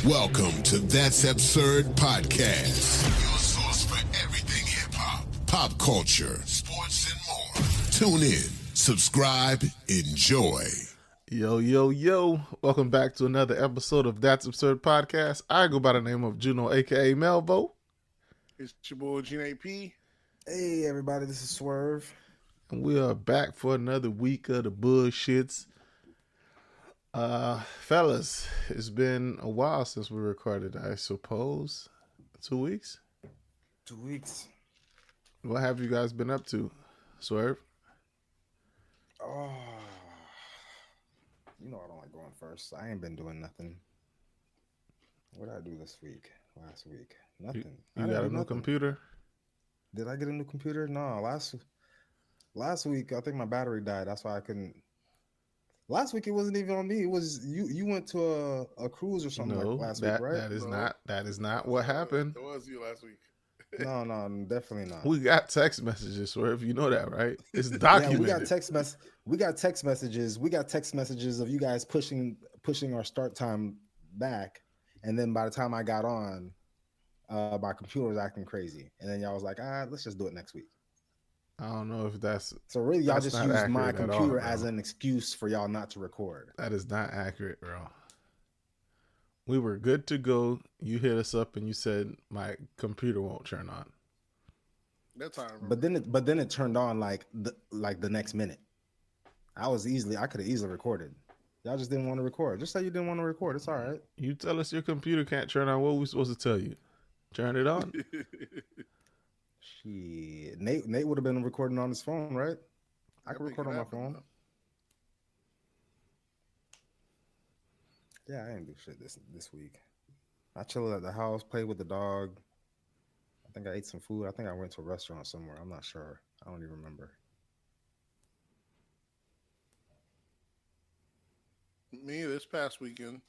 Welcome to That's Absurd Podcast, your source for everything hip-hop, pop culture, sports, and more. Tune in, subscribe, enjoy. Yo. Welcome back to another episode of That's Absurd Podcast. I go by the name of Juno, a.k.a. Melvo. It's your boy, Gene AP. Hey, everybody, this is Swerve. And we are back for another week of the bullshits. Fellas, it's been a while since we recorded, I suppose. 2 weeks? 2 weeks. What have you guys been up to, Swerve? Oh, you know I don't like going first. I ain't been doing nothing. What did I do this week? Last week? Nothing. You got a new computer? Did I get a new computer? No, last week I think my battery died. That's why I couldn't. Last week it wasn't even on me. It was you. You went to a cruise or something like last week, right? That is not what happened. It was you last week. No, definitely not. We got text messages, Swerve. You know that, right? It's documented. Yeah, we got text messages. We got text messages of you guys pushing our start time back, and then by the time I got on, my computer was acting crazy, and then y'all was like, let's just do it next week. I don't know if that's... So really, y'all just used my computer all, as an excuse for y'all not to record. That is not accurate, bro. We were good to go. You hit us up and you said my computer won't turn on. That time, but then it turned on like the next minute. I could have easily recorded. Y'all just didn't want to record. Just say you didn't want to record. It's all right. You tell us your computer can't turn on. What are we supposed to tell you? Turn it on. Shit. Nate would have been recording on his phone, right? I can record on my phone. Yeah, I didn't do shit this week. I chilled at the house, played with the dog. I think I ate some food. I think I went to a restaurant somewhere. I'm not sure. I don't even remember. Me this past weekend.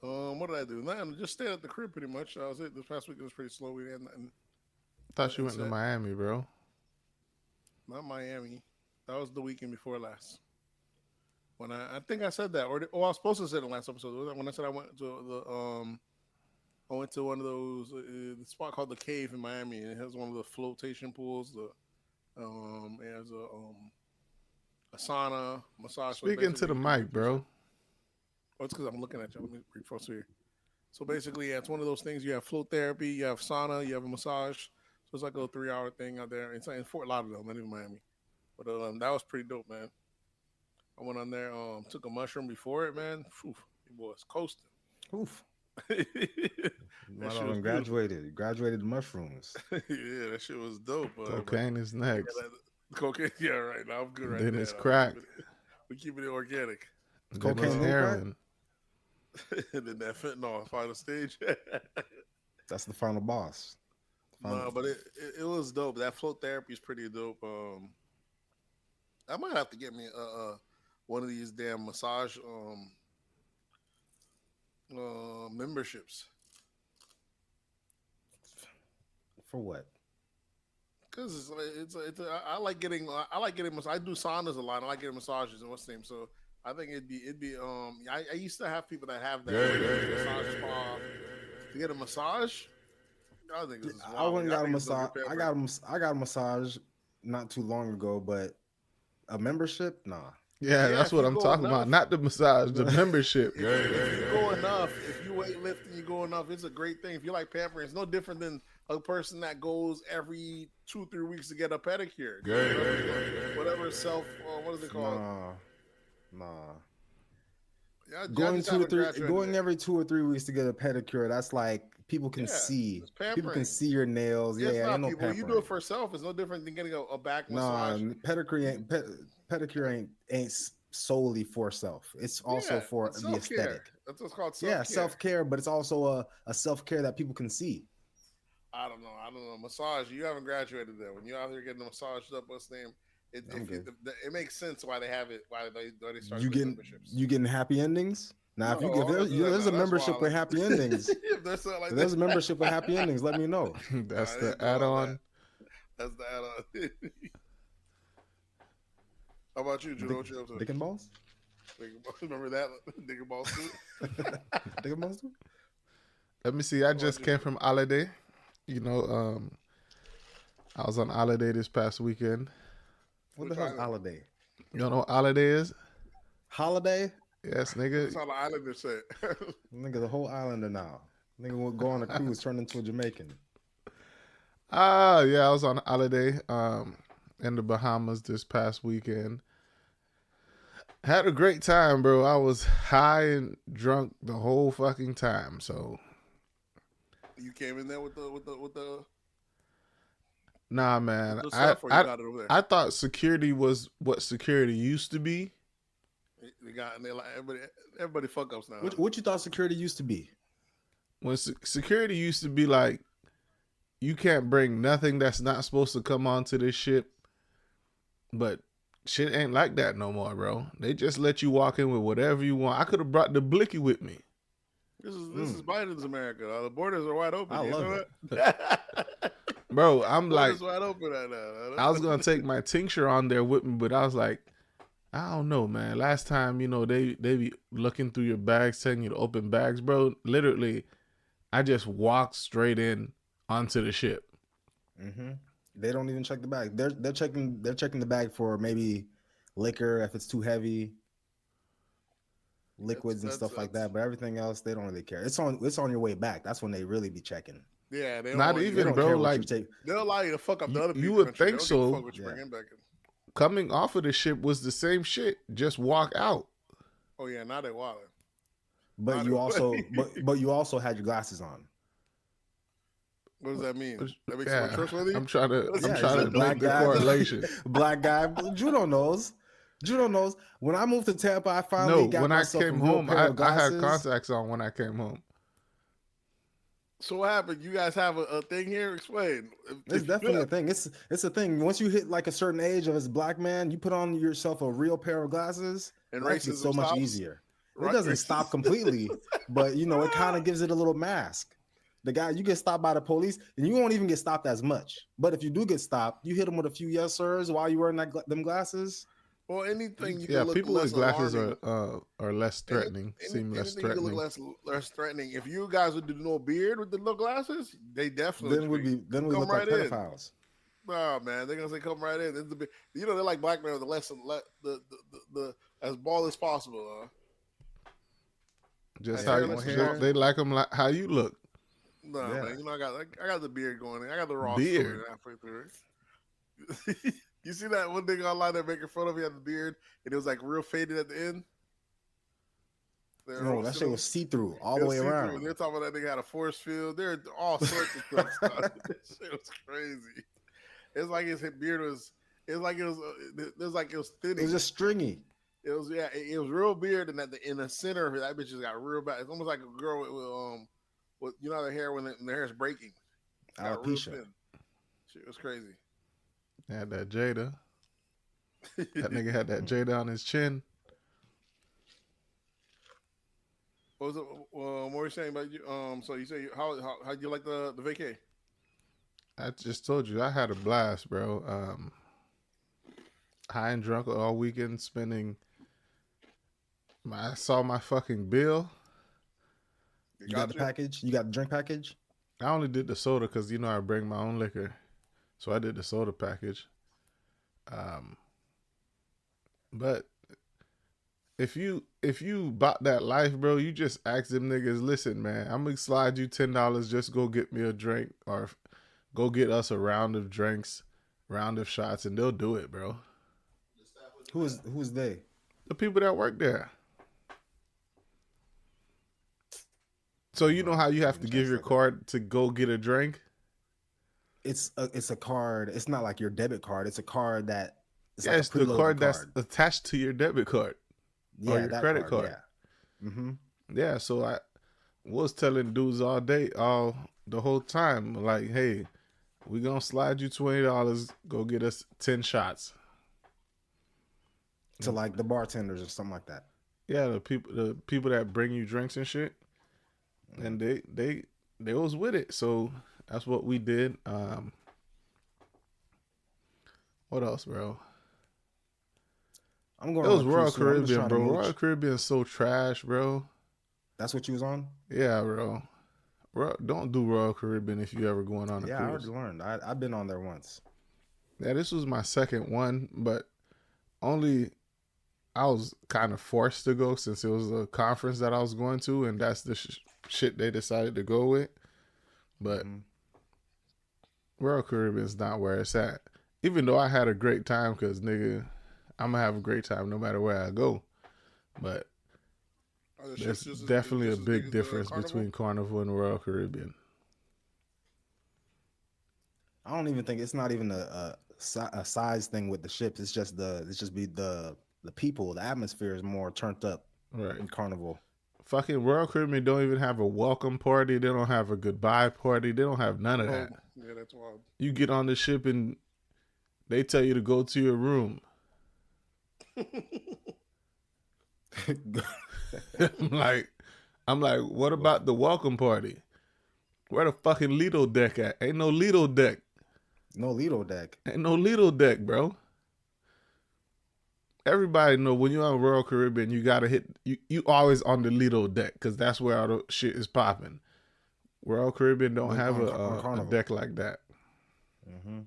What did I do? Nothing. Just stayed at the crib pretty much. That was it. This past weekend was pretty slow. We had nothing. Thought you went to Miami, bro. Not Miami. That was the weekend before last. When I think I said that, I was supposed to say it in the last episode. When I said I went to one of those the spot called the Cave in Miami, and it has one of the flotation pools. It has a sauna, massage. Speaking to the mic, bro. Oh, it's because I'm looking at you. Let me refocus here. So basically, yeah, it's one of those things. You have float therapy, you have sauna, you have a massage. So it's like a 3-hour thing out there. It's in Fort Lauderdale, not even Miami. But that was pretty dope, man. I went on there, took a mushroom before it, man. Oof, it was coasting. Oof. Graduated mushrooms. Yeah, that shit was dope. Cocaine is next. Cocaine, yeah, right. Now I'm good right then there. It's crack. We keep it organic. Cocaine, heroin. And then that fentanyl, final stage. That's the final boss. No, but it was dope. That float therapy is pretty dope. I might have to get me one of these damn massage memberships. For what? Because I like getting massages. I do saunas a lot. I like getting massages and what's the name. So I think it'd be I used to have people that have that massage spa to get a massage. I think this is wild. I went and got a massage. I got a massage not too long ago, but a membership, nah. Yeah, that's what I'm talking about. Not the massage, the membership. If you go enough, if you weightlifting, you go enough, it's a great thing. If you like pampering, it's no different than a person that goes every 2-3 weeks to get a pedicure. Whatever what is it called? Nah. Yeah, going every 2 or 3 weeks to get a pedicure, that's like people can see. People can see your nails. Yeah, ain't no pampering. You do it for yourself. It's no different than getting a back massage. Pedicure ain't solely for self. It's also for the aesthetic. That's what's called self-care. Yeah, self-care, but it's also a self-care that people can see. I don't know. Massage, you haven't graduated there. When you're out here getting massaged up, what's the name? It makes sense why they have it. Why they start memberships. You getting happy endings? Now, if there's a membership with happy endings, there's a membership with happy endings. Let me know. That's the add-on. That's the add-on. How about you, Juno? Dick and balls? Remember that? Dick and balls too? Dick and balls too? Let me see. I just came from holiday. You know, I was on holiday this past weekend. What the hell's holiday? You don't know what holiday is? Holiday? Yes, nigga. That's how the Islanders say it. Nigga, the whole islander now. Nigga will go on a cruise, turn into a Jamaican. Yeah, I was on holiday in the Bahamas this past weekend. Had a great time, bro. I was high and drunk the whole fucking time. So You came in there with the nah, man. the stuff, or you got it over there? I thought security was what security used to be. They like everybody fuck ups now. What you thought security used to be? When security used to be like, you can't bring nothing that's not supposed to come onto this ship. But shit ain't like that no more, bro. They just let you walk in with whatever you want. I could have brought the blicky with me. This is Biden's America. The borders are wide open. I love it. Bro, I'm like, it's wide open right now. I was gonna take my tincture on there with me, but I was like, I don't know, man. Last time, you know, they be looking through your bags, telling you to open bags, bro. Literally, I just walked straight in onto the ship. Mm-hmm. They don't even check the bag. They're checking the bag for maybe liquor if it's too heavy, liquids and stuff like that. But everything else, they don't really care. It's on your way back. That's when they really be checking. Yeah, they not even, bro. Like they'll allow you to fuck up the other people. You would think so. Coming off of the ship was the same shit. Just walk out. Oh yeah, now they wilding. But you also had your glasses on. What does that mean? That makes you more trustworthy? I'm trying to make the correlation. Black guy. Judo knows. When I moved to Tampa, I finally got myself a real pair of glasses. I had contacts on when I came home. So what happened? You guys have a thing here? Explain. It's definitely a thing. It's a thing. Once you hit like a certain age of as a black man, you put on yourself a real pair of glasses, and life gets so much easier. It doesn't stop completely, but you know, it kind of gives it a little mask. The guy, you get stopped by the police, and you won't even get stopped as much. But if you do get stopped, you hit them with a few yes sirs while you wearing them glasses. Well, anything you can look people less with glasses alarming. are less threatening. Seem less threatening. You look less threatening. If you guys would do no beard with the little glasses, they definitely then we look like pedophiles. No man, they're gonna say come right in. They're like black men with the as bald as possible. Just how they like them, like how you look. No man, you know I got the beard going. I got the raw beard halfway through. You see that one thing online that making fun of? He had the beard and it was like real faded at the end. No, that shit was see-through all the way around. They're talking about that nigga had a force field. They're all sorts of stuff. That shit was crazy. It's like his beard was. It was thinning. It was just stringy. It was It was real beard, and in the center of it, that bitch just got real bad. It's almost like a girl with you know the hair when the hair is breaking. Alopecia. Shit was crazy. Had that Jada. That nigga had that Jada on his chin. What was it? What were you saying about you? So you say how'd you like the vacay? I just told you I had a blast, bro. High and drunk all weekend, spending. I saw my fucking bill. You got the package? You got the drink package? I only did the soda because you know I bring my own liquor, so I did the soda package. But if you bought that life, bro, you just ask them niggas, listen, man, I'm gonna slide you $10, just go get me a drink or go get us a round of drinks, round of shots, and they'll do it, bro. Who's they? The people that work there. So you know how you have to give your card to go get a drink? It's a card. It's not like your debit card. It's a card that. It's the card that's attached to your debit card or your credit card. Yeah. Mm-hmm. Yeah. So I was telling dudes all the whole time, like, hey, we gonna slide you $20. Go get us 10 shots. To like the bartenders or something like that. Yeah, the people that bring you drinks and shit, and they was with it. So that's what we did. What else, bro? I'm going. It was Royal Caribbean, bro. Royal Caribbean is so trash, bro. That's what you was on? Yeah, bro. Don't do Royal Caribbean if you ever going on a Yeah, I cruise. already learned. I've been on there once. Yeah, this was my second one, but only I was kind of forced to go since it was a conference that I was going to, and that's the shit they decided to go with. But Royal Caribbean's not where it's at. Even though I had a great time, because nigga, I'm gonna have a great time no matter where I go. But there's definitely a big difference between Carnival and Royal Caribbean. I don't even think it's not even a size thing with the ships. It's just the people. The atmosphere is more turned up in Carnival. Fucking Royal Caribbean don't even have a welcome party. They don't have a goodbye party. They don't have none of that. Yeah, that's wild. You get on the ship and they tell you to go to your room. I'm like, what about the welcome party? Where the fucking Lido deck at? Ain't no Lido deck. No Lido deck. Ain't no Lido deck, bro. Everybody know when you're on Royal Caribbean, you gotta hit. You always on the Lido deck because that's where all the shit is popping. Royal Caribbean don't have a deck like that. Mm-hmm.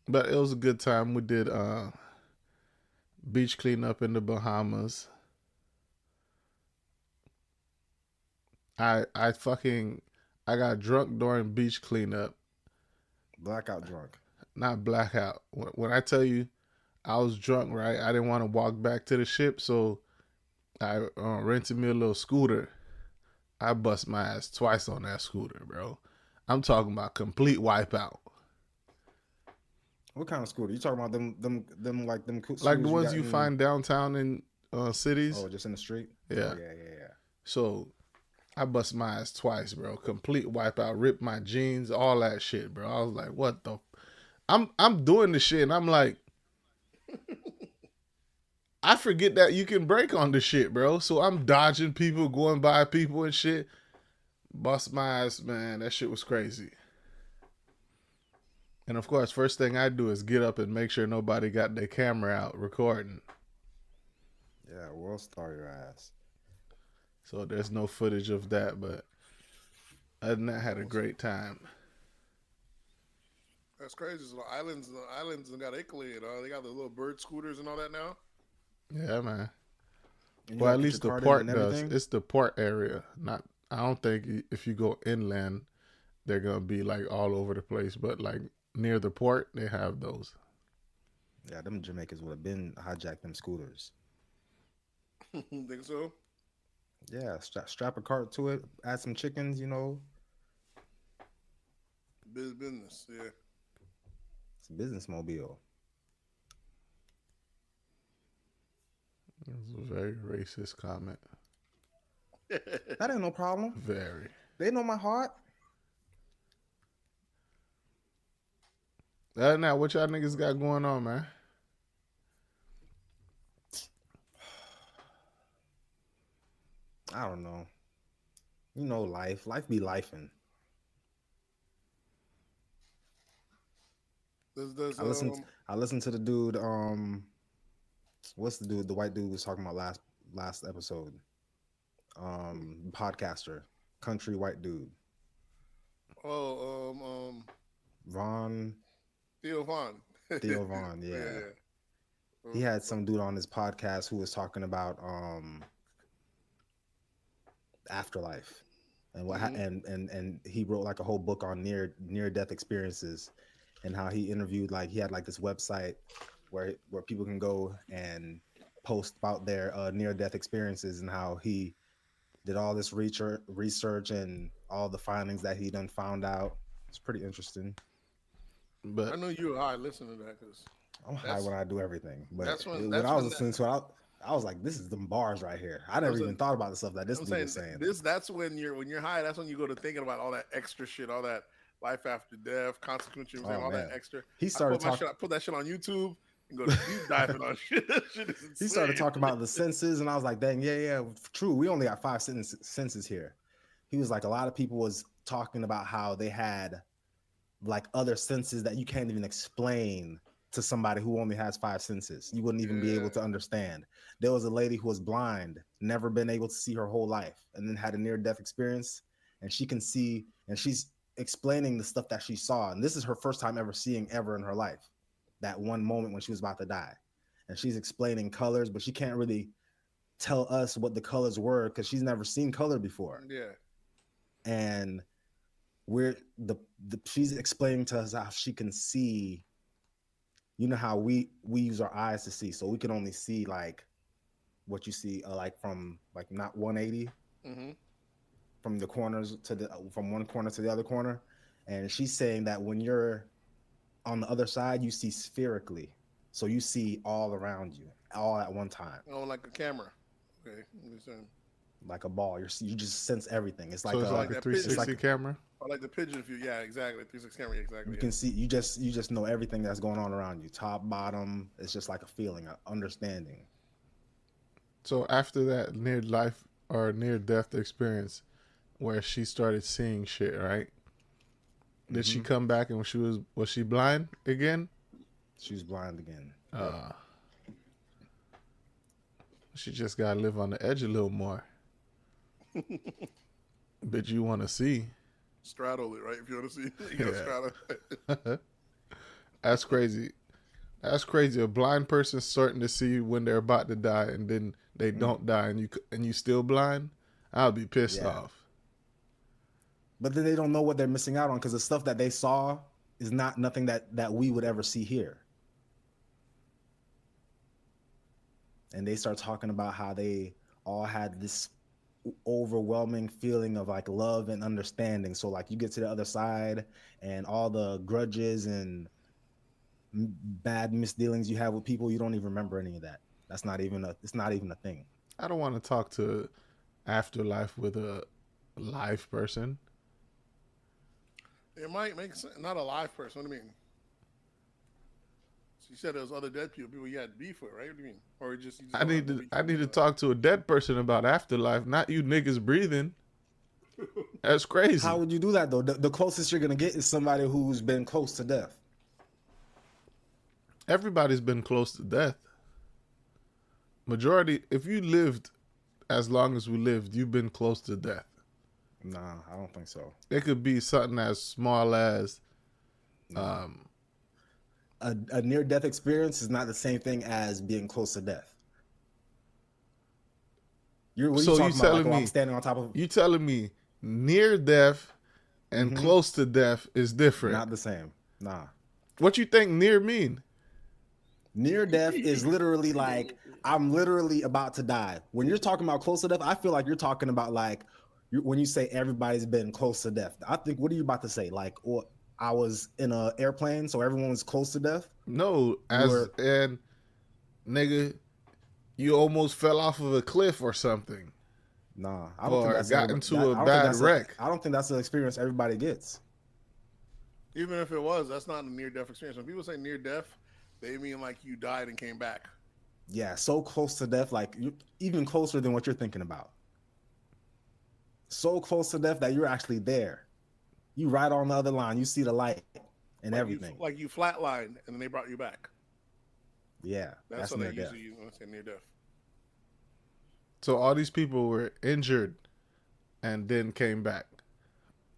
But it was a good time. We did beach cleanup in the Bahamas. I got drunk during beach cleanup. Blackout drunk. Not blackout. When I tell you I was drunk, right? I didn't want to walk back to the ship, so I rented me a little scooter. I bust my ass twice on that scooter, bro. I'm talking about complete wipeout. What kind of scooter? You talking about them like them like the ones you find downtown in cities? Oh, just in the street? Yeah. Oh, yeah. So I bust my ass twice, bro. Complete wipeout, ripped my jeans, all that shit, bro. I was like, what the I'm doing the shit and I'm like I forget that you can brake on the shit, bro. So I'm dodging people, going by people and shit. Bust my ass, man. That shit was crazy. And of course, first thing I do is get up and make sure nobody got their camera out recording. Yeah, world star your ass. So there's no footage of that, but other than that, I had a great time. That's crazy. So the islands got Italy and all. They got the little bird scooters and all that now. Yeah, man. Well, at least the port does. It's the port area. Not. I don't think if you go inland, they're gonna be like all over the place. But like near the port, they have those. Yeah, them Jamaicans would have been hijacked them scooters. Think so? Yeah, strap a cart to it, add some chickens, you know. Business, yeah. It's a business mobile. It's a very racist comment. That ain't no problem. Very. They know my heart. Other than that, what y'all niggas got going on, man? I don't know. You know, life be lifing. I listened to the dude. What's the dude? The white dude was talking about last episode. Podcaster, country white dude. Oh, Theo Vaughn. Theo Vaughn, yeah. He had some dude on his podcast who was talking about afterlife and what and he wrote like a whole book on near death experiences and how he interviewed, like he had like this website where people can go and post about their near death experiences and how he did all this research and all the findings that he done found out. It's pretty interesting. But I know you were high listening to that because I'm high when I do everything. But when I was listening to it, I was like, this is them bars right here. I never even thought about the stuff that this dude was saying. That's when you're high. That's when you go to thinking about all that extra shit, all that life after death, consequences, all that extra. He started I put that shit on YouTube and go deep diving on shit. That shit is insane. He started talking about the senses, and I was like, dang, yeah, true. We only got 5 senses here. He was like, a lot of people was talking about how they had like other senses that you can't even explain to somebody who only has 5 senses. You wouldn't even be able to understand. There was a lady who was blind, never been able to see her whole life, and then had a near-death experience, and she can see, and she's explaining the stuff that she saw. And this is her first time ever seeing ever in her life, that one moment when she was about to die. And she's explaining colors, but she can't really tell us what the colors were because she's never seen color before. Yeah. And she's explaining to us how she can see. You know how we use our eyes to see, so we can only see like what you see, like from like not 180 from the corners to from one corner to the other corner. And she's saying that when you're on the other side, you see spherically, so you see all around you, all at one time. Oh, like a camera. Okay, understand. Like a ball, you just sense everything. It's like So it's like a 360 camera. I like the pigeon view. Yeah, exactly. 360 camera. Exactly. You can see. You just know everything that's going on around you, top, bottom. It's just like a feeling, an understanding. So after that near life or near death experience, where she started seeing shit, right? Did she come back and was she blind again? She was blind again. She just gotta live on the edge a little more. But you want to see. Straddle it, right? If you want to see, you gotta straddle. That's crazy. That's crazy. A blind person starting to see when they're about to die, and then they don't die, and you still blind. I'll be pissed off. But then they don't know what they're missing out on because the stuff that they saw is nothing that we would ever see here. And they start talking about how they all had this overwhelming feeling of like love and understanding. So like you get to the other side and all the grudges and bad misdealings you have with people, you don't even remember any of that. It's not even a thing. I don't want to talk to afterlife with a live person. It might make sense. Not a live person. What do you mean? So you said there was other dead people you had beef with, right? What do you mean? Or you just I need to talk to a dead person about afterlife, not you niggas breathing. That's crazy. How would you do that though? The closest you're gonna get is somebody who's been close to death. Everybody's been close to death. Majority, if you lived as long as we lived, you've been close to death. Nah, I don't think so. It could be something as small as a near-death experience is not the same thing as being close to death. What are you talking about? Like, I'm standing on top of... You telling me near death and close to death is different? Not the same. Nah. What you think near mean? Near death is literally like, I'm literally about to die. When you're talking about close to death, I feel like you're talking about like, when you say everybody's been close to death. I think, what are you about to say? Like, or I was in an airplane, so everyone was close to death? No, and nigga, you almost fell off of a cliff or something. Nah, I don't think that's got into a bad wreck. I don't think that's an experience everybody gets. Even if it was, that's not a near-death experience. When people say near-death, they mean like you died and came back. Yeah, so close to death, like even closer than what you're thinking about. So close to death that you're actually there. You right on the other line. You see the light and like everything. You flatlined and then they brought you back. Yeah, that's what they usually use when they say near death. So all these people were injured and then came back.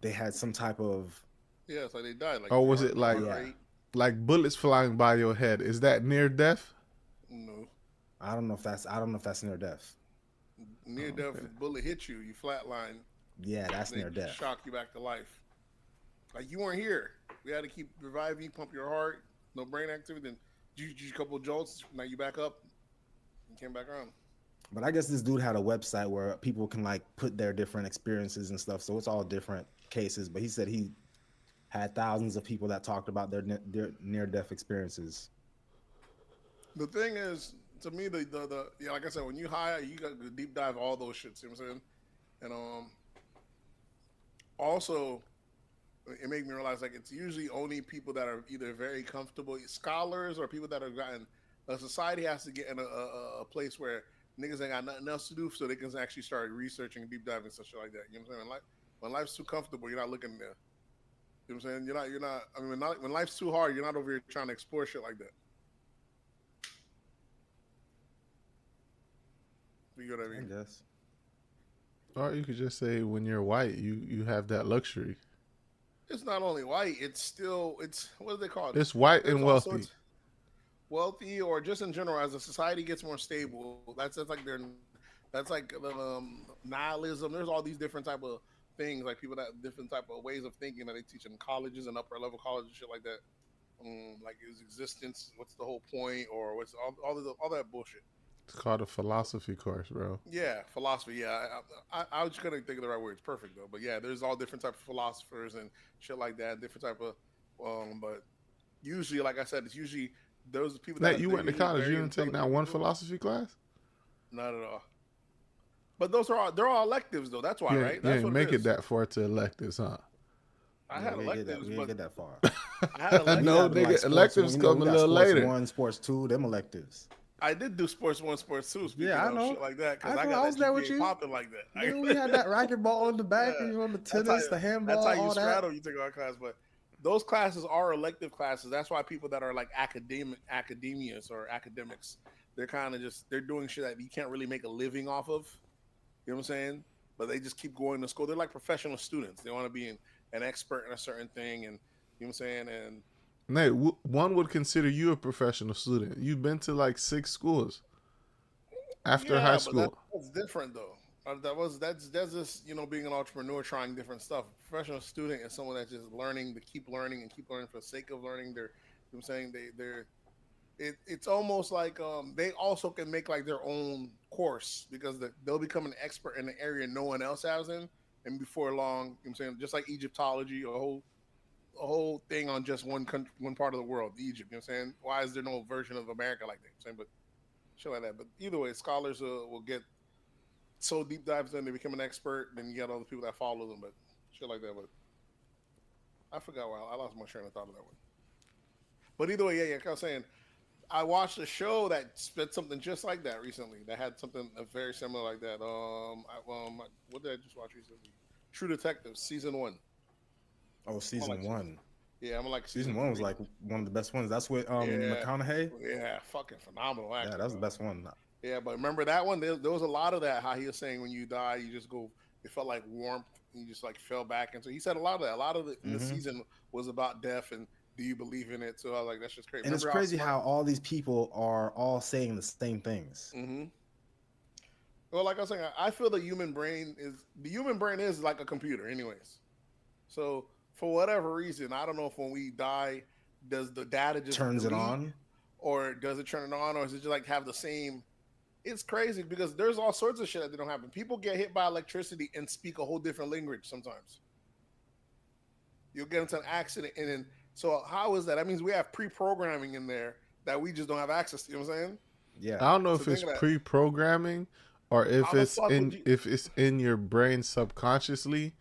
They had some type of... Yeah, it's like they died. Like, or was it like bullets flying by your head? Is that near death? No. I don't know if that's near death. Near death, bullet hit you, you flatline. Yeah, that's near death. Shock you back to life. Like you weren't here. We had to keep reviving you, pump your heart, no brain activity. Then you a couple of jolts. Now you back up and came back on. But I guess this dude had a website where people can like put their different experiences and stuff. So it's all different cases. But he said he had thousands of people that talked about their near-death experiences. The thing is, to me, the like I said, when you high, you got to deep dive all those shits. You know what I'm saying? And also, it made me realize like it's usually only people that are either very comfortable, scholars, or people that have gotten. A society has to get in a place where niggas ain't got nothing else to do, so they can actually start researching, deep diving, and stuff like that. You know what I'm saying? When life's too comfortable, you're not looking there. You know what I'm saying? You're not. I mean, when life's too hard, you're not over here trying to explore shit like that. You know what I I mean? guess. Or you could just say when you're white, you have that luxury. It's not only white. It's what do they call it? It's white There's and all wealthy. sorts wealthy, or just in general, as a society gets more stable. That's like nihilism. There's all these different type of things, like people that different type of ways of thinking that they teach in colleges and upper level colleges and shit like that. Like is existence? What's the whole point? Or what's all that bullshit? It's called a philosophy course, bro. Yeah, philosophy. Yeah, I was just gonna think of the right words. Perfect though. But yeah, there's all different type of philosophers and shit like that. Different type of, but usually, like I said, it's usually those people Nate, that you they're went to usually college. You very didn't take not intelligent one people. philosophy class. Not at all. But they're all electives though. That's why, You right? ain't, you That's ain't what make it it is. that far to electives, huh? I Yeah, had we didn't get that. electives, We but didn't get that far. I had electives. No, We got, nigga, electives come we a got little sports later. 1, sports 2, them electives. I did do sports 1, sports 2. Speaking Yeah, I of know. shit like that, because I I know, got I that was there with GPA you. popping like that. Nigga, we had that racquetball in the back, Yeah. and you on the That's how tennis, you- the handball, That's how you all that. straddle. You take our class, but those classes are elective classes. That's why people that are like academias or academics, they're kind of they're doing shit that you can't really make a living off of. You know what I'm saying? But they just keep going to school. They're like professional students. They want to be an expert in a certain thing, and you know what I'm saying. And Nate, one would consider you a professional student. You've been to like 6 schools after high but school. that's different though. That's just being an entrepreneur, trying different stuff. A professional student is someone that's just learning to keep learning and keep learning for the sake of learning. They're, you know what I'm saying, it's almost like they also can make like their own course because they'll become an expert in the area no one else has in, and before long, you know what I'm saying, just like Egyptology, a whole thing on just one country, one part of the world, Egypt. You know what I'm saying? Why is there no version of America like that? You know what I'm saying, but shit like that. But either way, scholars will get so deep dives in, they become an expert. Then you got all the people that follow them, but shit like that. But I forgot why I lost my train of thought of that one. But either way, yeah, like I was saying, I watched a show that spit something just like that recently. That had something very similar like that. What did I just watch recently? True Detective season 1. Oh, season 1. Yeah, I'm like Season 1 was 3. like one of the best ones. That's with Yeah. McConaughey. Yeah, fucking phenomenal actor. Yeah, that was the bro. best one. Yeah, but remember that one? There was a lot of that. How he was saying when you die, you just go. It felt like warmth. And you just like fell back into. He said a lot of that. A lot of the season was about death and do you believe in it? So I was like, that's just crazy. And it's crazy how all these people are all saying the same things. Mm-hmm. Well, like I was saying, I feel the human brain is like a computer, anyways. So for whatever reason, I don't know if when we die, does the data just Turns it delete, on, or does it turn it on, or is it just like have the same? It's crazy because there's all sorts of shit that don't happen. People get hit by electricity and speak a whole different language sometimes. You'll get into an accident, and then so how is that? That means we have pre-programming in there that we just don't have access to. You know what I'm saying? yeah. I don't know So if it's think of that. pre-programming or if How the it's fuck in would you- if it's in your brain subconsciously.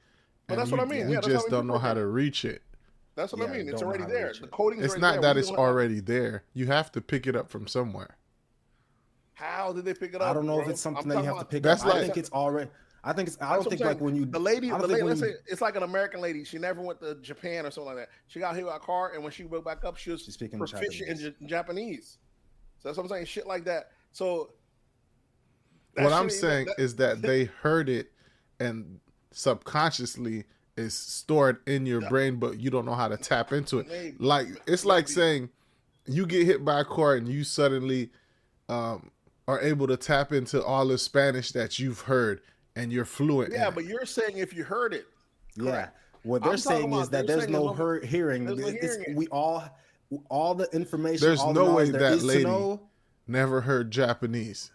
But and that's what I mean. You Yeah, that's just how we don't know how to pre-program. reach it. That's what Yeah, I mean. you It's don't know already how to there. reach The it. coding's It's already not there. that We it's just don't have- already there. You have to pick it up from somewhere. How did they pick it up? I don't know if bro? it's something I'm that you talking have to about- pick That's up. I like- think it's already. I think it's. I That's don't what think I'm like saying. when you. The lady, I don't the think lady, when let's you. say it's like an American lady. She never went to Japan or something like that. She got hit by a car, and when she went back up, she was She's speaking proficient Japanese. in Japanese. So that's what I'm saying. Shit like that. So What I'm shit- saying is that they heard it and subconsciously is stored in your brain, but you don't know how to tap into it. Maybe. Like it's like Maybe. saying you get hit by a car and you suddenly are able to tap into all the Spanish that you've heard and you're fluent. yeah, in but it. you're saying if you heard it, Yeah. correct. What they're I'm talking saying about- is that they're there's saying no there's hearing. there's no It's, hearing it. we all the information. There's all no the way knowledge there that is lady- to know. Never heard Japanese.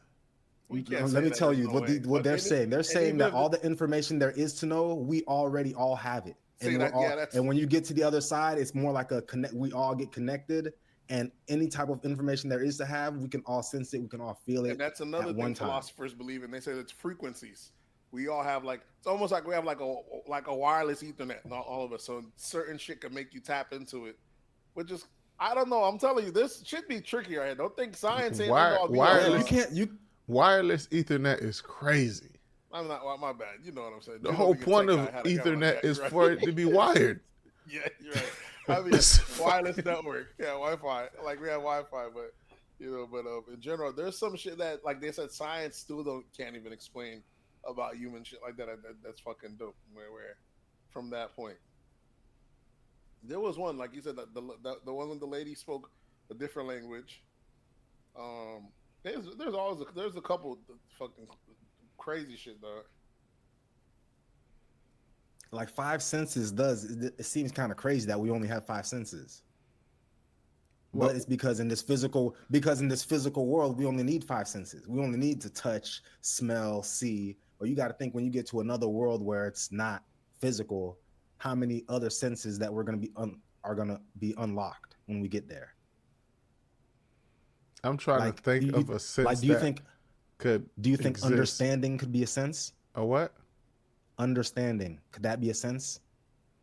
We can't Let say me that tell there's you no what way. what But they're any- saying. They're and saying even that if- all the information there is to know, we already all have it. See, And, that- we're all, yeah, that's- and when you get to the other side, it's more like a connect. We all get connected, and any type of information there is to have, we can all sense it. We can all feel it. And that's another at thing one time. philosophers believe in. They say it's frequencies. We all have it's almost like we have like a wireless Ethernet, not all of us. So certain shit can make you tap into it, which is I don't know. I'm telling you, this should be tricky right here. Don't think science ain't Wire- end all be wireless- all. You can't. You Wireless Ethernet is crazy. I'm not. My bad. You know what I'm saying. The You whole don't think a point tech of guy had a camera Ethernet like that, is right? for it to be wired. Yeah, you're right. I mean, It's wireless network. Yeah, Wi-Fi. Like we have Wi-Fi, but But in general, there's some shit that, like they said, science still can't even explain about human shit like that. That's fucking dope. Where from that point, there was one, like you said, that the one when the lady spoke a different language. There's always there's a couple fucking crazy shit though. Like 5 senses it seems kind of crazy that we only have 5 senses. Well, But it's because in this physical world we only need 5 senses. We only need to touch, smell, see. Or you got to think when you get to another world where it's not physical, how many other senses that we're going to be are going to be unlocked when we get there. I'm trying to think of a sense. Like, do you think exist. Understanding could be a sense? A what? Understanding, could that be a sense?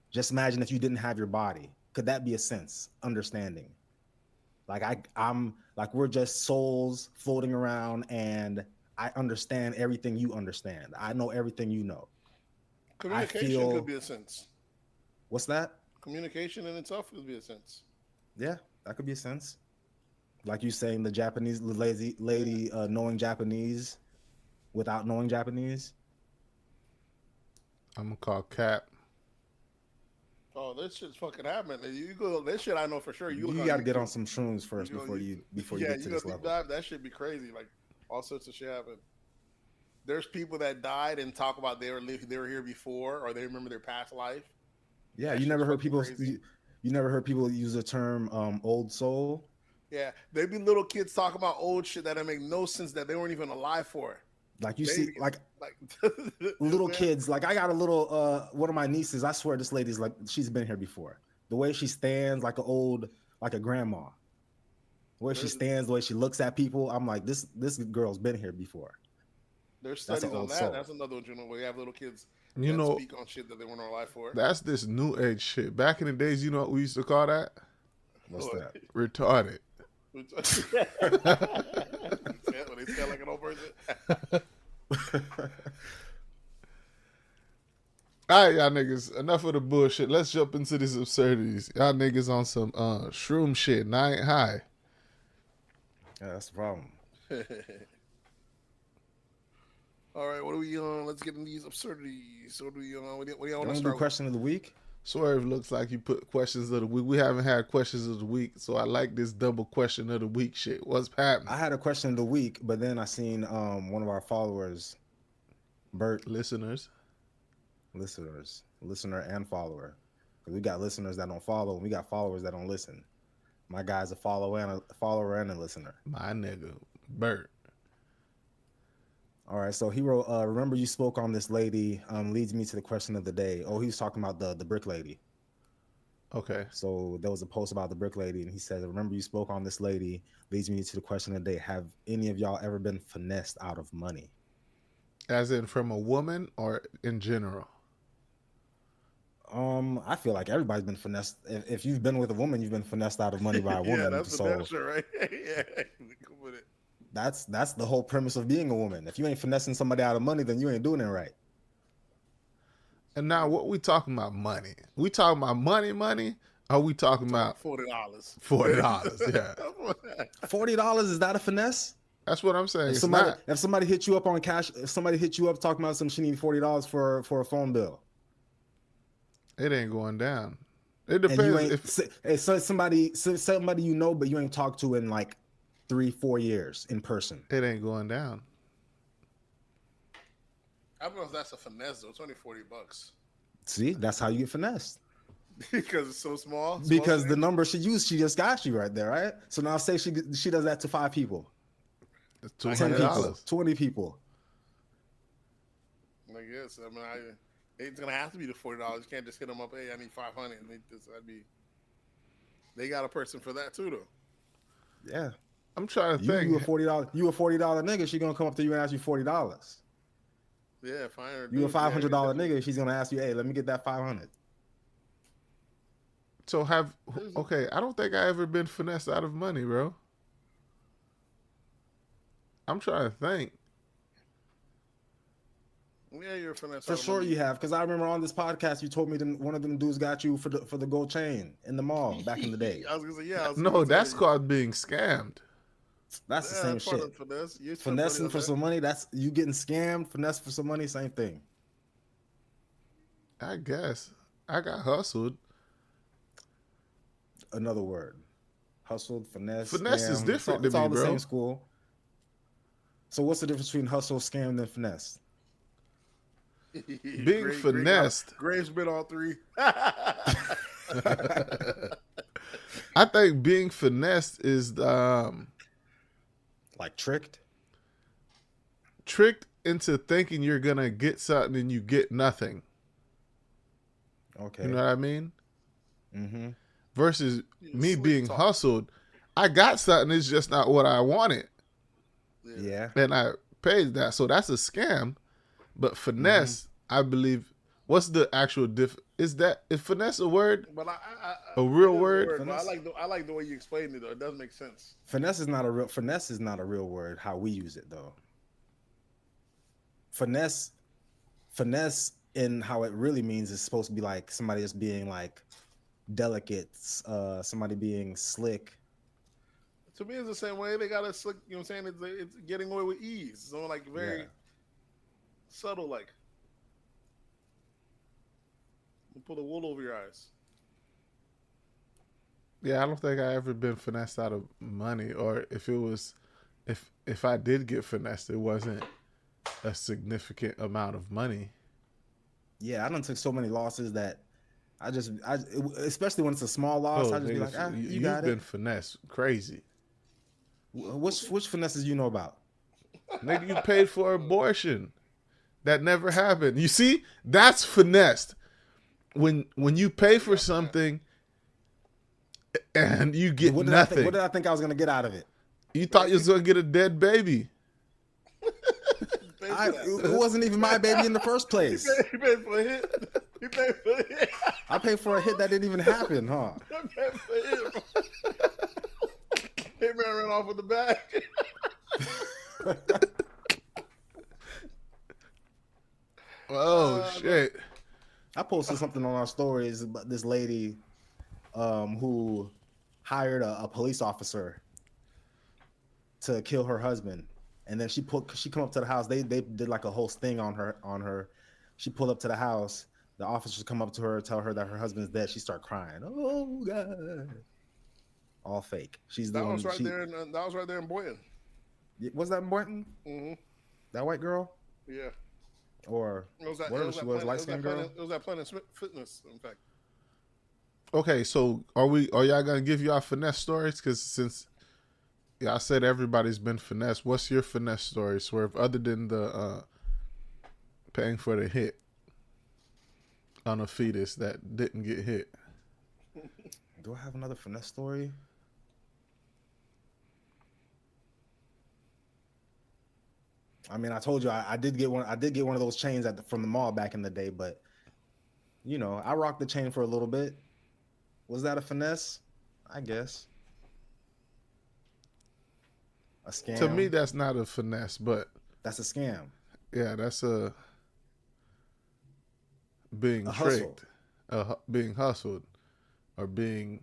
Just imagine if you didn't have your body. Could that be a sense? Understanding. Like I'm like we're just souls floating around, and I understand everything you understand. I know everything you know. Communication could be a sense. What's that? Communication in itself could be a sense. Yeah, that could be a sense. Like you saying the Japanese lady knowing Japanese without knowing Japanese. I'm gonna call Cap. Oh, this shit's fucking happening. You go. This shit I know for sure. You got to get on some shrooms first before you get to this level. That should be crazy. Like all sorts of shit happen. There's people that died and talk about they were here before, or they remember their past life. Yeah, you never heard people use the term old soul. Yeah, they be little kids talking about old shit that make no sense, that they weren't even alive for. Like you see, like little kids. Like I got a little one of my nieces. I swear this lady's like she's been here before. The way she stands, like a grandma. The way she stands, the way she looks at people. I'm like, this girl's been here before. There's studies on that. Soul. That's another one, where you have little kids speak on shit that they weren't alive for. That's this new age shit. Back in the days, you know what we used to call that? What's that? Retarded. When they sound like an old person. All right, y'all niggas, enough of the bullshit. Let's jump into these absurdities. Y'all niggas on some shroom shit, and I ain't high. Yeah, that's the problem. All right, what are we on? Let's get in these absurdities. What do you want to start with? Question of the week? Swerve, looks like you put questions of the week. We haven't had questions of the week, so I like this double question of the week shit. What's happening? I had a question of the week, but then I seen one of our followers, Bert. Listener and follower. We got listeners that don't follow, and we got followers that don't listen. My guy's a follower and a listener. My nigga, Bert. All right, so he wrote, remember you spoke on this lady, leads me to the question of the day. Oh, he was talking about the brick lady. Okay. So there was a post about the brick lady, and he said, remember you spoke on this lady, leads me to the question of the day. Have any of y'all ever been finessed out of money? As in from a woman or in general? I feel like everybody's been finessed. If you've been with a woman, you've been finessed out of money by a woman. Yeah, that's the answer, right? Yeah, go with it. That's the whole premise of being a woman. If you ain't finessing somebody out of money, then you ain't doing it right. And now, what we talking about? Money? We talking about money? Or we talking about $40? $40, yeah. $40 is that a finesse? That's what I'm saying. If somebody hit you up on cash, if somebody hit you up talking about she need $40 for a phone bill, it ain't going down. It depends. So somebody you know, but you ain't talked to in like 3-4 years in person. It ain't going down. I don't know if that's a finesse though. It's only $40. See, that's how you get finessed. Because it's so small. Because the number she used, she just got you right there, right? So now say she does that to 5 people. That's 10 people, 20 people. I guess. I mean, it's gonna have to be the $40. You can't just hit them up. Hey, I need $500. They got a person for that too, though. Yeah. I'm trying to think. You a $40 nigga, she gonna come up to you and ask you $40. Yeah, fine. You a $500 nigga, she's gonna ask you, hey, let me get that $500. So I don't think I ever been finessed out of money, bro. I'm trying to think. Yeah, you're finessed. For sure you have, because I remember on this podcast you told me one of them dudes got you for the gold chain in the mall back in the day. I was gonna say, yeah. No, that's called being scammed. That's the same that's part shit. of finesse. You took Finessing money for on some money, that's you getting scammed. Finesse for some money, same thing. I guess I got hustled. Another word. Hustled, finesse, Finesse is scam. different to It's all me, the bro. same school. So what's the difference between hustle, scam, and finesse? that. Being finessed. Graves been all three. I think being finessed is Like tricked? tricked into thinking you're gonna get something and you get nothing. Okay. You know what I mean? Mm-hmm. Versus me Slick being talk. hustled, I got something. It's just not what I wanted, Yeah. and I paid that. So that's a scam. But finesse, I believe. What's the actual diff? Is finesse a word? But A real it is word? but Finesse? I like the way you explained it though. It does make sense. Finesse is not a real word. How we use it though. Finesse in how it really means is supposed to be like somebody just being like delicate, somebody being slick. To me, it's the same way. They got to slick. You know what I'm saying? It's getting away with ease. So like very Yeah. subtle, like you pull the wool over your eyes. Yeah, I don't think I ever been finessed out of money, or if it was, if I did get finessed, it wasn't a significant amount of money. Yeah, I done took so many losses that especially when it's a small loss, I just be niggas, like, you you've got been it. finessed crazy. Which finesses you know about? Nigga, you paid for abortion. That never happened. You see, that's finessed. When you pay for something and you get nothing. What did I think I was gonna get out of it? You thought you was gonna get a dead baby. It wasn't even my baby in the first place. He paid for a hit. He paid for a hit. I paid for a hit that didn't even happen, huh? He paid for a hit. Hey man ran off with the bag. Oh shit. I posted something on our stories about this lady who hired a police officer to kill her husband, and then she come up to the house. They did like a whole sting on her. She pulled up to the house. The officers come up to her, tell her that her husband's dead. She start crying. Oh God! All fake. She's the That one. was right there. That was right there in Boynton. Was that in Boynton? Mm-hmm. That white girl? Yeah. Or whatever she was, light skinned girl. It was that Planet Fitness, in fact. Okay, so are y'all gonna give y'all finesse stories? Because since y'all said everybody's been finessed, what's your finesse story, Swerve, other than the paying for the hit on a fetus that didn't get hit? Do I have another finesse story? I mean, I told you I did get one. I did get one of those chains from the mall back in the day, but you know, I rocked the chain for a little bit. Was that a finesse? I guess. A scam. To me, that's not a finesse, but that's a scam. yeah, that's a being tricked, being hustled, or being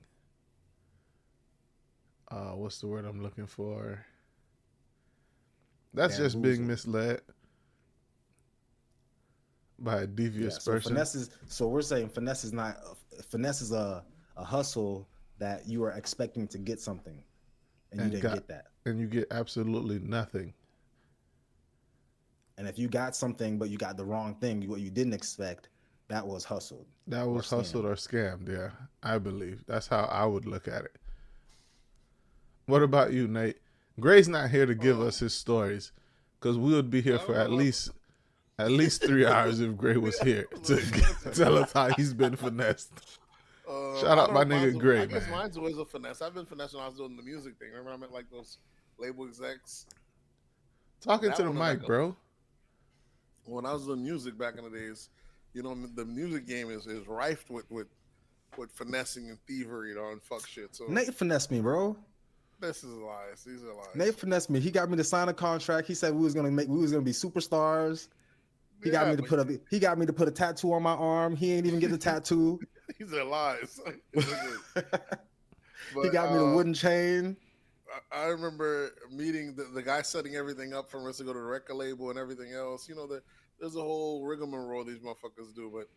what's the word I'm looking for? That's just being misled by a devious person. So we're saying finesse is not finesse is a hustle that you are expecting to get something and you didn't get that. And you get absolutely nothing. And if you got something but you got the wrong thing, what you didn't expect, that was hustled. That was hustled or scammed, yeah. I believe. That's how I would look at it. What about you, Nate? Gray's not here to give us his stories, because we would be here for at least 3 hours if Gray was here to tell us how he's been finessed. Shout out my nigga Gray, man. I guess mine's always a finesse. I've been finessed when I was doing the music thing. Remember I met like those label execs? Talking to the mic, bro. When I was doing music back in the days, you know, the music game is rife with finessing and thievery, and fuck shit. So Nate finessed me, bro. This is lies. These are lies. Nate finessed me. He got me to sign a contract. He said we was gonna be superstars. He got me to put a tattoo on my arm. He ain't even get the tattoo. These are lies. He got me the wooden chain. I remember meeting the guy setting everything up for us to go to the record label and everything else. You know, there's a whole rigmarole these motherfuckers do, but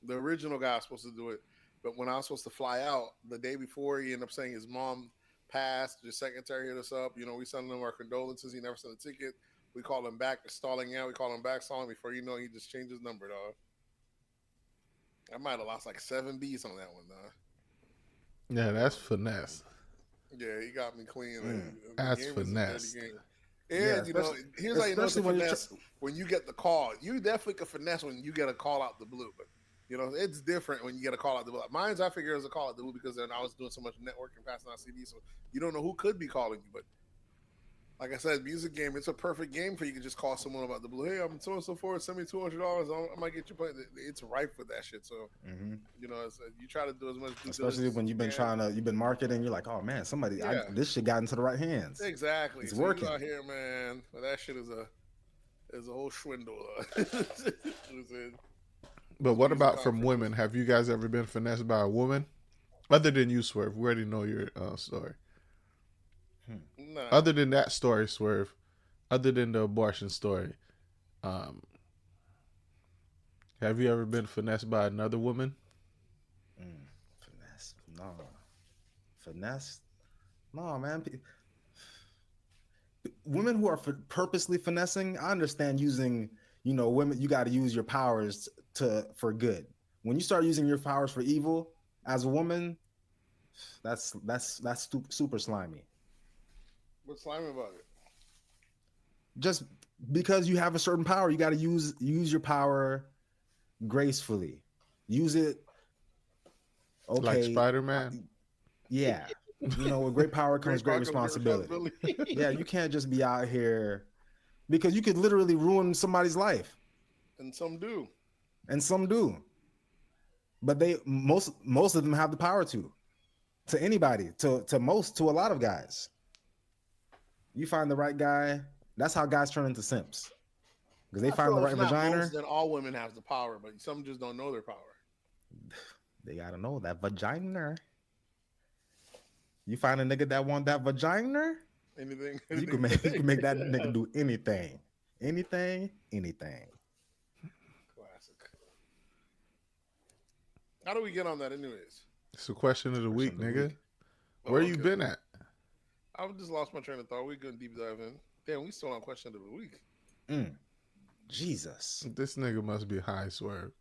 the original guy was supposed to do it. But when I was supposed to fly out the day before, he ended up saying his mom passed. The secretary hit us up. You know, we sent him our condolences. He never sent a ticket. We called him back, stalling out. We called him back, stalling. Before you know, he just changed his number, dog. I might have lost like 7 B's on that one, dog. Yeah, that's finesse. Yeah, he got me clean. That's finesse. And Yeah, you know, here's how you know it's a especially when you're finesse when you get the call. You definitely can finesse when you get a call out the blue, but you know it's different when you get a call out the blue. Mine's I figure it was a call out the blue because then I was doing so much networking, passing out CDs, so you don't know who could be calling you. But like I said, music game, it's a perfect game for you to just call someone about the blue. Hey, I'm so and so forth. Send me $200. I might get you playing. It's ripe for that shit. So you know, you try to do as much. Especially when you've been marketing. You're like, oh man, this shit got into the right hands. Exactly, it's working out here, man. But that shit is a whole swindle. But what about from women? Have you guys ever been finessed by a woman? Other than you, Swerve. We already know your story. Nah. Other than that story, Swerve. Other than the abortion story. Have you ever been finessed by another woman? Finesse. No. Finesse? No, man. Women who are purposely finessing, I understand using, you know, women, you got to use your powers for good. When you start using your powers for evil as a woman, that's super slimy. What's slimy about it? Just because you have a certain power, you got to use your power gracefully. Use it. Okay. Like Spider-Man? Yeah. You know, with great power comes great responsibility. Yeah, you can't just be out here because you could literally ruin somebody's life. And some do. But most of them have the power to anybody, to a lot of guys. You find the right guy, that's how guys turn into simps. Because they find the right vagina. Then all women have the power, but some just don't know their power. They gotta know that vagina. You find a nigga that want that vagina, anything. You can make that nigga do anything. Anything. Classic. How do we get on that anyways? It's a question of the week, nigga. Where you been at? I just lost my train of thought. We're going to deep dive in. Damn, we still on question of the week. Jesus. This nigga must be high, Swerve.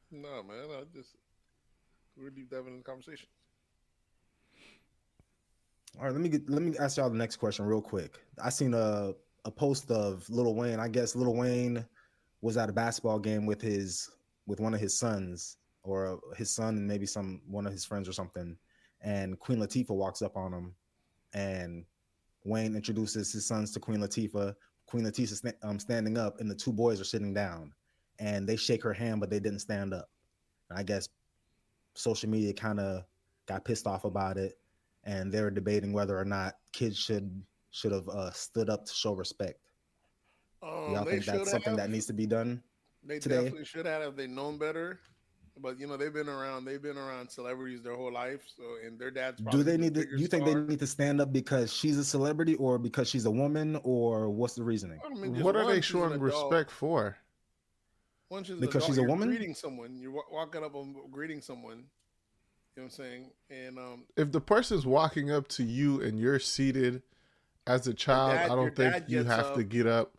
No, man. We're deep diving in the conversation. All right, let me ask y'all the next question real quick. I seen a post of Lil Wayne. I guess Lil Wayne was at a basketball game with one of his sons, or his son and maybe one of his friends or something. And Queen Latifah walks up on him, and Wayne introduces his sons to Queen Latifah. Queen Latifah standing up, and the two boys are sitting down, and they shake her hand, but they didn't stand up. And I guess social media kind of got pissed off about it, and they're debating whether or not kids should have stood up to show respect. Y'all think that's something that needs to be done? They today? Definitely should have if they known better. But you know, they've been around celebrities their whole life. So, and their dad's do you think they need to stand up because she's a celebrity, or because she's a woman, or what's the reasoning? I mean, what are they showing respect for? Because she's a woman? You're greeting someone. You're walking up and greeting someone. You know what I'm saying? And if the person's walking up to you and you're seated as a child, I don't think you have to get up.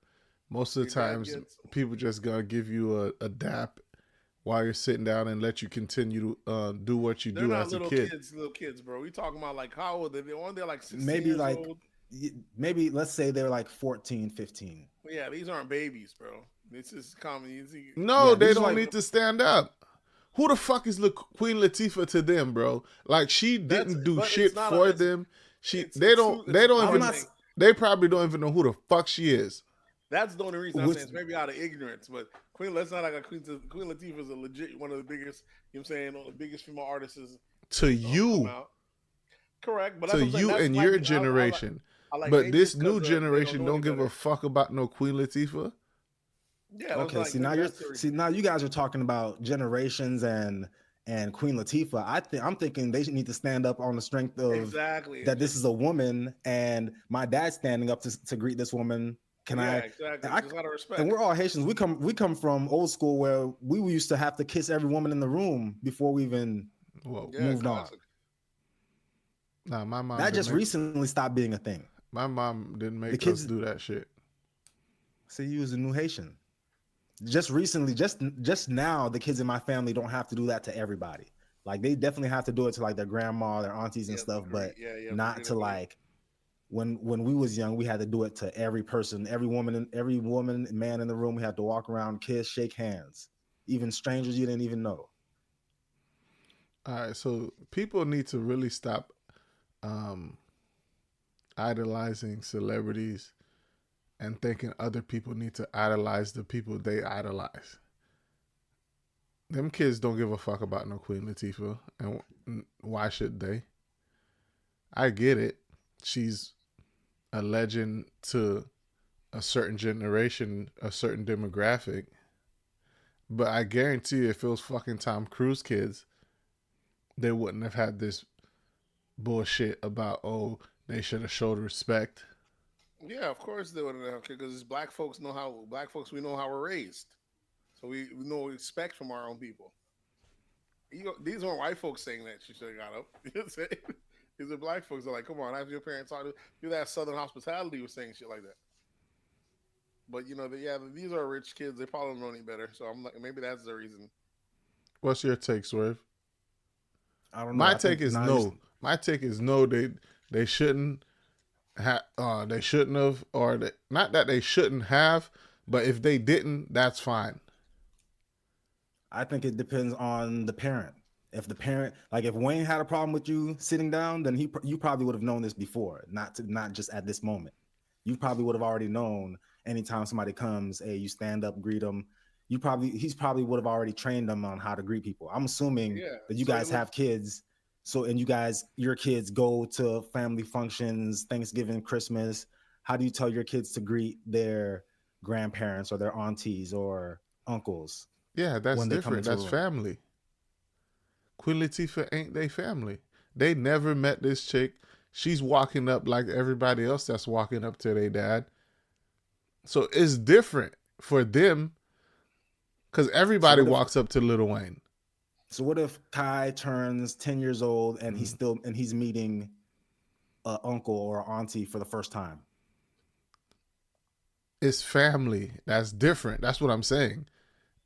Most of the times, people just gonna give you a dap while you're sitting down and let you continue to do what you do as a kid. Little kids, bro. We talking about like how old? They're like 16 maybe years like old. Maybe let's say they're like 14, 15. Yeah, these aren't babies, bro. This is common. No, they don't need to stand up. Who the fuck is Queen Latifah to them, bro? Like, she didn't do shit for them. They probably don't even know who the fuck she is. That's the only reason I'm saying it's maybe out of ignorance. But let's not like Queen Latifah is a legit one of the biggest. You know what I'm saying, the biggest female artists to you. Correct, but to you and your generation. But this new generation don't give a fuck about no Queen Latifah. Yeah. Okay. Now you guys are talking about generations and and Queen Latifah, I'm thinking they need to stand up on the strength of Exactly. that this is a woman, and my dad's standing up to greet this woman. Exactly. Just out of respect. And we're all Haitians. We come from old school where we used to have to kiss every woman in the room before we even moved classic. on. Nah, my mom. That just recently stopped being a thing. My mom didn't make us do that shit. See, you was a new Haitian. Just recently, just now, the kids in my family don't have to do that to everybody. Like they definitely have to do it to like their grandma, their aunties and stuff, but not to like when we was young, we had to do it to every person, every woman, man in the room. We had to walk around, kiss, shake hands, even strangers you didn't even know. All right, so people need to really stop idolizing celebrities and thinking other people need to idolize the people they idolize. Them kids don't give a fuck about no Queen Latifah, and why should they? I get it. She's a legend to a certain generation, a certain demographic. But I guarantee you, if it was fucking Tom Cruise kids, they wouldn't have had this bullshit about, oh, they should have showed respect. Yeah, of course they wouldn't have, because black folks, we know how we're raised. So we know what we expect from our own people. These aren't white folks saying that she should have got up. You know what I'm saying? These are black folks that are like, come on, after your parents talk to you, that Southern hospitality was saying shit like that. But, these are rich kids. They probably don't know any better. So I'm like, maybe that's the reason. What's your take, Swerve? I don't know. My take is no. My take is no. They shouldn't have. They shouldn't have, not that they shouldn't have, but if they didn't, that's fine. I think it depends on the parent. If the parent, like if Wayne had a problem with you sitting down, then you probably would have known this before, not just at this moment. You probably would have already known. Anytime somebody comes, hey, you stand up, greet them. He's probably would have already trained them on how to greet people. I'm assuming that you guys have kids. So, and your kids go to family functions, Thanksgiving, Christmas. How do you tell your kids to greet their grandparents or their aunties or uncles? Yeah, that's different. That's family. Queen Latifah ain't they family. They never met this chick. She's walking up like everybody else that's walking up to their dad. So it's different for them because everybody walks up to Lil Wayne. So what if Kai turns 10 years old and he's meeting an uncle or auntie for the first time? It's family. That's different. That's what I'm saying.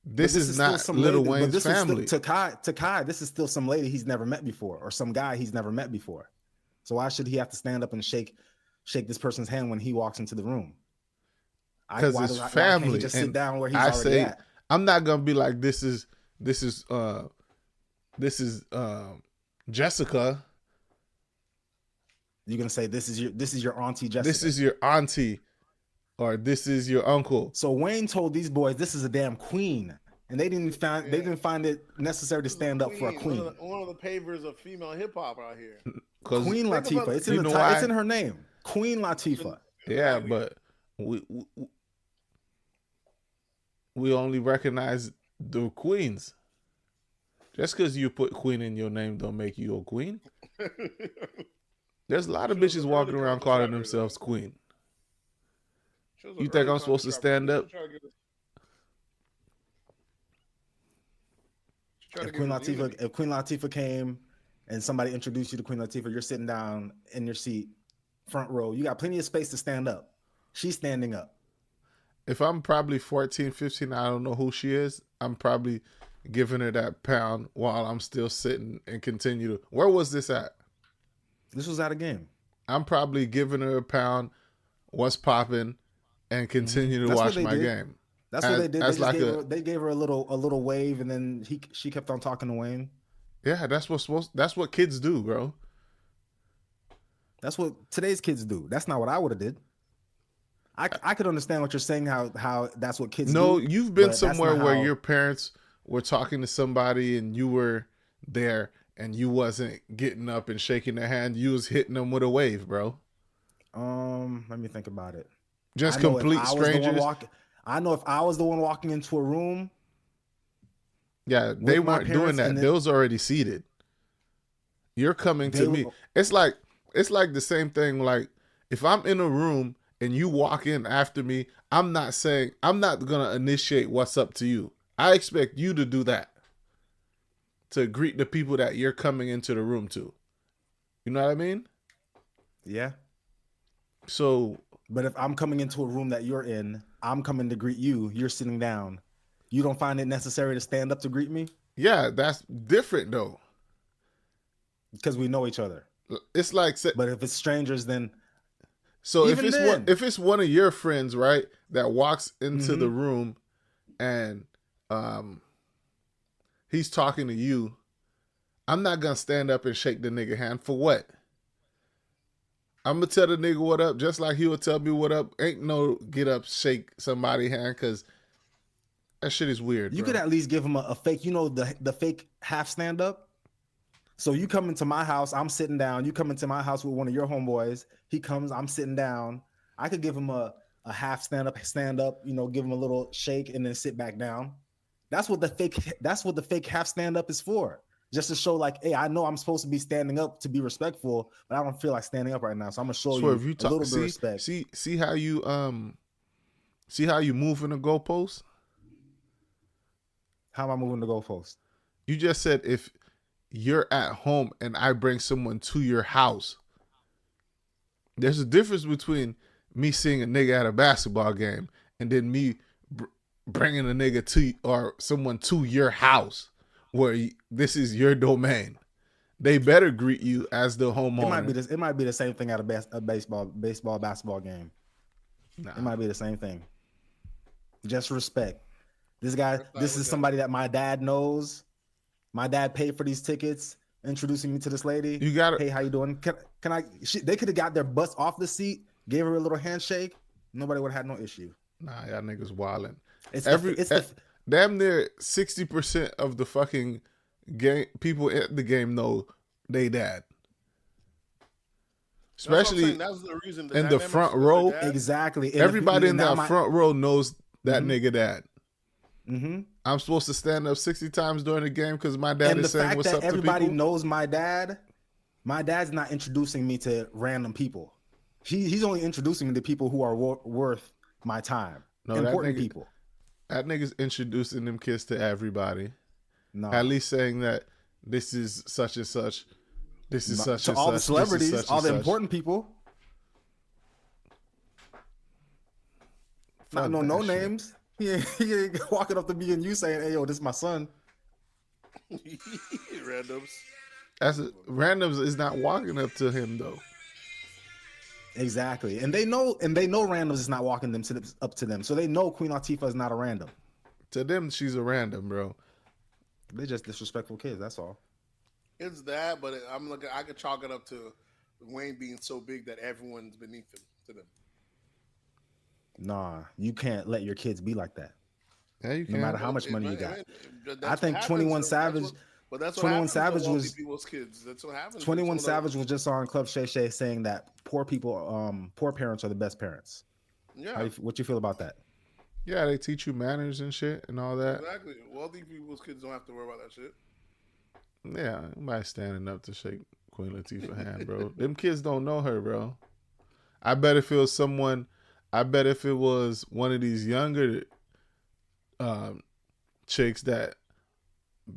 This is not Lil Wayne's family. To Kai, this is still some lady he's never met before or some guy he's never met before. So why should he have to stand up and shake this person's hand when he walks into the room? Because it's family. Why can't he just sit down where he's already at? I'm not gonna be like this is Jessica. You're gonna say this is your auntie Jessica. This is your auntie, or this is your uncle. So Wayne told these boys this is a damn queen, and they didn't find it necessary to stand up for a queen. One of the pavers of female hip hop out here. Queen Latifah. It's in it's in her name. Queen Latifah. Yeah, but we only recognize the queens. Just because you put queen in your name don't make you a queen. There's a lot of bitches walking around calling themselves queen. You think I'm supposed to stand up? If Queen Latifah came and somebody introduced you to Queen Latifah, you're sitting down in your seat, front row. You got plenty of space to stand up. She's standing up. If I'm probably 14, 15, I don't know who she is, I'm probably giving her that pound while I'm still sitting and continue to. Where was this at? This was at a game. I'm probably giving her a pound, what's popping, and continue to watch my game. That's what they did. They gave her a little wave, and then she kept on talking to Wayne. Yeah, that's what kids do, bro. That's what today's kids do. That's not what I would have did. I could understand what you're saying, how that's what kids do. No, you've been somewhere where your parents were talking to somebody and you were there and you wasn't getting up and shaking their hand. You was hitting them with a wave, bro. Let me think about it. Just complete strangers. I know if I was the one walking into a room, Yeah, they with my weren't doing parents, that. and then Those already seated. You're coming they to me. were- It's like the same thing. Like if I'm in a room and you walk in after me, I'm not gonna initiate what's up to you. I expect you to do that. To greet the people that you're coming into the room to. You know what I mean? yeah. So But if I'm coming into a room that you're in, I'm coming to greet you. You're sitting down. You don't find it necessary to stand up to greet me yeah, that's different though. because we know each other. It's like But if it's strangers, then so even then, if it's one of your friends, right, that walks into the Mhm. room and he's talking to you, I'm not gonna stand up and shake the nigga hand for what? I'm gonna tell the nigga what up, just like he would tell me what up. Ain't no get up, shake somebody hand, cause that shit is weird. you Bro. could at least give him a fake, the fake half stand up. So you come into my house, I'm sitting down. You come into my house with one of your homeboys. He comes, I'm sitting down. I could give him a half stand up, give him a little shake and then sit back down. That's what the fake half stand up is for. Just to show like, hey, I know I'm supposed to be standing up to be respectful, but I don't feel like standing up right now. So I'm gonna show So you if you a little bit of respect. see how you move in the goalpost? How am I moving the goalpost? You just said if you're at home and I bring someone to your house. There's a difference between me seeing a nigga at a basketball game and then me bringing a nigga to or someone to your house where this is your domain. They better greet you as the homeowner. It might be the same thing at a basketball game. Nah. It might be the same thing. Just respect. This guy, I this look is at somebody that my dad knows. My dad paid for these tickets, introducing me to this lady. You gotta- Hey, how you doing? Can I? They could have got their butts off the seat, gave her a little handshake. Nobody would have had no issue. Nah, y'all niggas wildin'. It's Damn near 60% of the fucking game people at the game know they dad. Especially that's the reason in the front row. exactly. And Everybody in that my front row knows that Mhm. nigga dad. Mm-hmm. I'm supposed to stand up 60 times during the game because my dad And the is saying fact what's that up to everybody people. knows my dad's not introducing me to random people. He's only introducing me to people who are worth my time. No, Important people. That nigga's introducing them kids to everybody. No, At least saying that this is such and such. This is such to and all such. the this is celebrities, such all and the such. important people. Fuck Not no that shit. names. He ain't walking up to me and you saying, "Hey, yo, this is my son." Randoms. Randoms is not walking up to him though. Exactly, and they know randoms is not walking up to them, so they know Queen Latifah is not a random. To them, she's a random, bro. They're just disrespectful kids. That's all. It's that, but I could chalk it up to Wayne being so big that everyone's beneath him to them. Nah, you can't let your kids be like that. Yeah, you No can. matter how much money you got. That's I think what 21 happens. Savage. But that's what 21 happens Savage to wealthy was people's kids. That's what happens. 21 Savage was just on Club Shay Shay saying that poor parents are the best parents. Yeah, What you feel about that? Yeah, they teach you manners and shit and all that. exactly. Wealthy people's kids don't have to worry about that shit. Yeah, nobody standing up to shake Queen Latifah's hand, bro. Them kids don't know her, bro. I bet if it was one of these younger chicks that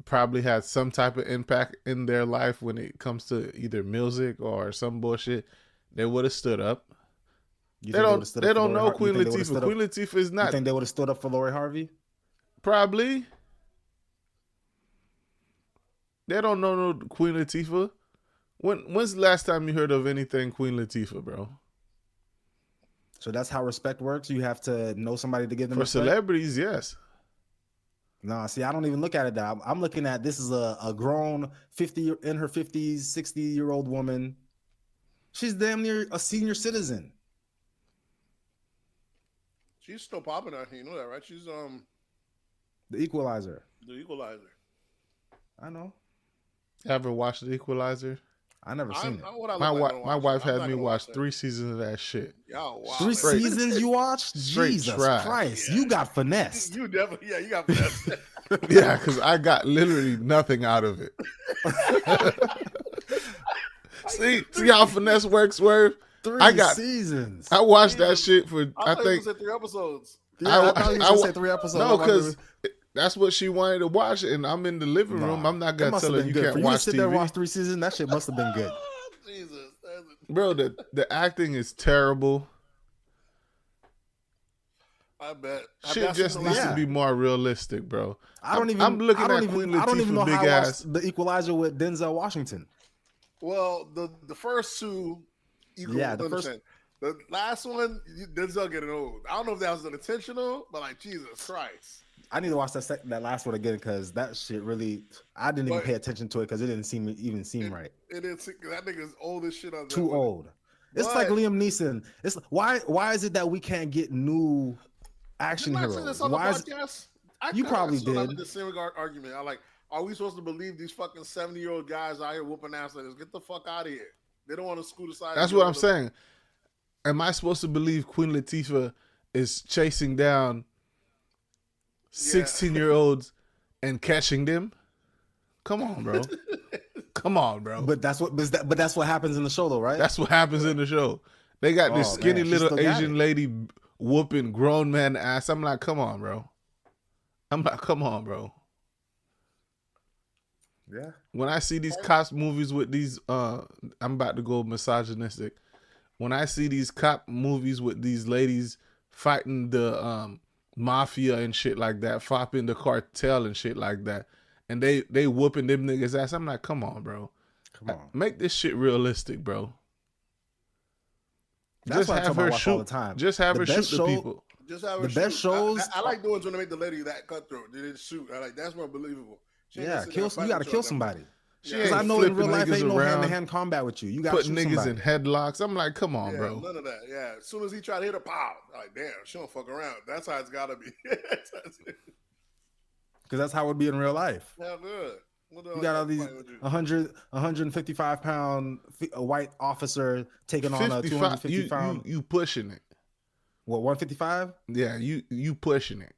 probably had some type of impact in their life when it comes to either music or some bullshit, they would have stood up. They don't know Queen Latifah. Queen Latifah is not. You think they would have stood up for Lori Harvey? Probably. They don't know no Queen Latifah. When's the last time you heard of anything Queen Latifah, bro? So that's how respect works. You have to know somebody to give them For respect? celebrities, yes. Nah, see, I don't even look at it that. I'm looking at this is a grown 50 in her 50s, 60-year-old woman. She's damn near a senior citizen. She's still popping out here. You know that, right? She's The Equalizer. the Equalizer. I know. Ever watched The Equalizer? I never seen it. What I My look like my wife I'm had not me gonna watch that. 3 seasons of that shit. Yo, wow. 3 Straight- seasons you watched? straight Jesus trash. Christ, Yeah. you got finessed. You definitely, you got finessed. Yeah, because I got literally nothing out of it. see how finesse works, Swerve? 3 seasons. I watched that shit for, I I thought think, you said 3 episodes. Yeah, I thought you was gonna say 3 episodes. no, because that's what she wanted to watch, and I'm in the living room. I'm not gonna tell her you can't For you watch to sit TV. there and watch 3 seasons, that shit must have been good. Jesus. Bro, the acting is terrible. I bet. Shit just needs to be more realistic, bro. I'm looking at Queen I don't even know Latifah big how I ass. watched The Equalizer with Denzel Washington. Well, the first two, the last one, Denzel getting old. I don't know if that was intentional, but like Jesus Christ. I need to watch that last one again because that shit really. I didn't even pay attention to it because it didn't seem right. It didn't. That nigga's old as shit on that Too one. old. It's like Liam Neeson. It's why is it that we can't get new action Didn't I say heroes? this on the podcast? You probably did. The same argument. I like. Are we supposed to believe these fucking 70-year-old guys out here whooping ass like this? Get the fuck out of here. They don't want to scoot aside. That's what I'm saying. Am I supposed to believe Queen Latifah is chasing down 16-year-olds and catching them? Come on, bro. Come on, bro. But that's what happens in the show, though, right? That's what happens in the show. They got this skinny little Asian lady whooping grown man ass. I'm like, come on, bro. Yeah. When I see these cops movies with these, I'm about to go misogynistic. When I see these cop movies with these ladies fighting the mafia and shit like that, flopping the cartel and shit like that, and they whooping them niggas ass, I'm like, come on, bro. Come on. Make this shit realistic, bro. That's why I tell my wife all the time. Just have her shoot the people. Just have her shoot. Best shows. I like doing when they make the lady that cutthroat. They didn't shoot. I like that's more believable. Yeah, you got to kill somebody. Because I know in real life ain't no hand-to-hand combat with you. You got to put niggas in headlocks. I'm like, come on, bro. None of that. Yeah, as soon as he tried to hit her, pow. Like, damn, she don't fuck around. That's how it's got to be. Because that's how it would be in real life. Hell good. You got all these 155 pound white officer taking on a 250 pound. You pushing it. What, 155? Yeah, you pushing it.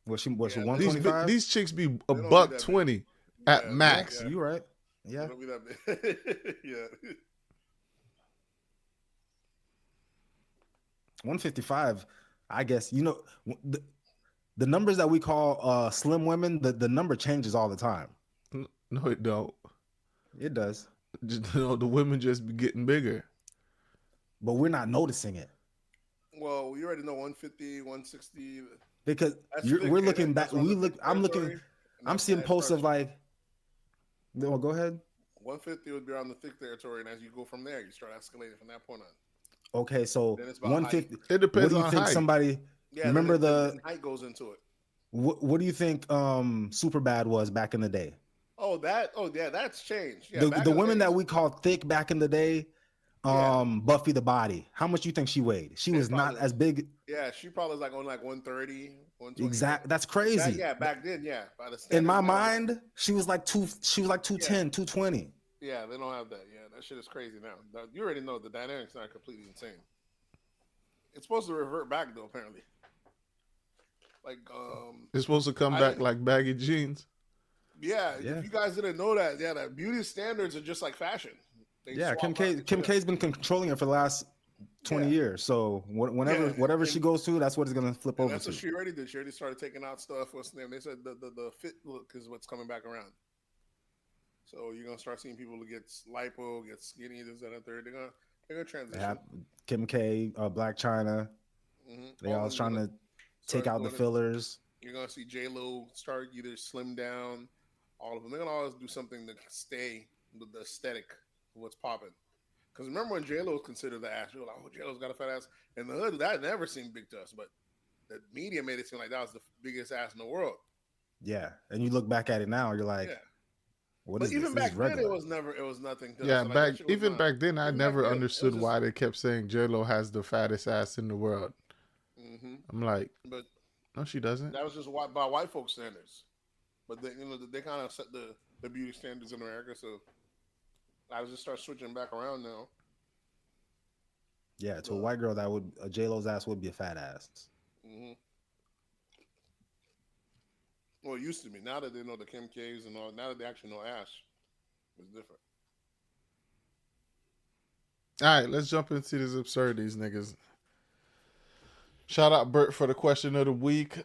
Was she 125? These chicks be $120 at max. Yeah. You right. Yeah. Don't be that big. Yeah. 155, I guess. You know, the numbers that we call slim women, the number changes all the time. No, it don't. It does. The women just be getting bigger. But we're not noticing it. Well, you already know 150, 160. Because we're looking back. I'm seeing posts of like, no, go ahead. 150 would be on the thick territory, and as you go from there, you start escalating from that point on. Okay, so 150. It depends on what do you think height. Somebody remember the height goes into it. What do you think Superbad was back in the day? That's changed. Yeah, the women that we called thick back in the day, Buffy the Body. How much do you think she weighed? She was not as big. Yeah, she probably was like on like 130, 120. Exactly. That's crazy. Back then, yeah. In my mind, she was like 210, 220. Yeah, they don't have that. Yeah, that shit is crazy now. You already know the dynamics are completely insane. It's supposed to revert back though, apparently. Like it's supposed to come back like baggy jeans. Yeah, if you guys didn't know that, that beauty standards are just like fashion. Kim K's been controlling it for the last 20 years. So whatever she goes to, that's what it's gonna flip over. That's to. What she already did. She already started taking out stuff. What's the name? They said the fit look is what's coming back around. So you're gonna start seeing people who get lipo, get skinny, this, that, and third. They're gonna transition. Kim K, Black China. Mm-hmm. They always trying to take out the fillers. You're gonna see J-Lo start either slim down. All of them. They're gonna always do something to stay with the aesthetic of what's popping. Because remember when J-Lo was considered the ass, you were like, oh, J-Lo's got a fat ass. In the hood, that never seemed big to us, but the media made it seem like that was the biggest ass in the world. Yeah, and you look back at it now, you're like, what is this? Even back then, it was nothing. To yeah, us. Back then, I never understood why they kept saying J-Lo has the fattest ass in the world. Mm-hmm. I'm like, but no, she doesn't. That was just by white folks' standards. But they kind of set the beauty standards in America. So I just start switching back around now. Yeah, to a white girl, that would J-Lo's ass would be a fat ass. Mm-hmm. Well, it used to be. Now that they know the Kim K's and all, now that they actually know Ash, it's different. All right, let's jump into these absurdities, niggas. Shout out Bert for the question of the week.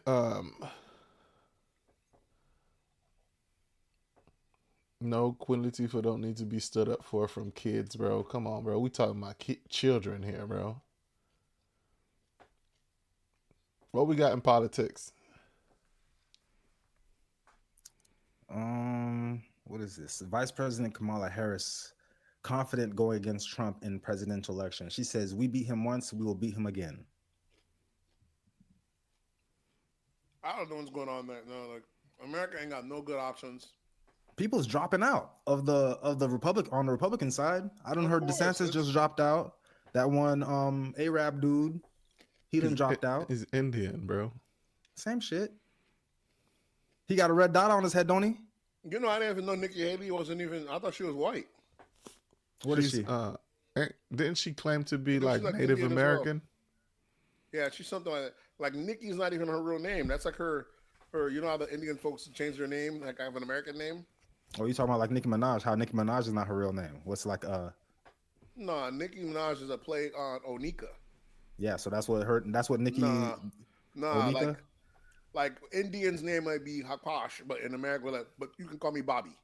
No, Queen Latifah don't need to be stood up for from kids, bro. Come on, bro. We talking about children here, bro. What we got in politics? What is this? Vice President Kamala Harris confident going against Trump in presidential election. She says, "We beat him once, we will beat him again." I don't know what's going on there. No, like America ain't got no good options. People's dropping out of the Republic on the Republican side. I done heard DeSantis just dropped out. That one Arab dude, he done dropped out. He's Indian, bro. Same shit. He got a red dot on his head, don't he? You know, I didn't even know Nikki Haley wasn't even. I thought she was white. What is she? Didn't she claim to be She's like Native Indian as American? Well. Yeah, she's something like that. Like Nikki's not even her real name. That's like her. You know how the Indian folks change their name, like I have an American name. Oh, you talking about like Nicki Minaj? How Nicki Minaj is not her real name? What's like No, Nicki Minaj is a play on Onika. Yeah, so that's what Nicki. Nah, Onika? like Indians' name might be Hakash, but in America, like, but you can call me Bobby.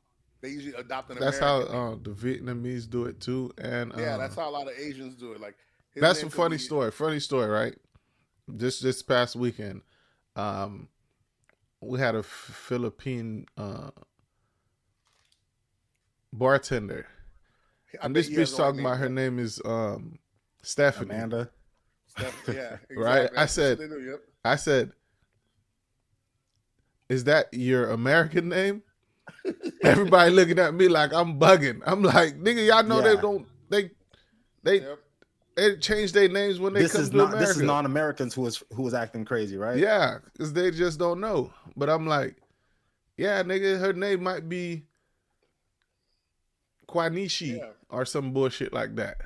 They usually adopt an That's American how name. the Vietnamese do it too, and Yeah, that's how a lot of Asians do it. Like that's a funny story. Funny story, right? This past weekend, we had a Philippine bartender, and this bitch talking about her name is Stephanie. Amanda. Yeah, exactly. Right? Yep. I said, is that your American name? Everybody looking at me like I'm bugging. I'm like, nigga, y'all know they change their names when they come to America. This is non-Americans who was acting crazy, right? Yeah, because they just don't know. But I'm like, yeah, nigga, her name might be Kwanishi or some bullshit like that.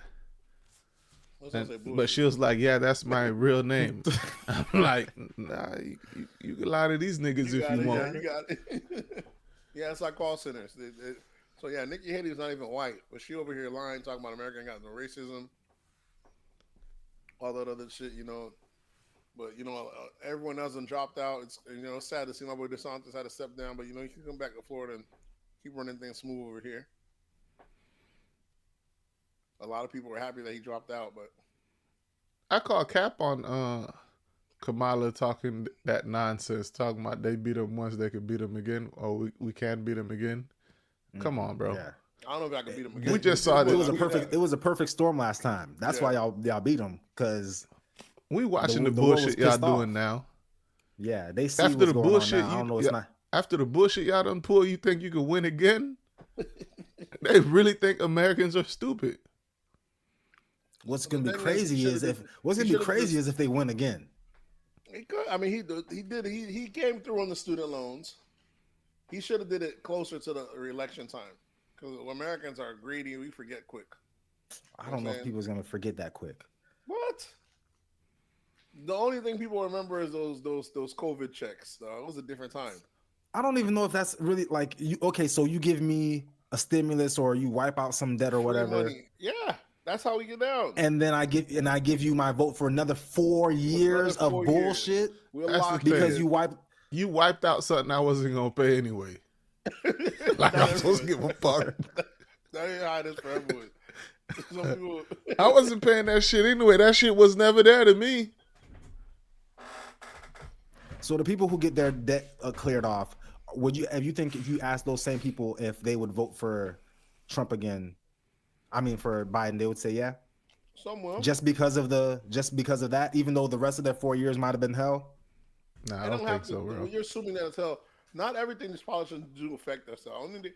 But she was like, yeah, that's my real name. I'm like, nah, you can lie to these niggas if you want. Yeah, you got it. Yeah, it's like call centers. So yeah, Nikki Haley's not even white, but she over here lying, talking about America ain't got no racism, all that other shit, you know. But you know, everyone else done dropped out. It's it's sad to see my boy DeSantis had to step down, but you can come back to Florida and keep running things smooth over here. A lot of people were happy that he dropped out, but I call cap on Kamala talking that nonsense, talking about they beat him once, they could beat him again, or we can beat him again. Come on, bro. Yeah. I don't know if I can beat him again. We just saw It was a perfect storm last time. That's why y'all beat him, because we watching the bullshit y'all doing now. Yeah, they see after what's the going bullshit on now. I don't know. It's not. After the bullshit y'all done pull, you think you could win again? They really think Americans are stupid. What's gonna be crazy is if they win again. He could. I mean, he came through on the student loans. He should have did it closer to the election time, because Americans are greedy. We forget quick. I don't know if people's gonna forget that quick. What? The only thing people remember is those COVID checks. It was a different time. I don't even know if that's really like you. Okay, so you give me a stimulus or you wipe out some debt or whatever. Money. Yeah, that's how we get down. And then I give you my vote for another 4 years of bullshit because you wiped out something I wasn't gonna pay anyway. Like I'm supposed to give a fuck. That ain't how it is for everyone. Some people... I wasn't paying that shit anyway. That shit was never there to me. So the people who get their debt cleared off, if you ask those same people if they would vote for Trump again, I mean for Biden, they would say yeah. Some will. Just because of that, even though the rest of their 4 years might have been hell. No, I don't think so, bro. You're assuming that it's hell. Not everything these politicians do affect us. Only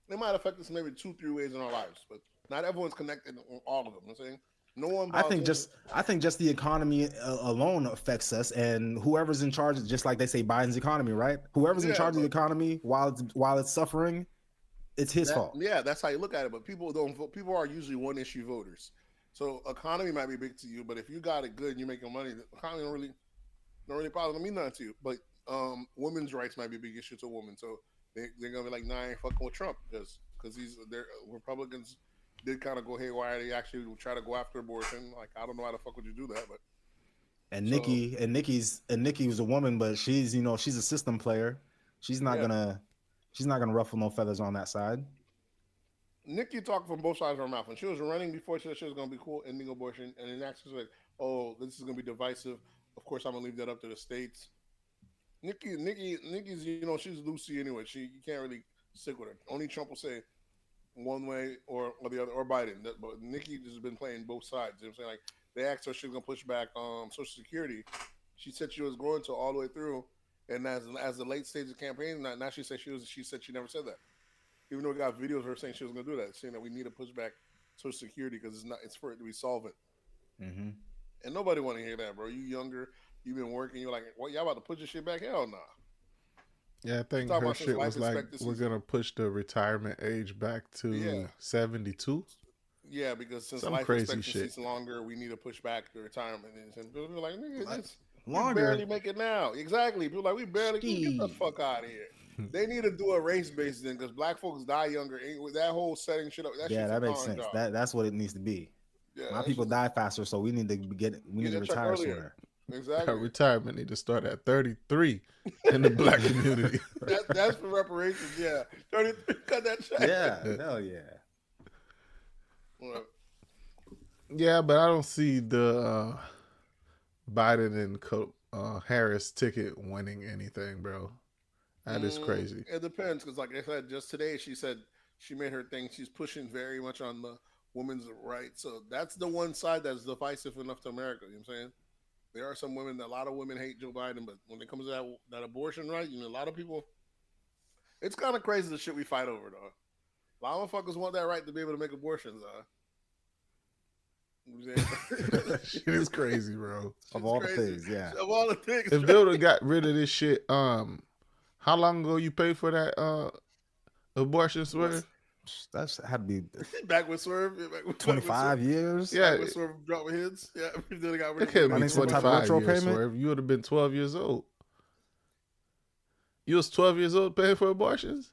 they might affect us in maybe 2-3 ways in our lives, but not everyone's connected on all of them. I'm saying no one. I think just the economy alone affects us, and whoever's in charge, just like they say Biden's economy, right? Whoever's in charge of the economy while it's suffering it's his fault. Yeah, that's how you look at it. But people don't vote. People are usually one issue voters. So economy might be big to you, but if you got it good and you're making money, the economy don't really bother me nothing to you. But women's rights might be a big issue to women. So they're gonna be like, nah, I ain't fucking with Trump because they're Republicans did kind of go haywire. They actually try to go after abortion. Like, I don't know how the fuck would you do that, but. And Nikki was a woman, but she's a system player. She's not gonna ruffle no feathers on that side. Nikki talked from both sides of her mouth. When she was running before, she said she was going to be cool ending abortion, and then actually like, "Oh, this is going to be divisive." Of course, I'm going to leave that up to the states. Nikki's she's Lucy anyway. You can't really stick with her. Only Trump will say one way or the other, or Biden. But Nikki has been playing both sides. You know what I'm saying? Like, they asked her if she was going to push back Social Security. She said she was going to all the way through, and as the late stage of campaign, now she said she never said that. Even though we got videos of her saying she was going to do that, saying that we need to push back Social Security because it's for it to be solvent. Mm-hmm. And nobody want to hear that, bro. You younger, you've been working, you're like, what, y'all about to push this shit back? Hell nah. Yeah, I think her shit was like, we're going to push the retirement age back to 72. Yeah, because since some life crazy expectancy is shit longer, we need to push back the retirement. And people are like, nigga, we longer. barely make it now. Exactly. People are like, we barely get the fuck out of here. They need to do a race based then because black folks die younger. That whole setting shit up. That makes sense. That's what it needs to be. Yeah, my people die faster, so we need to retire sooner. Exactly. Retirement need to start at 33 in the black community. That's for reparations. Yeah, 33. Cut that check. Yeah, hell yeah. Yeah, but I don't see the Biden and Harris ticket winning anything, bro. That is crazy. It depends because, like I said, just today she said she made her thing. She's pushing very much on the women's rights. So that's the one side that's divisive enough to America. You know what I'm saying? There are some women, a lot of women hate Joe Biden, but when it comes to that abortion right, a lot of people, it's kind of crazy the shit we fight over, though. A lot of motherfuckers want that right to be able to make abortions, Shit is crazy, bro. Of all the things, yeah. Of all the things. If they would have got rid of this shit, how long ago you paid for that abortion, Swerve? That's had to be back with Swerve. 25 years. Yeah, with Swerve dropping hits. Yeah, they got rid of it. Can't be 25 years, Swerve. You would have been 12 years old. You was 12 years old paying for abortions?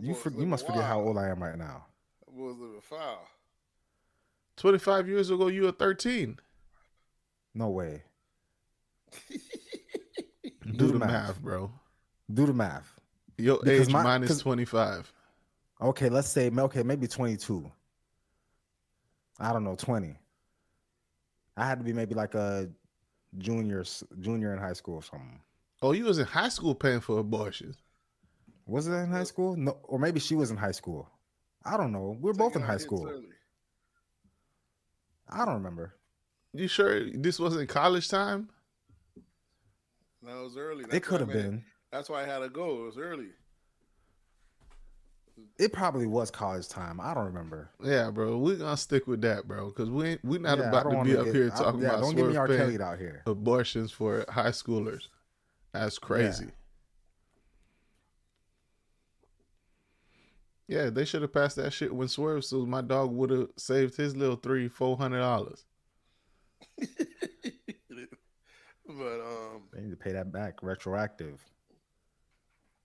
You must forget how old I am right now. I was living foul. 25 years ago, you were 13. No way. Do the math, bro. Do the math. Your age minus 25. Okay, let's say, maybe 22. I don't know, 20. I had to be maybe like a junior in high school or something. Oh, you was in high school paying for abortions. Was it in high school? No, or maybe she was in high school. I don't know. We're both in high school. I don't remember. You sure this wasn't college time? No, it was early. It could have been. That's why I had to go. It was early. It probably was college time. I don't remember. Yeah, bro. We're going to stick with that, bro, because we're not about to be up here talking about don't get me R. Kelly out here. Abortions for high schoolers. That's crazy. Yeah, they should have passed that shit when Swerve, so my dog would have saved his little $300-$400. But they need to pay that back retroactive.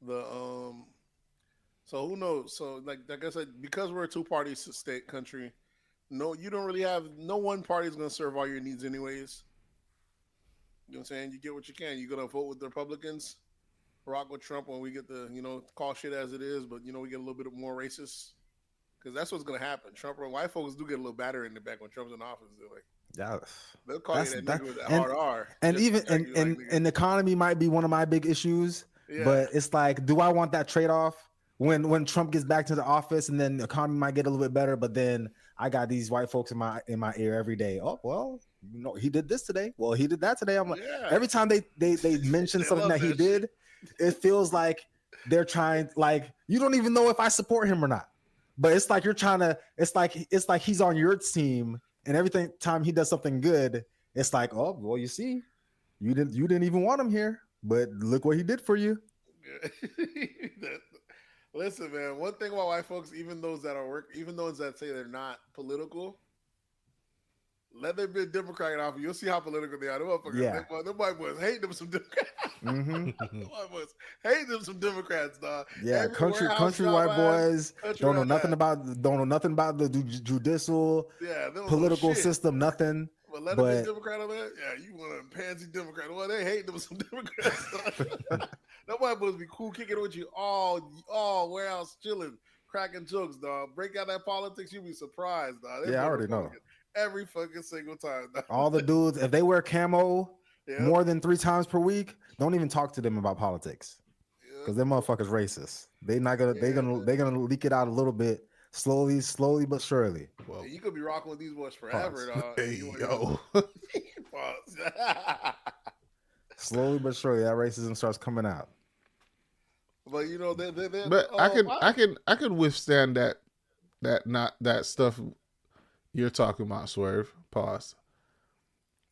So who knows? So like I said, because we're a two-party state country, you don't really have one party is gonna serve all your needs anyways. You know what I'm saying? You get what you can. You're gonna vote with the Republicans, rock with Trump when we get the call shit as it is, but we get a little bit more racist because that's what's gonna happen. Trump and white folks do get a little battery in the back when Trump's in office. They're like, they'll call you that nigga with that hard R. And even and the economy might be one of my big issues. Yeah. But it's like, do I want that trade-off when Trump gets back to the office and then the economy might get a little bit better, but then I got these white folks in my ear every day. Oh, well, he did this today. Well, he did that today. I'm like, every time they mention something that he did, it feels like they're trying, like, you don't even know if I support him or not. But it's like you're trying to, it's like he's on your team, and every time he does something good, it's like, oh, well, you see, you didn't even want him here. But look what he did for you. Listen, man. One thing about white folks, even those that say they're not political, let them be a Democrat off. You'll see how political they are. Them motherfuckers, Yeah. them white boys hate them some Democrats. Mm-hmm. Them white boys hate them some Democrats, dog. Yeah, Every country warehouse job white I had, boys country don't know white nothing dad. about the judicial Yeah, they don't know political shit. system, nothing. But let them be a But Democrat on that. Yeah, you want a pansy Democrat? Well, they hate them some Democrats. That white boys be cool, kicking with you all warehouse chilling, cracking jokes, dog. Break out that politics, you be surprised, dog. They yeah, I vote already know. Republican every fucking single time, dog. All the dudes, if they wear camo Yeah. more than 3 times per week, don't even talk to them about politics. Because them motherfuckers racist. They're gonna leak it out a little bit, slowly but surely. Well, You could be rocking with these boys forever, pause. dog. Hey, You yo. Pause. Slowly but surely, that racism starts coming out. But you know, they But I can withstand that stuff you're talking about, Swerve. Pause.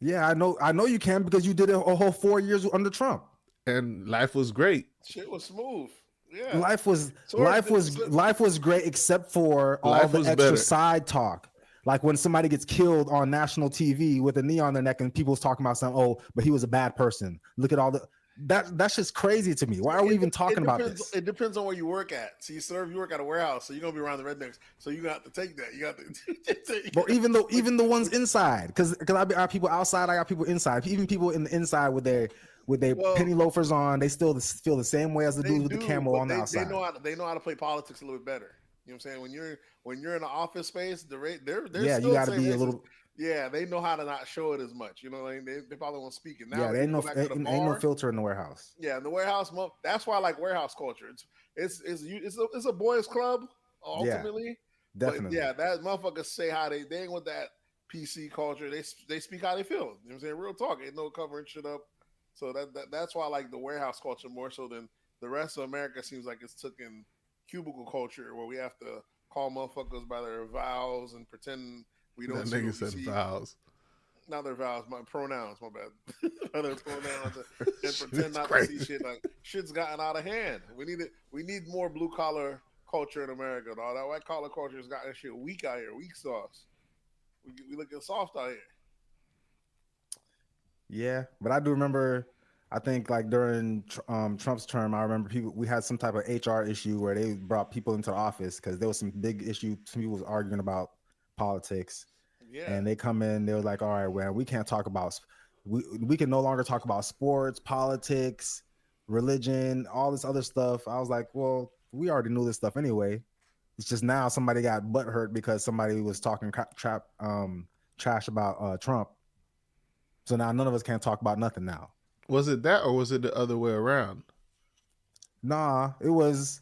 Yeah, I know you can because you did a whole 4 years under Trump. And life was great. shit was smooth. Yeah. Life was great except for all Life the was extra better. side talk. Like when somebody gets killed on national TV with a knee on their neck and people's talking about something, oh, but he was a bad person. Look at all that's just crazy to me. Why are we even talking about this? It depends on where you work at. So you work at a warehouse, so you're gonna be around the rednecks. So you got to take that. You got to. But even the ones inside, because I got people outside, I got people inside. Even people in the inside with their penny loafers on, they still feel the same way as the dudes with the camo on the outside. They know how to play politics a little better. You know what I'm saying? When you're in an office space, they're yeah, still you got to saying be a racist. little. Yeah, they know how to not show it as much. You know what I mean? They probably won't speak it now. Yeah, there ain't no filter in the warehouse. Yeah, in the warehouse, that's why I like warehouse culture. It's a boys' club ultimately. Yeah, definitely. But yeah, that motherfuckers say how they ain't with that PC culture. They speak how they feel. You know what I'm saying? Real talk. Ain't no covering shit up. So that's why I like the warehouse culture more so than the rest of America. Seems like it's taken cubicle culture where we have to call motherfuckers by their vowels and pretend we don't. That nigga said vowels. Not their vowels, my pronouns. My bad. Their pronouns and pretend not crazy. to see shit. Like shit's gotten out of hand. We need more blue collar culture in America. All that white collar culture has gotten shit weak out here. Weak sauce. We looking soft out here. Yeah, but I do remember. I think like during Trump's term, I remember we had some type of HR issue where they brought people into the office because there was some big issue. Some people was arguing about politics. Yeah. And they come in, they were like, all right, well, we can't talk about, we can no longer talk about sports, politics, religion, all this other stuff. I was like, well, we already knew this stuff anyway. It's just now somebody got butthurt because somebody was talking trash about Trump. So now none of us can talk about nothing now. Was it that or was it the other way around? Nah, it was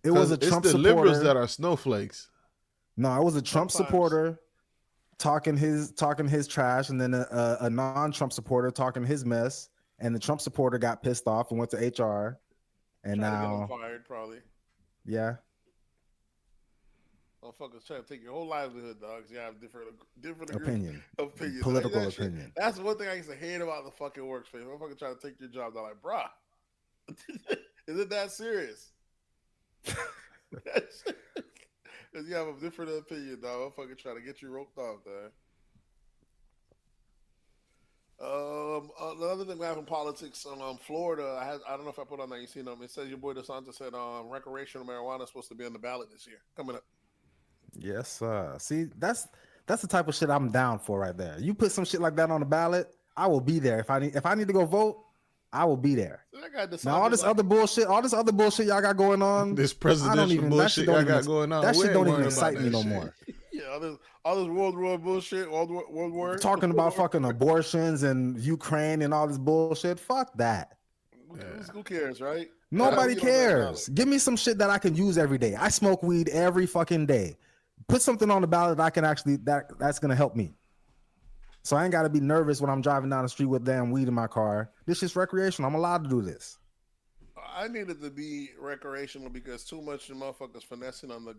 a Trump supporter. It's the liberals that are snowflakes. No, it was a Trump supporter talking his trash, and then a non-Trump supporter talking his mess, and the Trump supporter got pissed off and went to HR, and now fired probably. Yeah. Motherfuckers trying to take your whole livelihood, dogs. You have different opinion, opinions. political Like, opinion. That's one thing I used to hate about the fucking workspace. Motherfuckers trying to take your job. They're like, bruh, is it that serious? Because you have a different opinion, dog. Motherfucker trying to get you roped off, dog. Another thing we have in politics in Florida, I don't know if I put on there, you seen them. It says your boy DeSantis said recreational marijuana is supposed to be on the ballot this year. Coming up. Yes, see, that's the type of shit I'm down for right there. You put some shit like that on the ballot, I will be there. If I need to go vote, I will be there. Now all this other bullshit y'all got going on, this presidential bullshit y'all got going on, that shit don't even excite me no more. Yeah, all this World War bullshit, World War. Talking about fucking abortions and Ukraine and all this bullshit. Fuck that. Who cares, right? Nobody cares. Give me some shit that I can use every day. I smoke weed every fucking day. Put something on the ballot that I can actually that's gonna help me. So I ain't gotta be nervous when I'm driving down the street with damn weed in my car. This is recreational. I'm allowed to do this. I need it to be recreational because too much of motherfuckers finessing on the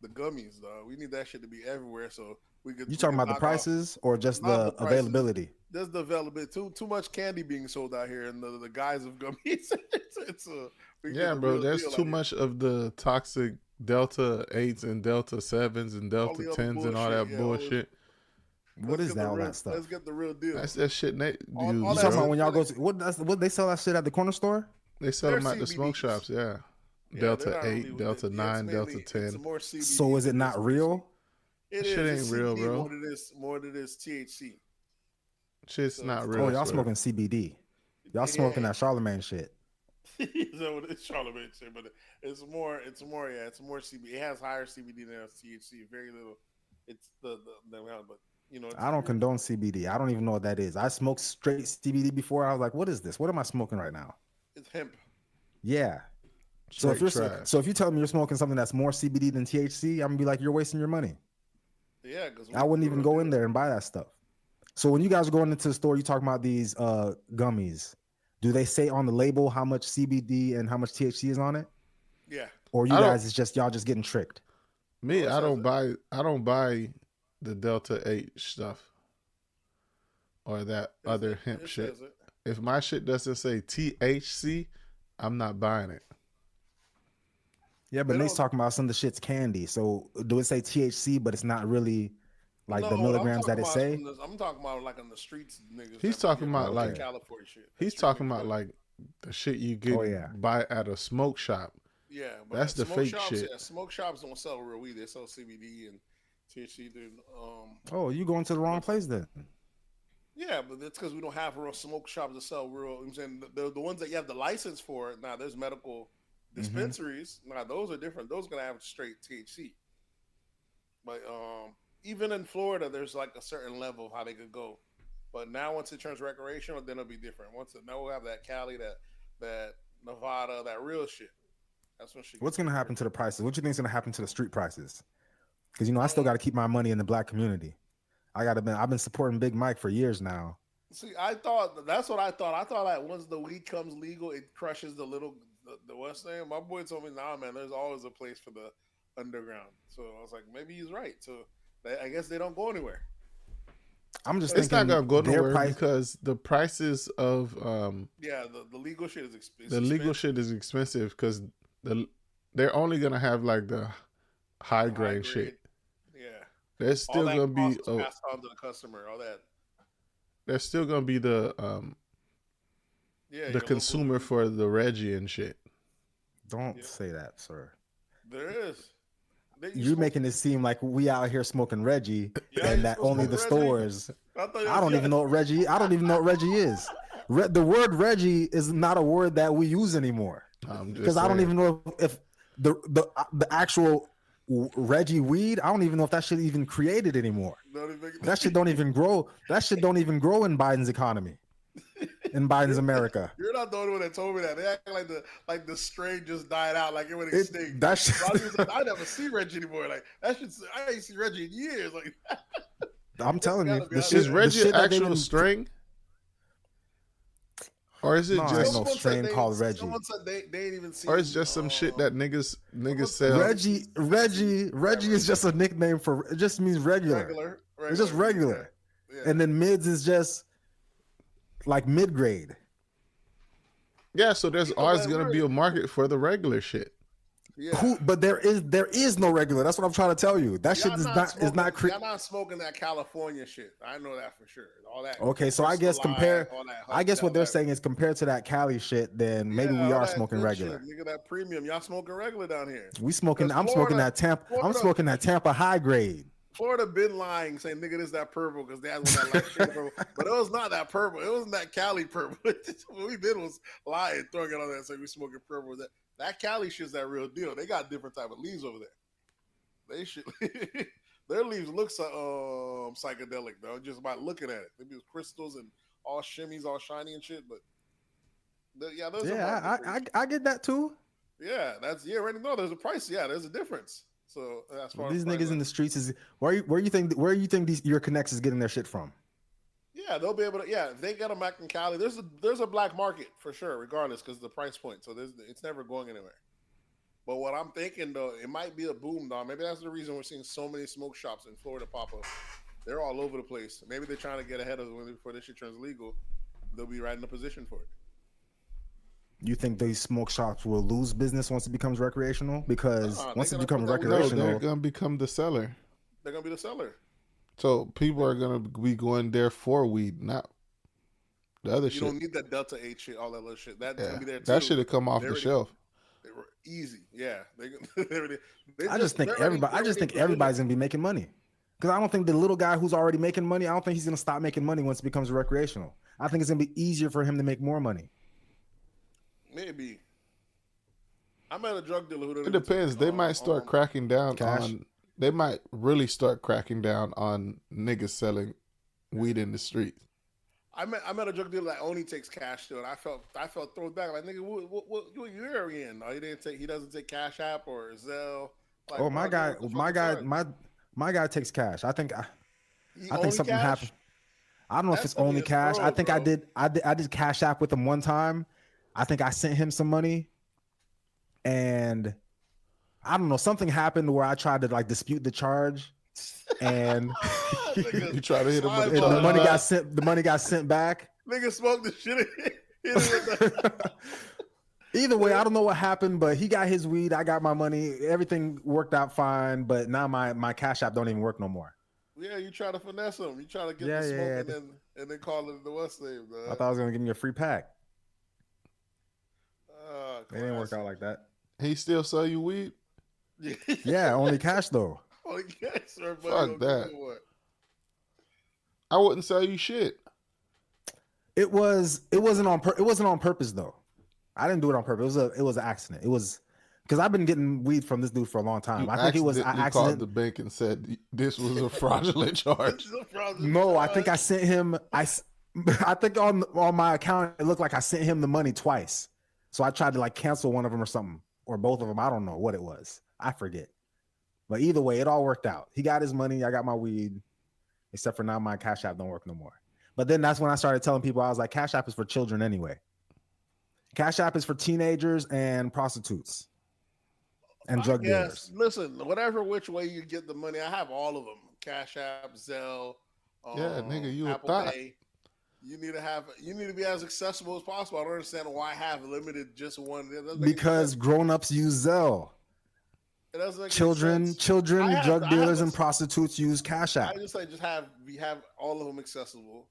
gummies, dog. We need that shit to be everywhere so You talking about the prices or just the availability? There's the availability. Too much candy being sold out here, and the guise of gummies. it's a bro. There's too much of the toxic Delta 8s and Delta 7s and Delta 10s and all that bullshit. What is that? All that stuff. Let's get the real deal. That's that shit. You talking about when y'all go to what they sell that shit at the corner store? They sell them at the smoke shops. Yeah. Delta 8, Delta 9, Delta 10. So is it not real? It shit is. ain't real, bro. More than it is THC. Shit's not real. Oh, y'all smoking CBD. Y'all smoking that Charlemagne shit. It's Charlemagne shit, but it's more CBD. It has higher CBD than THC. Very little. It's the but you know. I don't condone CBD. I don't even know what that is. I smoked straight CBD before. I was like, what is this? What am I smoking right now? It's hemp. Yeah. So if you tell me you're smoking something that's more CBD than THC, I'm gonna be like, you're wasting your money. Yeah, because I wouldn't even go in there and buy that stuff. So when you guys are going into the store, you talking about these gummies. Do they say on the label how much CBD and how much THC is on it? Yeah. Or y'all just getting tricked? Me, I don't buy the Delta 8 stuff or that other hemp shit. If my shit doesn't say THC, I'm not buying it. Yeah, but Nate's talking about some of the shit's candy. So do it say THC, but it's not really like the milligrams that it say? I'm talking about like on the streets, niggas. He's talking about like California shit. He's talking about like the shit you get buy at a smoke shop. Yeah, but that's the fake shops, shit. Yeah, smoke shops don't sell real weed. They sell CBD and THC. Oh, you going to the wrong place then? Yeah, but that's because we don't have real smoke shops that sell real. I'm saying the ones that you have the license for. Now there's medical dispensaries. Now those are different. Those are gonna have straight THC. But even in Florida, there's like a certain level of how they could go. But now once it turns recreational, then it'll be different. Now we'll have that Cali, that Nevada, that real shit. That's when shit. What's gonna happen to the prices? What do you think is gonna happen to the street prices? Because I still got to keep my money in the black community. I've been supporting Big Mike for years now. See, that's what I thought. I thought that once the weed comes legal, it crushes the what's name. My boy told me, nah, man, there's always a place for the underground. So I was like, maybe he's right. So I guess they don't go anywhere. I'm just it's thinking not gonna go nowhere because the prices of the legal shit is expensive. The legal shit is expensive because they're only gonna have like the high grade shit. Yeah, there's still gonna be passed on to the customer. All that. There's still gonna be the consumer for the Reggie and shit. Don't say that, sir. There is. You're making it seem like we out here smoking Reggie and that only the stores. I don't even know what Reggie is. The word Reggie is not a word that we use anymore. Because I don't even know if the actual Reggie weed, I don't even know if that shit even created anymore. That shit don't even grow. That shit don't even grow in Biden's economy. In Biden's America. You're not the only one that told me that. They act like the strain just died out, like it went extinct. That shit, I never see Reggie anymore. Like that shit, I ain't seen Reggie in years. Like I'm telling you, is Reggie an actual string? Or is it just no strain called Reggie? Someone said they ain't even seen. Or it's just some shit that niggas sell. Reggie is just a nickname for. It just means regular. It's just regular. Yeah. And then mids is just like mid grade. Yeah, so there's always gonna be a market for the regular shit. Yeah. But there is no regular. That's what I'm trying to tell you. That shit is not. Y'all not smoking that California shit. I know that for sure. All that. Okay, so I guess what they're saying is compared to that Cali shit, then maybe we are smoking regular. Shit. Nigga, that premium. Y'all smoking regular down here. I'm smoking that Tampa. I'm smoking that Tampa high grade. Florida been lying, saying nigga, this that purple because that's when that light shit purple. But it was not that purple. It wasn't that Cali purple. What we did was lying, throwing it on there, saying we smoking purple. That Cali shit's that real deal. They got different type of leaves over there. They shit. Their leaves look psychedelic though. Just by looking at it, they be crystals and all shimmies, all shiny and shit. But I get that too. Yeah, already know there's a price. Yeah, there's a difference. So as far these as niggas in the streets is where you think your connects is getting their shit from? Yeah, they'll be able to. Yeah, if they get them back in Cali, there's a black market for sure, regardless, because the price point. So it's never going anywhere. But what I'm thinking though, it might be a boom, dog. Maybe that's the reason we're seeing so many smoke shops in Florida pop up. They're all over the place. Maybe they're trying to get ahead of it before this shit turns legal. They'll be right in the position for it. You think these smoke shops will lose business once it becomes recreational? Because once it becomes No, recreational, they're gonna become the seller. They're gonna be the seller. So people are gonna be going there for weed, not the other You shit. don't need that Delta 8 shit, all that little shit. That's gonna be there too. That should have come off They the already- shelf. They were easy, yeah. I just think everybody's gonna be making money. Because I don't think the little guy who's already making money, I don't think he's gonna stop making money once it becomes recreational. I think it's gonna be easier for him to make more money. Maybe. I met a drug dealer who didn't. It depends. They might start cracking down cash. on. They might really start cracking down on niggas selling weed in the streets. I met a drug dealer that only takes cash too, and I felt thrown back like, nigga, what year are we in? Oh, he doesn't take Cash App or Zelle. Like, Oh, my guy takes cash. I think something happened. I don't know if it's only cash. I think I did Cash App with him one time. I think I sent him some money, and I don't know, something happened where I tried to like dispute the charge, and You try to hit him with the money got sent. The money got sent back. Nigga smoked the shit. Either way, I don't know what happened, but he got his weed. I got my money. Everything worked out fine. But now my Cash App don't even work no more. Yeah, you try to finesse him. You try to get the smoke and then call it the what's name. I thought I was gonna give me a free pack. It didn't work classic. out like that. He still sell you weed? Yeah, only cash though. Oh yes, sir. Fuck that. I wouldn't sell you shit. It wasn't on purpose though. I didn't do it on purpose. It was an accident. It was because I've been getting weed from this dude for a long time. I think it was an accident. Called the bank and said this was a fraudulent charge. No, I think I sent him. I think on my account it looked like I sent him the money twice. So I tried to like cancel one of them or something, or both of them. I don't know what it was. I forget. But either way, it all worked out. He got his money. I got my weed. Except for now, my Cash App don't work no more. But then that's when I started telling people, I was like, Cash App is for children anyway. Cash App is for teenagers and prostitutes and drug dealers. Listen, whatever which way you get the money, I have all of them. Cash App, Zelle. Yeah, nigga, you Apple a thought. Pay. You need to be as accessible as possible. I don't understand why I have limited just one. Because grown-ups use Zelle. Children, drug dealers, and prostitutes use Cash App. I just have all of them accessible.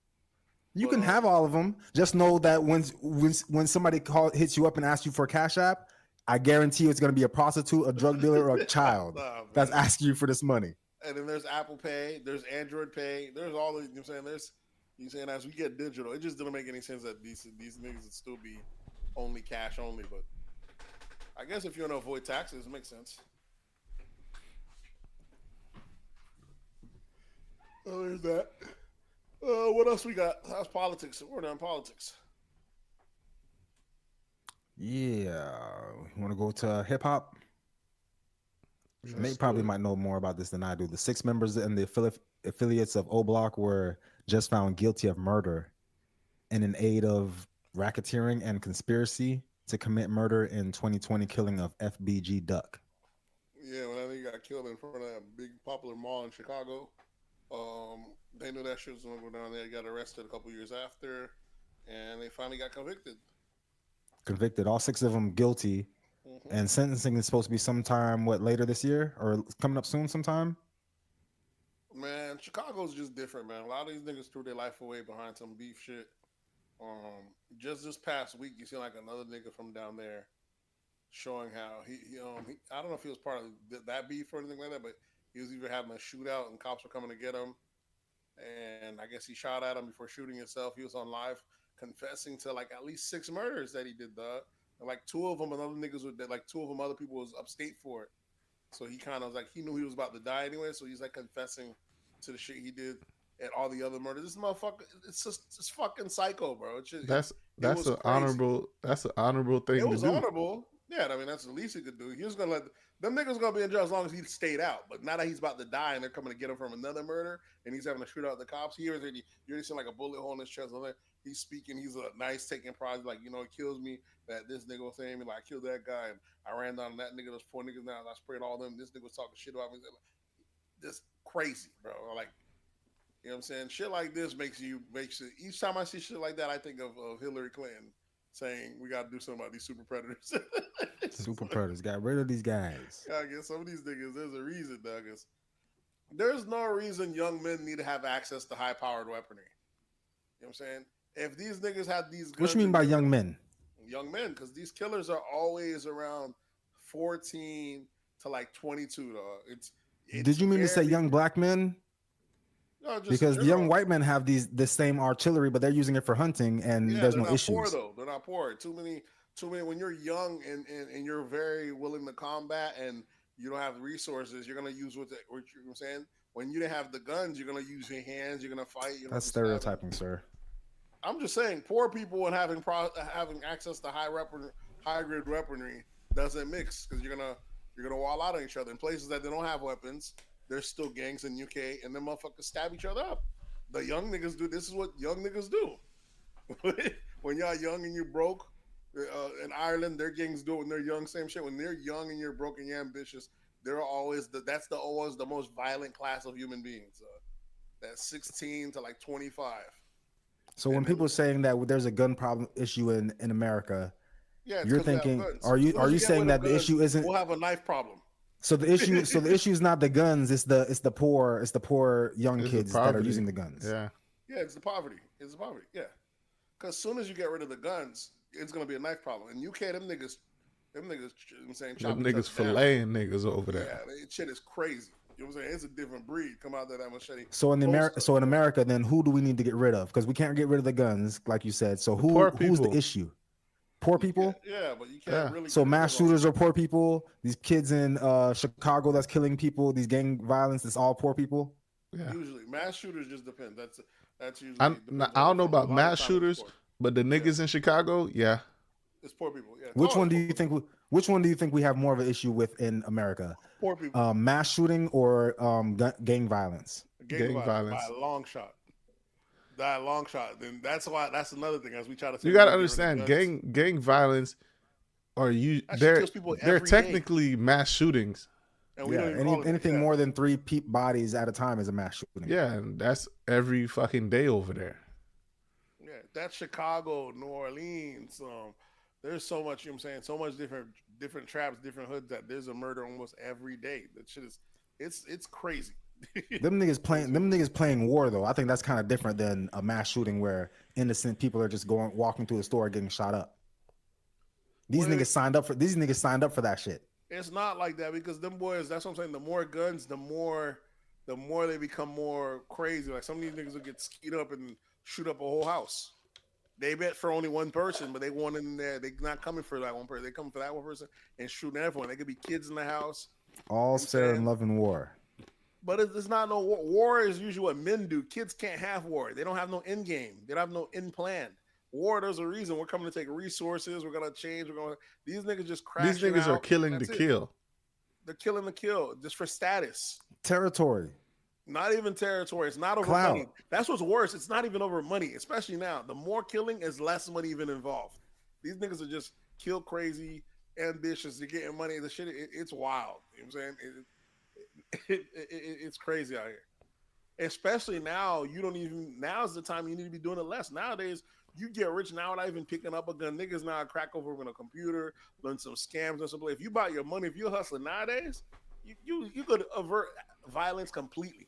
You can have all of them. Just know that when somebody hits you up and asks you for a Cash App, I guarantee you it's going to be a prostitute, a drug dealer, or a child that's asking you for this money. And then there's Apple Pay, there's Android Pay, there's all of, you know what I'm saying? You saying as we get digital, it just didn't make any sense that these niggas would still be only cash only. But I guess if you want to avoid taxes, it makes sense. Oh, there's that. What else we got? How's politics? We're done politics. Yeah. You want to go to hip hop? Nate probably might know more about this than I do. The 6 members and the affiliates of O Block were just found guilty of murder and in aid of racketeering and conspiracy to commit murder in 2020 killing of FBG Duck. Yeah, when that nigga got killed in front of that big popular mall in Chicago, they knew that shit was gonna go down there. He got arrested a couple years after, and they finally got convicted. All 6 of them guilty. Mm-hmm. And sentencing is supposed to be sometime, later this year or coming up soon sometime? Man, Chicago's just different, man. A lot of these niggas threw their life away behind some beef shit. Just this past week, you see like another nigga from down there showing how he I don't know if he was part of that beef or anything like that, but he was either having a shootout and cops were coming to get him. And I guess he shot at him before shooting himself. He was on live confessing to like at least 6 murders that he did, dog. And like 2 of them, another niggas were dead. Like 2 of them, other people was upstate for it. So he kind of was like, he knew he was about to die anyway. So he's like confessing to the shit he did and all the other murders. This motherfucker, it's fucking psycho, bro. That's an honorable thing. It was honorable. Yeah, I mean that's the least he could do. He was gonna let them niggas gonna be in jail as long as he stayed out. But now that he's about to die and they're coming to get him from another murder and he's having to shoot out the cops, you already seen like a bullet hole in his chest. He's speaking. He's a nice taking pride. Like it kills me that this nigga was saying me like I killed that guy and I ran down on that nigga. There's 4 niggas now and I sprayed all them. This nigga was talking shit about me. This crazy, bro. Like you know what I'm saying? Shit like this makes it. Each time I see shit like that, I think of Hillary Clinton saying we got to do something about these super predators. Super predators. Got rid of these guys. I guess some of these niggas, there's a reason, Douglas. There's no reason young men need to have access to high-powered weaponry. You know what I'm saying? If these niggas had these guns... What you mean by young men? Young men, because these killers are always around 14 to like 22, dog. It's Did you mean to say young black men? No, because the young white men have the same artillery, but they're using it for hunting, and there's no issues. Poor, though. They're not poor. Too many. When you're young and you're very willing to combat, and you don't have the resources, you're gonna use what you know what I'm saying. When you didn't have the guns, you're gonna use your hands. You're gonna fight. That's stereotyping, sir. I'm just saying, poor people and having access to high grade weaponry doesn't mix because you're gonna wall out on each other in places that they don't have weapons. There's still gangs in UK, and them motherfuckers stab each other up. The young niggas do. This is what young niggas do. When y'all young and you're broke, in Ireland, their gangs do it when they're young. Same shit. When they're young and you're broke and you're ambitious, they're always always the most violent class of human beings. That's 16 to like 25. So when people are saying that there's a gun problem issue in America, you're thinking, are you saying that the issue isn't? We'll have a knife problem. So the issue is not the guns, it's the poor young kids that are using the guns. Yeah. Yeah, it's the poverty. Yeah. Because as soon as you get rid of the guns, it's gonna be a knife problem. In UK, them niggas, I'm saying, them niggas filleting niggas over there. Yeah, shit is crazy. You know what I'm saying? It's a different breed. Come out there that machete. So in America, then who do we need to get rid of? Because we can't get rid of the guns, like you said. So who's the issue? Poor people? Yeah, but you can't really. So mass shooters are poor people. These kids in Chicago that's killing people. These gang violence is all poor people. Yeah. Usually, mass shooters just depend. That's usually. I don't know about mass shooters, but the niggas in Chicago, yeah, it's poor people. Yeah. Which one do you think we have more of an issue with in America? Poor people. Mass shooting or gang violence? Gang violence by a long shot. Then that's another thing as we try to say. You gotta understand, gang violence they're technically mass shootings. And we anything more than 3 bodies at a time is a mass shooting. Yeah, and that's every fucking day over there. Yeah, that's Chicago, New Orleans. There's so much, you know what I'm saying, so much different traps, different hoods that there's a murder almost every day. That shit is it's crazy. Them niggas playing war though. I think that's kind of different than a mass shooting where innocent people are just walking through the store getting shot up. These niggas signed up for that shit. It's not like that because them boys, that's what I'm saying. The more guns, the more they become more crazy. Like some of these niggas will get skied up and shoot up a whole house. They bet for only one person, but they want in there. They're not coming for that one person. They come for that one person and shooting everyone. They could be kids in the house. All's fair in love and war. But it's not no war. War is usually what men do. Kids can't have war. They don't have no end game. They don't have no end plan. War, there's a reason. We're coming to take resources. We're gonna change. These niggas just crash. These niggas are killing to kill. They're killing to kill just for status. Territory. Not even territory. It's not over money. That's what's worse. It's not even over money, especially now. The more killing is less money even involved. These niggas are just kill crazy, ambitious. They're getting money. The shit, it's wild. You know what I'm saying? It's crazy out here. Especially now, now's the time you need to be doing it less. Nowadays, you get rich now without even picking up a gun. Niggas now crack over on a computer, learn some scams or something. If you buy your money, if you're hustling nowadays, you could avert violence completely.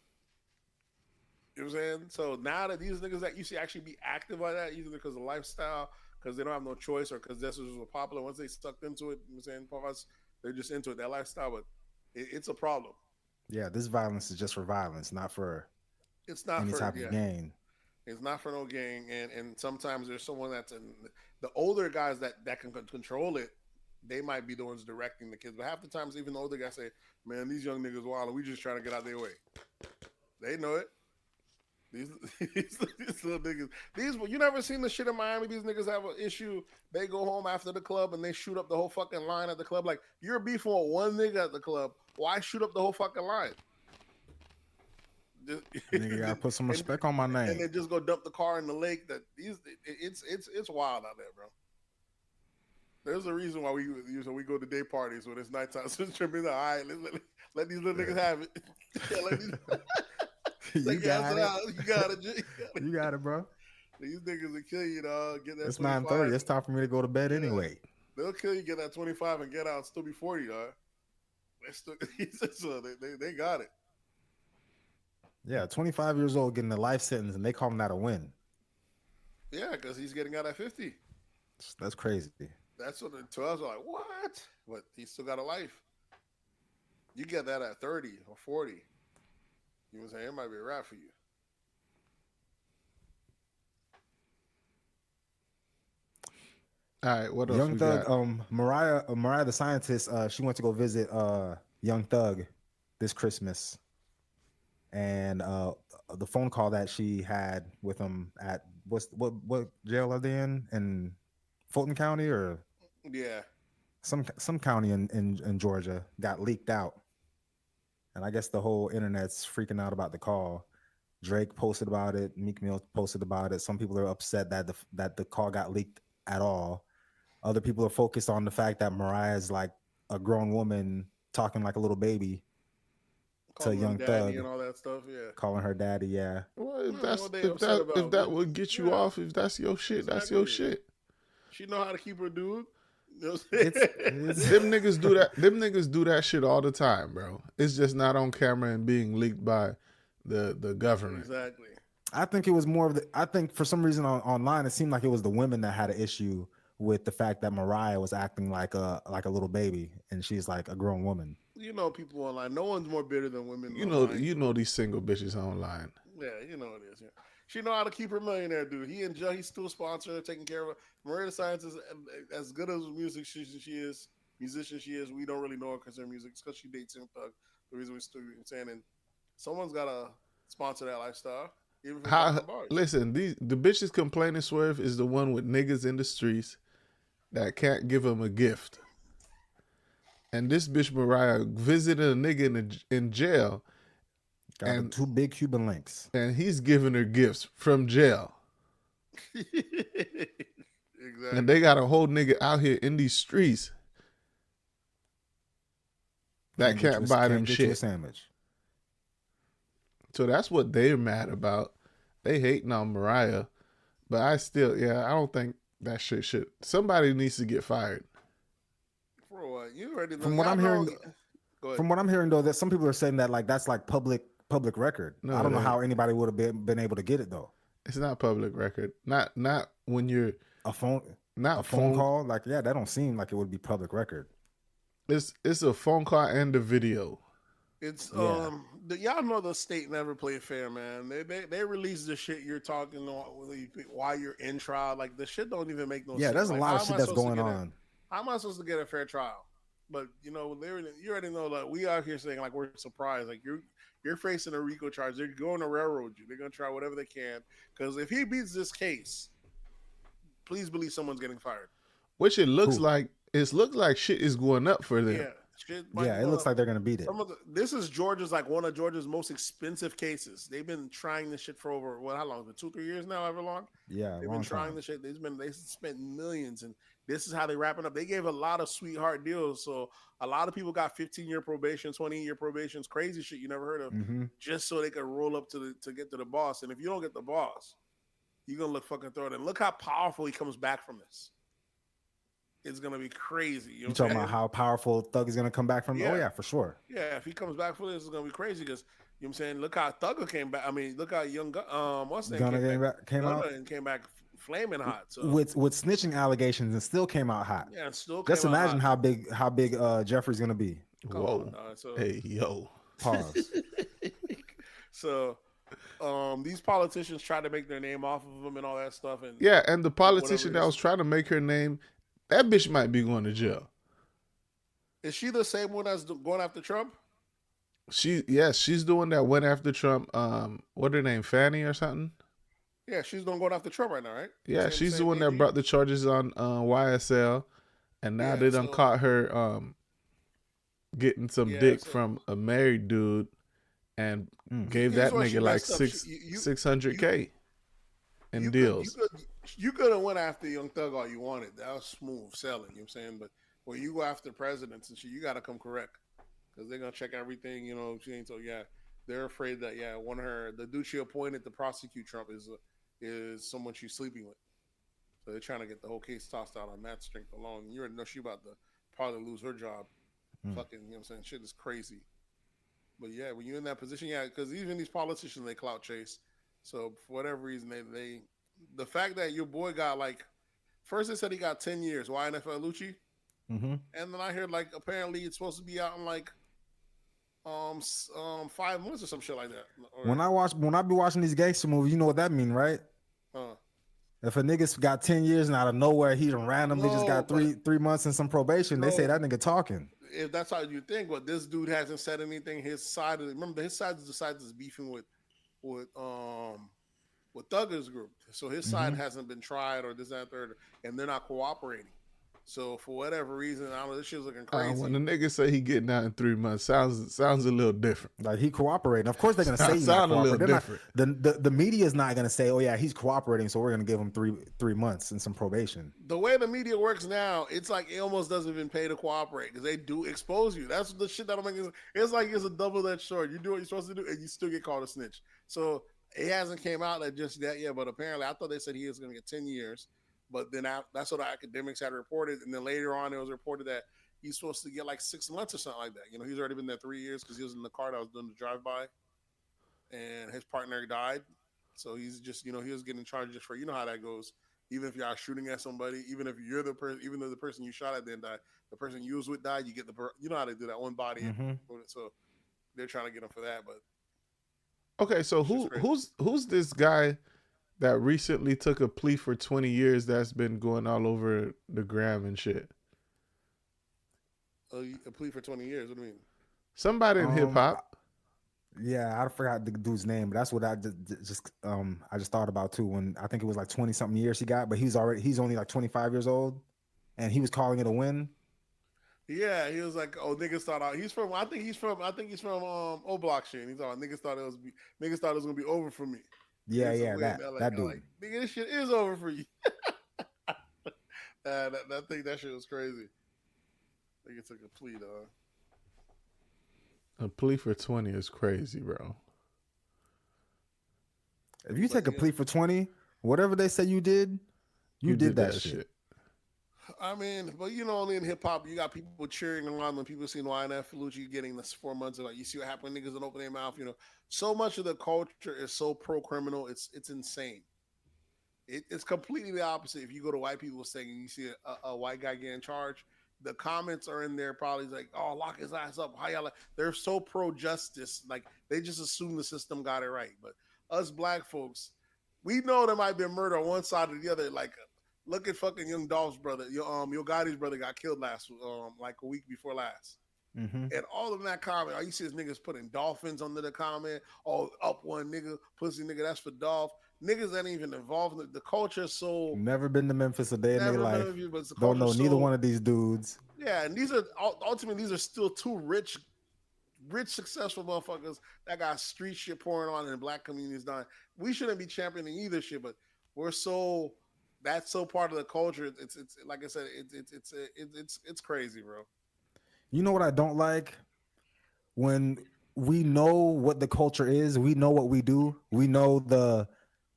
You know what I'm saying? So now that these niggas that you see actually be active like that, either because of lifestyle, because they don't have no choice, or because that's what's popular. Once they sucked into it, you know what I'm saying? They're just into it, that lifestyle, but it's a problem. Yeah, this violence is just for violence, not for any type of gain. It's not for no gain, and sometimes there's someone that's the older guys that can control it. They might be the ones directing the kids, but half the times even the older guys say, "Man, these young niggas wild, and we just trying to get out their way." They know it. These, these little niggas. You never seen the shit in Miami? These niggas have an issue. They go home after the club and they shoot up the whole fucking line at the club. Like, you're beefing with one nigga at the club. Why shoot up the whole fucking line? Nigga gotta put some respect on my name. And then just go dump the car in the lake. It's wild out there, bro. There's a reason why we go to day parties when it's nighttime. So it's tripping. All right, let these little niggas have it. You got it. You got it, bro. These niggas will kill you, dog. Get that. It's 9:30. It's time for me to go to bed anyway. They'll kill you. Get that 25 and get out. Still be 40, dog. They got it. Yeah, 25 years old getting a life sentence, and they call him that a win. Yeah, because he's getting out at 50. That's crazy. That's what to us are like, what? But he still got a life. You get that at 30 or 40. You know what I'm saying? It might be a wrap for you. All right, what else? Young we Thug, got? Mariah the scientist, she went to go visit Young Thug this Christmas. And the phone call that she had with him at what jail are they in Fulton County or some county in Georgia got leaked out, and I guess the whole internet's freaking out about the call. Drake posted about it, Meek Mill posted about it. Some people are upset that the call got leaked at all. Other people are focused on the fact that Mariah's like a grown woman talking like a little baby. To Young Thug and all that stuff, calling her daddy, Well, if that would get you off, if that's your shit, that's your shit. She know how to keep her dude. You know them niggas do that. Them niggas do that shit all the time, bro. It's just not on camera and being leaked by the government. Exactly. I think it was more of the. I think for some reason online it seemed like it was the women that had an issue with the fact that Mariah was acting like a little baby and she's like a grown woman. You know, people online. No one's more bitter than women. You know these single bitches online. Yeah, you know it is. Yeah. She know how to keep her millionaire, dude. He's still sponsoring her, taking care of her. Mariah the Scientist, as good as musician she is. We don't really know her because her music, because she dates him. Thug. The reason we're still saying, and someone's gotta sponsor that lifestyle. Even if listen, the bitches complaining Swerve is the one with niggas in the streets that can't give them a gift. And this bitch Mariah visited a nigga in jail. Got 2 big Cuban links. And he's giving her gifts from jail. Exactly. And they got a whole nigga out here in these streets that can't buy them shit. A sandwich. So that's what they're mad about. They hating on Mariah. But I don't think that shit should. Somebody needs to get fired. You already know. From what I'm hearing, though, that some people are saying that like that's like public record. No, I don't know how anybody would have been able to get it though. It's not public record. Not when you're a phone call. Like that don't seem like it would be public record. It's a phone call and a video. It's y'all know the state never played fair, man. They release the shit you're talking while you're in trial. Like the shit don't even make no sense. Yeah, there's a lot of shit that's going on. How am I supposed to get a fair trial? But you already know that we out here saying like we're surprised. Like you're facing a RICO charge. They're going to railroad you. They're gonna try whatever they can. Because if he beats this case, please believe someone's getting fired. Which it looks like. It looks like shit is going up for them. Yeah, it looks like they're gonna beat it. This is one of Georgia's most expensive cases. They've been trying this shit for over how long? 2-3 years now, however long? Yeah, they've been trying this shit. They spent millions, and this is how they wrapping up. They gave a lot of sweetheart deals, so a lot of people got 15-year probation, 20-year probations, crazy shit you never heard of, just so they could roll up to get to the boss. And if you don't get the boss, you're gonna look fucking thrown. And look how powerful he comes back from this. It's gonna be crazy. You talking about how powerful Thug is gonna come back from? Yeah. Oh yeah, for sure. Yeah, if he comes back for this, it's gonna be crazy because you know what I'm saying. Look how Thugger came back. I mean, look how young what's that came out and came back flaming hot. So. With snitching allegations and still came out hot. Yeah, and still. Just imagine how big Jeffrey's gonna be. Whoa. Hey yo. Pause. So. These politicians try to make their name off of them and all that stuff. And and the politician that was trying to make her name. That bitch might be going to jail. Is she the same one that's going after Trump? She's doing that went after Trump. What her name, Fanny or something? Yeah, she's gonna go after Trump right now, right? Yeah, she's the Same one that AG. brought the charges on YSL, and now Yeah, they done so caught her getting some yeah, dick so from a married dude, and gave here's that where she nigga like messed up. six hundred K in You could you deals. could you could have went after Young Thug all you wanted. That was smooth selling. You know what I'm saying? But when you go after presidents and shit, you got to come correct because they're gonna check everything. You know, she ain't so yeah. They're afraid that one of the dude she appointed to prosecute Trump is someone she's sleeping with. So they're trying to get the whole case tossed out on that strength alone. You already know she about to probably lose her job. Fucking, you know what I'm saying? Shit is crazy. But yeah, when you're in that position, yeah, because even these politicians they clout chase. So for whatever reason, they the fact that your boy got like first they said he got 10 years. Why NFL Lucci? Mm-hmm. And then I heard like apparently it's supposed to be out in like 5 months or some shit like that. Or, When I be watching these gangster movies, you know what that mean, right? If a nigga's got 10 years and out of nowhere he randomly just got three months and some probation, they say that nigga talking. If that's how you think, but this dude hasn't said anything. His side of remember his side is beefing with Thugger's group. So his side hasn't been tried or this, that, third, and they're not cooperating. So for whatever reason, I don't know, this shit's looking crazy. When the nigga say he getting out in 3 months, sounds a little different. Like he cooperating. Of course they're gonna say he's not cooperating. The media is not gonna say, oh yeah, he's cooperating, so we're gonna give him three months and some probation. The way the media works now, it's like it almost doesn't even pay to cooperate because they do expose you. That's the shit that'll make it. It's like it's a double-edged sword. You do what you're supposed to do, and you still get called a snitch. So it hasn't came out that just that yet, but apparently I thought they said he was going to get 10 years. But then that's what the academics had reported. And then later on, it was reported that he's supposed to get like 6 months or something like that. You know, he's already been there 3 years because he was in the car that was doing the drive-by. And his partner died. So he's just, he was getting charged just for, you know how that goes. Even if you are shooting at somebody, even if you're the person, even though the person you shot at didn't die, the person you was with died, you get you know how they do that one body. Mm-hmm. So they're trying to get him for that. But okay, so who's this guy that recently took a plea for 20 years that's been going all over the gram and shit? A plea for 20 years? What do you mean? Somebody in hip hop. Yeah, I forgot the dude's name, but that's what I just thought about too. When I think it was like 20 something years he got, but he's only like 25 years old, and he was calling it a win. Yeah, he was like, "Oh, niggas thought I think he's from O Block shit." And he's all niggas thought it was gonna be over for me. Yeah, that dude. Like, nigga, this shit is over for you. I think that shit was crazy. I think it took a plea, dog. A plea for 20 is crazy, bro. If you take a plea for 20, whatever they say you did, you did that shit. I mean, but only in hip hop, you got people cheering around when people see YNF Lucci getting this 4 months of like, you see what happened, niggas that open their mouth. So much of the culture is so pro criminal, it's insane. It's completely the opposite. If you go to white people saying and you see a white guy getting charged, the comments are in there probably like, oh, lock his ass up. How y'all like? They're so pro justice, like they just assume the system got it right. But us black folks, we know there might be a murder on one side or the other. Like, look at fucking Young Dolph's brother. Yo Gotti's brother got killed last, like a week before last. Mm-hmm. And all of that comment, all you see is niggas putting dolphins under the comment. Oh, up one nigga, pussy nigga, that's for Dolph. Niggas ain't even involved in the culture. So never been to Memphis a day in their life. Don't know neither one of these dudes. Yeah, and these are still two rich, successful motherfuckers that got street shit pouring on in black communities dying. We shouldn't be championing either shit, but that's so part of the culture. It's like I said, it's crazy, bro. You know what I don't like? When we know what the culture is, we know what we do. We know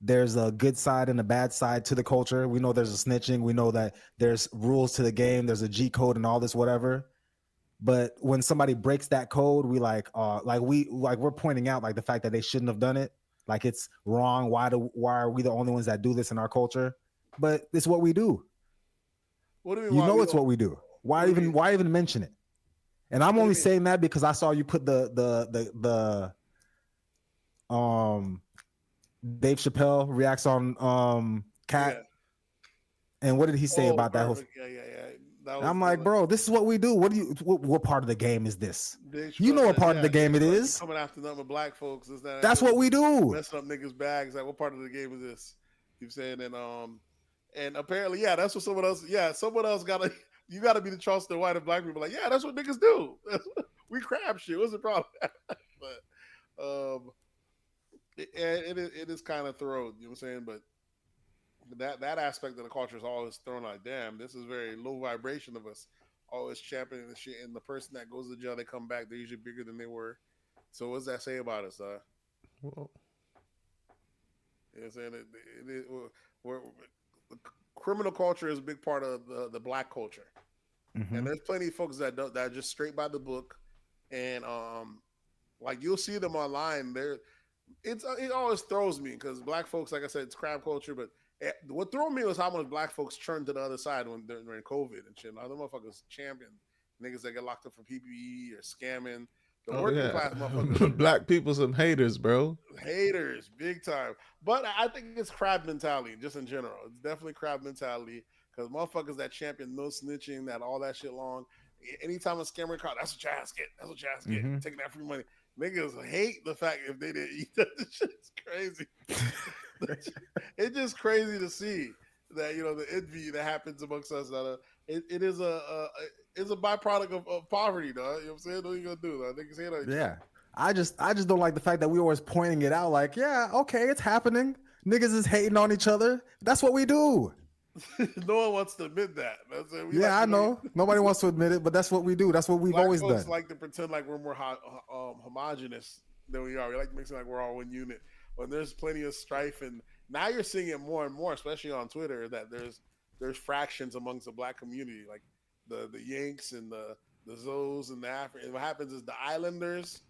there's a good side and a bad side to the culture. We know there's a snitching. We know that there's rules to the game. There's a G code and all this whatever. But when somebody breaks that code, we're pointing out like the fact that they shouldn't have done it. Like it's wrong. Why are we the only ones that do this in our culture? But it's what we do. What do you mean? It's what we do. Why even mention it? And I'm only saying that because I saw you put the Dave Chappelle reacts on Cat. Yeah. And what did he say about that whole? Yeah. I'm like, bro, this is what we do. What part of the game is this? You know what part of the game it is. Coming after nothing but black folks. That's what we do. Messing up niggas' bags. Like, what part of the game is this? Keep saying, and apparently, yeah, that's what someone else. Yeah, someone else gotta. You gotta be the Charleston white and black people. Like, yeah, that's what niggas do. We crab shit. What's the problem? But it is kind of thrown. You know what I'm saying? But that aspect of the culture is always thrown like, damn, this is very low vibration of us. Always championing the shit, and the person that goes to jail, they come back, they're usually bigger than they were. So what's that say about us, Well, you know what I'm saying? The criminal culture is a big part of the black culture, and there's plenty of folks that are just straight by the book, and like you'll see them online. It always throws me because black folks, like I said, it's crab culture, but what threw me was how much black folks turned to the other side during COVID and shit. Other motherfuckers champion niggas that get locked up for PPE or scamming. The working class motherfuckers. Black people some haters, bro. Haters, big time. But I think it's crab mentality, just in general. It's definitely crab mentality because motherfuckers that champion no snitching, that all that shit long. Anytime a scammer caught, that's what your ass get. That's what your ass get. Taking that free money. Niggas hate the fact if they didn't eat that. This shit's crazy. It's just crazy to see that, you know, the envy that happens amongst us. It is a byproduct of poverty, dog. You know what I'm saying? What are you gonna do, dog? Niggas hate on you. Yeah. I just don't like the fact that we always pointing it out like, yeah, okay, it's happening. Niggas is hating on each other. That's what we do. No one wants to admit that. That's it. Yeah, I know. Nobody wants to admit it, but that's what we do. That's what we've always done. Like to pretend like we're more homogenous than we are. We like to make it seem like we're all one unit. When there's plenty of strife, and now you're seeing it more and more, especially on Twitter, that there's fractions amongst the black community, like the Yanks and the Zoes and the Africans. What happens is the Islanders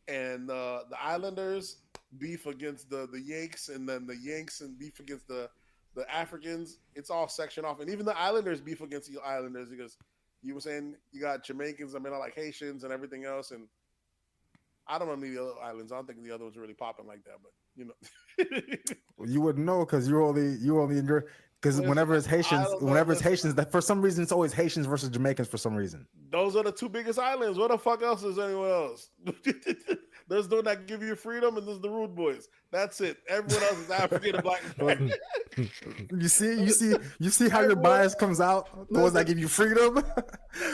and the Islanders beef against the Yanks, and then the Yanks and beef against the Africans. It's all sectioned off, and even the Islanders beef against the Islanders because you were saying you got Jamaicans, I mean, I like Haitians and everything else, and I don't know any other islands. I don't think the other ones are really popping like that, but you know, you wouldn't know because you only in your because whenever it's Haitians, that for some reason it's always Haitians versus Jamaicans for some reason. Those are the two biggest islands. What the fuck else is anyone else? There's the one that give you freedom, and there's the rude boys. That's it. Everyone else is African and black. You see how your bias comes out. The ones that give you freedom.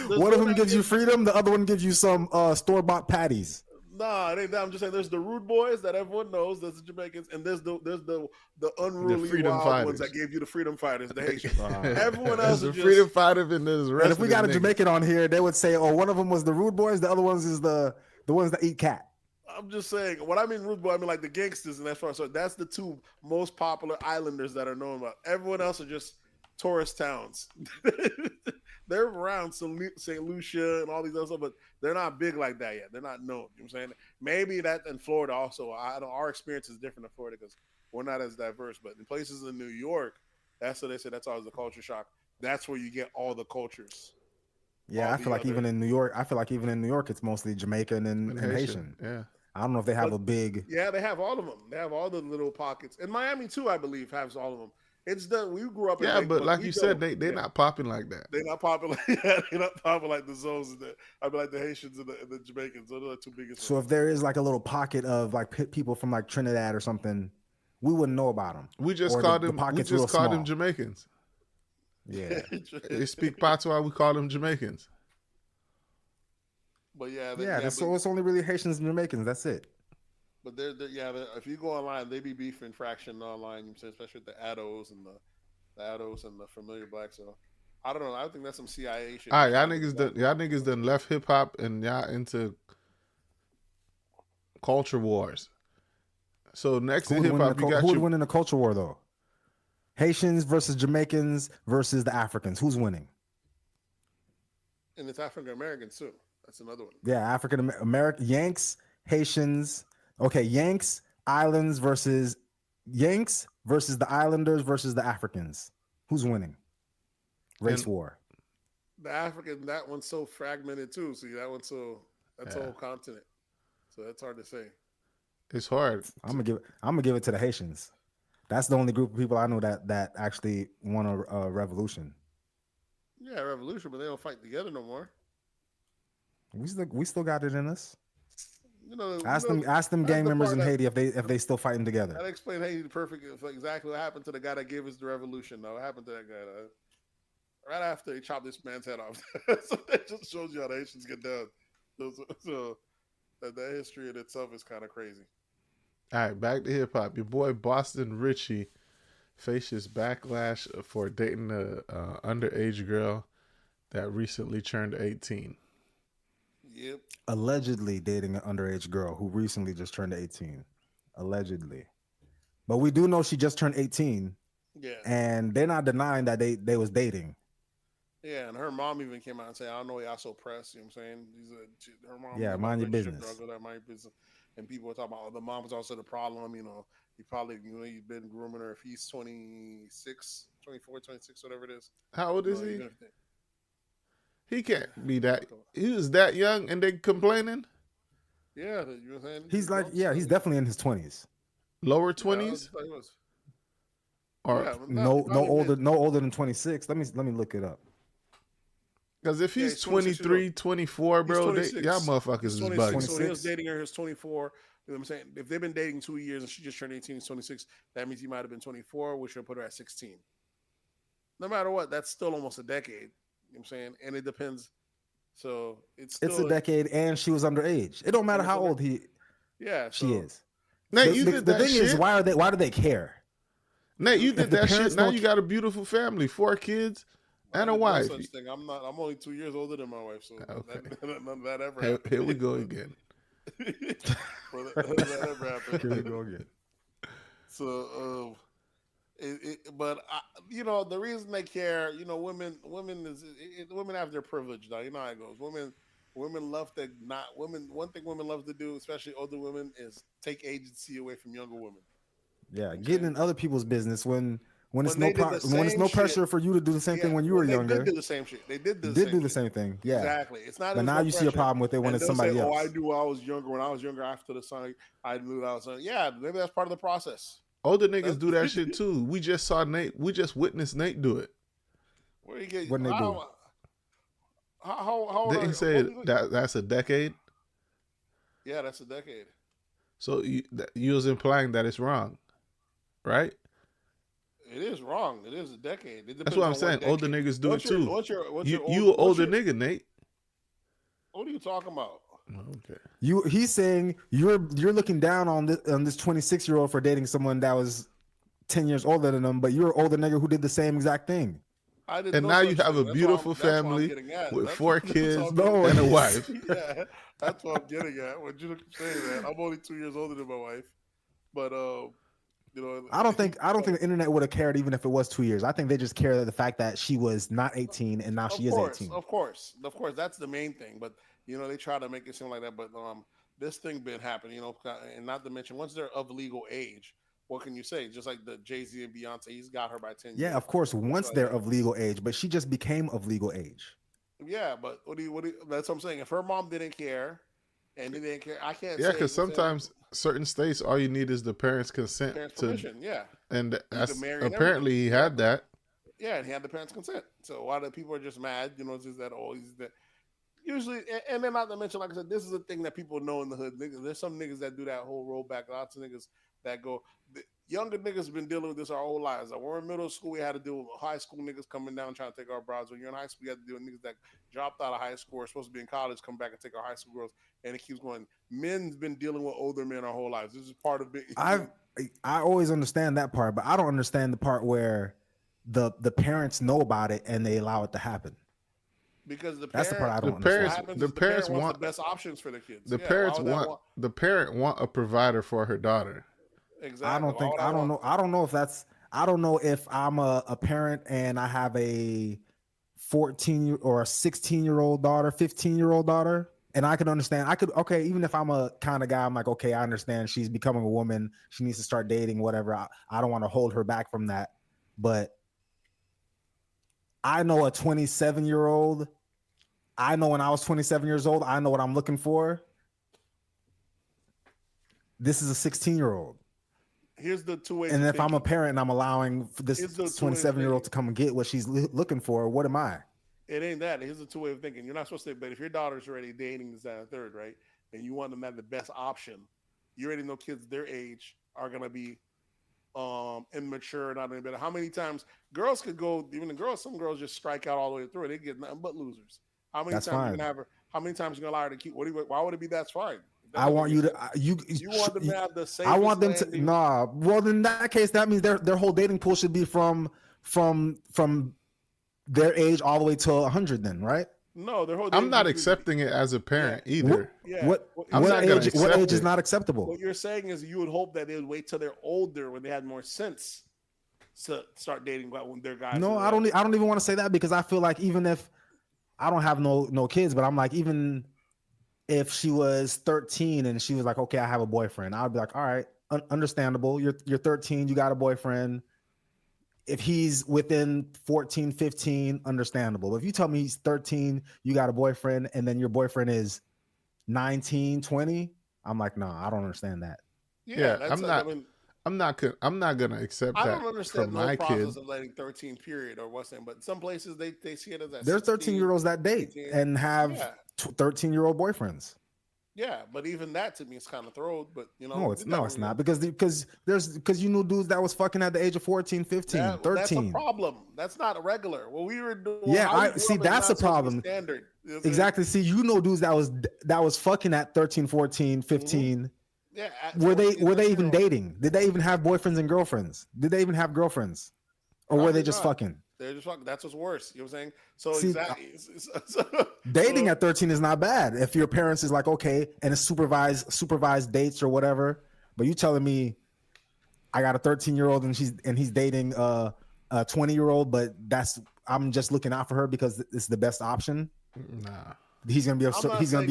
One of them gives you freedom. The other one gives you some store-bought patties. Nah, it ain't that. I'm just saying there's the rude boys that everyone knows. There's the Jamaicans, and there's the unruly wild fighters. Ones that gave you the freedom fighters, the Haitians. Everyone else is the freedom fighters, and there's and if we got a Jamaican on here, they would say, "Oh, one of them was the rude boys. The other ones is the ones that eat cat." I'm just saying, what I mean rude boy, I mean like the gangsters and that's far. So that's the two most popular islanders that are known about. Everyone else are just tourist towns. They're around St. Lucia and all these other stuff, but they're not big like that yet. They're not known. You know what I'm saying? Maybe that in Florida also. I know our experience is different in Florida because we're not as diverse. But in places in New York, that's what they say. That's always the culture shock. That's where you get all the cultures. Yeah, I feel like even in New York, it's mostly Jamaican and Haitian. Yeah. I don't know if they have a big. Yeah, they have all of them. They have all the little pockets. And Miami too, I believe, has all of them. It's we grew up. Yeah, but like you said, they're not popping like that. They're not popping like that. They're not popping like the Zoes and like the Haitians and the Jamaicans. Those are the two biggest. So if there is like a little pocket of like people from like Trinidad or something, we wouldn't know about them. We just called them. We just called them Jamaicans. Yeah, they speak patois. We call them Jamaicans. But so it's only really Haitians and Jamaicans. That's it. But if you go online, they be beefing fraction online, especially with the ADOs and the familiar black. So I don't know. I think that's some CIA shit. All right, y'all niggas done left hip hop and y'all into culture wars. So next in hip hop, who would win in a culture war though? Haitians versus Jamaicans versus the Africans. Who's winning? And it's African Americans too. That's another one. Yeah, African American Yanks, Haitians. Okay, Yanks, Islands versus the Islanders versus the Africans. Who's winning? Race war. The African, that one's so fragmented too. See, that's a whole continent. So that's hard to say. It's hard. I'm gonna give it to the Haitians. That's the only group of people I know that actually won a revolution. Yeah, revolution, but they don't fight together no more. We still got it in us. Ask them That's gang the members part in that Haiti if they still fighting together. that explain Haiti exactly what happened to the guy that gave us the revolution. Though, what happened to that guy? Right after he chopped this man's head off. So that just shows you how the Haitians get done. So that history in itself is kind of crazy. All right, back to hip hop. Your boy Boston Richey faces backlash for dating a underage girl that recently turned 18. Yep. Allegedly dating an underage girl who recently just turned 18. Allegedly. But we do know she just turned 18. Yeah. And they're not denying that they was dating. Yeah, and her mom even came out and said, "I don't know y'all so pressed." You know what I'm saying? Her mom. Yeah, mind your business. Mind your business. And people were talking about, the mom was also the problem. He probably, he's been grooming her. If he's 26, 24, 26, whatever it is. How old is he? He can't be that. He was that young and they complaining? Yeah, you know what I'm saying? He's definitely in his 20s. Lower 20s? Or no older than 26. Let me look it up. Because if he's 23, 24, bro, y'all motherfuckers is bugging. So he was dating her, he's 24. You know what I'm saying? If they've been dating 2 years and she just turned 18, he's 26, that means he might have been 24, which will put her at 16. No matter what, that's still almost a decade. You know what I'm saying? And it depends. So it's a decade, and she was underage. It don't matter how old she is. Nate, you did that thing shit. Is, why do they care? Nate, you did that shit. Now you got a beautiful family, 4 kids. And a wife. Such thing. I'm only 2 years older than my wife, so okay. none of that ever happened. Here we go again. That ever happened. Here we go again. So, the reason they care, women have their privilege, though. You know how it goes. Women love to one thing women love to do, especially older women, is take agency away from younger women. Yeah, getting in other people's business when it's no pressure for you to do the same thing when you were younger. They did the same shit. They did the same thing. Yeah, exactly. It's not. But now you see a problem with it when it's somebody else. Oh, I knew I was younger. When I was younger, after the son, I knew I was young. Yeah, maybe that's part of the process. Older niggas do that shit too. We just saw Nate. We just witnessed Nate do it. Where you get? What did they do? How didn't he say that's a decade? Yeah, that's a decade. So you was implying that it's wrong, right? It is wrong. It is a decade. That's what I'm saying. Older niggas do it too. You an older nigga, Nate. What are you talking about? Okay. He's saying you're looking down on this 26-year-old for dating someone that was 10 years older than him, but you're an older nigga who did the same exact thing. And now you have a beautiful family with 4 kids and a wife. Yeah, that's what I'm getting at. When you say that, I'm only 2 years older than my wife, but I don't think the internet would have cared even if it was 2 years. I think they just care the fact that she was not 18 and now she is 18. Of course, that's the main thing. But they try to make it seem like that. But this thing been happening, and not to mention once they're of legal age, what can you say? Just like the Jay-Z and Beyonce, he's got her by 10 years. Yeah, of course, once they're of legal age, but she just became of legal age. Yeah, but what do you that's what I'm saying. If her mom didn't care and they didn't care, I can't. Yeah, because sometimes certain states, all you need is the parents' consent. Parents' permission, yeah. And that's apparently he had that. Yeah, and he had the parents' consent. So a lot of people are just mad, it's just that that. Usually, and then not to mention, like I said, this is a thing that people know in the hood. There's some niggas that do that whole rollback. Lots of niggas that go. Younger niggas been dealing with this our whole lives. Like, we're in middle school, we had to deal with high school niggas coming down trying to take our brides. When you're in high school, you have to deal with niggas that dropped out of high school, are supposed to be in college, come back and take our high school girls. And it keeps going. Men's been dealing with older men our whole lives. This is part of it. I always understand that part, but I don't understand the part where the parents know about it and they allow it to happen. Because that's the part I don't understand. The parents want the best options for the kids. The parent want a provider for her daughter. Exactly. I don't know if I'm a parent and I have a 14 or a 16-year-old daughter, 15-year-old daughter, and I could understand. Even if I'm a kind of guy, I'm like, okay, I understand she's becoming a woman. She needs to start dating, whatever. I don't want to hold her back from that. But I know a 27-year-old. I know when I was 27 years old, I know what I'm looking for. This is a 16-year-old. Here's the two ways. And if I'm a parent and I'm allowing this 27-year-old to come and get what she's looking for, what am I? It ain't that. Here's the two way of thinking. You're not supposed to, but if your daughter's already dating this, that, and third, right, and you want them to have the best option, you already know kids their age are gonna be immature, not any better. How many times girls could go, even the girls, some girls just strike out all the way through. They get nothing but losers. How many That's times fine. you gonna have her? How many times you gonna allow her to keep? Why would it be that's fine? I want you to you want them to have the safest. I want them to landing. nah. Well, in that case, that means their whole dating pool should be from their age all the way to 100. Then, right? No, their whole. I'm not accepting it as a parent either. Yeah. What age is not acceptable? What you're saying is you would hope that they would wait till they're older when they had more sense to start dating when they're guys. No, I don't even want to say that because I feel like even if I don't have no kids, but I'm like, even if she was 13 and she was like, okay, I have a boyfriend, I would be like, all right, understandable. You're 13, you got a boyfriend. If he's within 14, 15, understandable. But if you tell me he's 13, you got a boyfriend, and then your boyfriend is 19, 20, I'm like, no, I don't understand that. Yeah, I'm not gonna accept that. I don't understand from the my process kid. of letting 13 period or what's that, but some places they see it as that. There's 13-year-olds that date 18, and have 13-year-old boyfriends. Yeah, but even that to me is kind of throwed. But you know, no, it's not because you knew dudes that was fucking at the age of 14, 15, 13. That's a problem. That's not regular. What we were doing. Yeah, I see. That's a problem. Standard. You know exactly. See, you know, dudes that was fucking at 13, 14, 15. Mm-hmm. Yeah. Were they even dating? Did they even have boyfriends and girlfriends? Did they even have girlfriends, or were they just fucking? They're just fucking. That's what's worse. You know what I'm saying? So see, exactly. Dating at 13 is not bad if your parents is like, okay, and it's supervised dates or whatever. But you telling me I got a 13-year-old and he's dating a 20-year-old, but I'm just looking out for her because it's the best option. Nah. He's gonna be a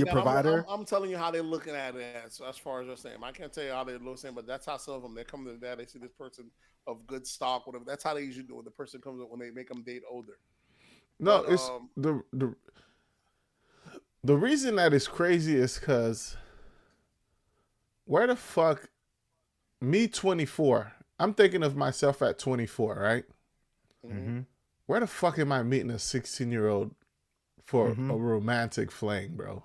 provider. I'm telling you how they're looking at it as far as they're saying. I can't tell you how they're looking, but that's how some of them they come to that. They see this person of good stock, whatever. That's how they usually do it. The person comes up when they make them date older. No, but, it's the reason that is crazy is because where the fuck me 24? I'm thinking of myself at 24, right? Mm-hmm. Where the fuck am I meeting a 16-year-old for a romantic fling, bro?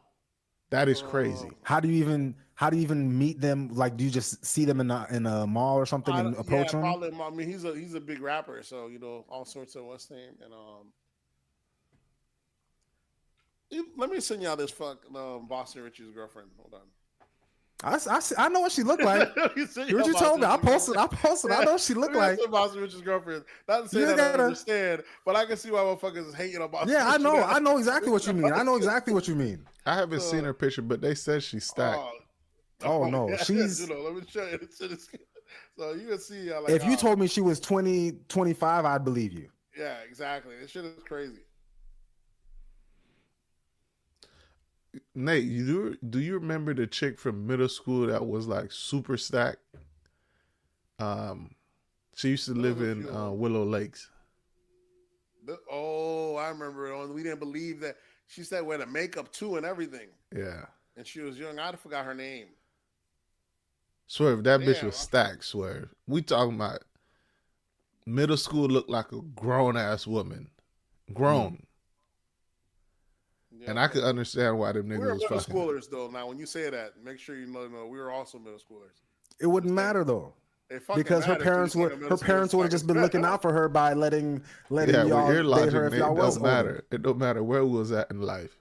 That is crazy. How do you even meet them? Like, do you just see them in a mall or something and approach them? Probably. I mean, he's a big rapper, so you know all sorts of what's name and Let me send y'all this Boston Richey's girlfriend. Hold on. I know what she looked like. What you told me? I posted. I know what she looked like. Boston Richey's girlfriend. Not to say that I don't understand, but I can see why motherfuckers is hating on Boston. Yeah, I know. I know exactly what you mean. I haven't seen her picture, but they said she's stacked. No, she's. Let me show you. So you can see. If you told me she was 20, 25, I'd believe you. Yeah, exactly. This shit is crazy. Nate, do you remember the chick from middle school that was like super stacked? She used to live in Willow Lakes. I remember it. We didn't believe that. She said wear the makeup too and everything. Yeah. And she was young. I forgot her name. Swerve, that bitch was stacked, Swerve. We talking about middle school looked like a grown ass woman. Grown. Yeah, and I could understand why them niggas was fucking. We were middle schoolers, though. Now, when you say that, make sure you know we were also middle schoolers. It wouldn't matter though, because her parents would have just been looking out for her by letting y'all date her if y'all was older. Matter. It don't matter where we was at in life.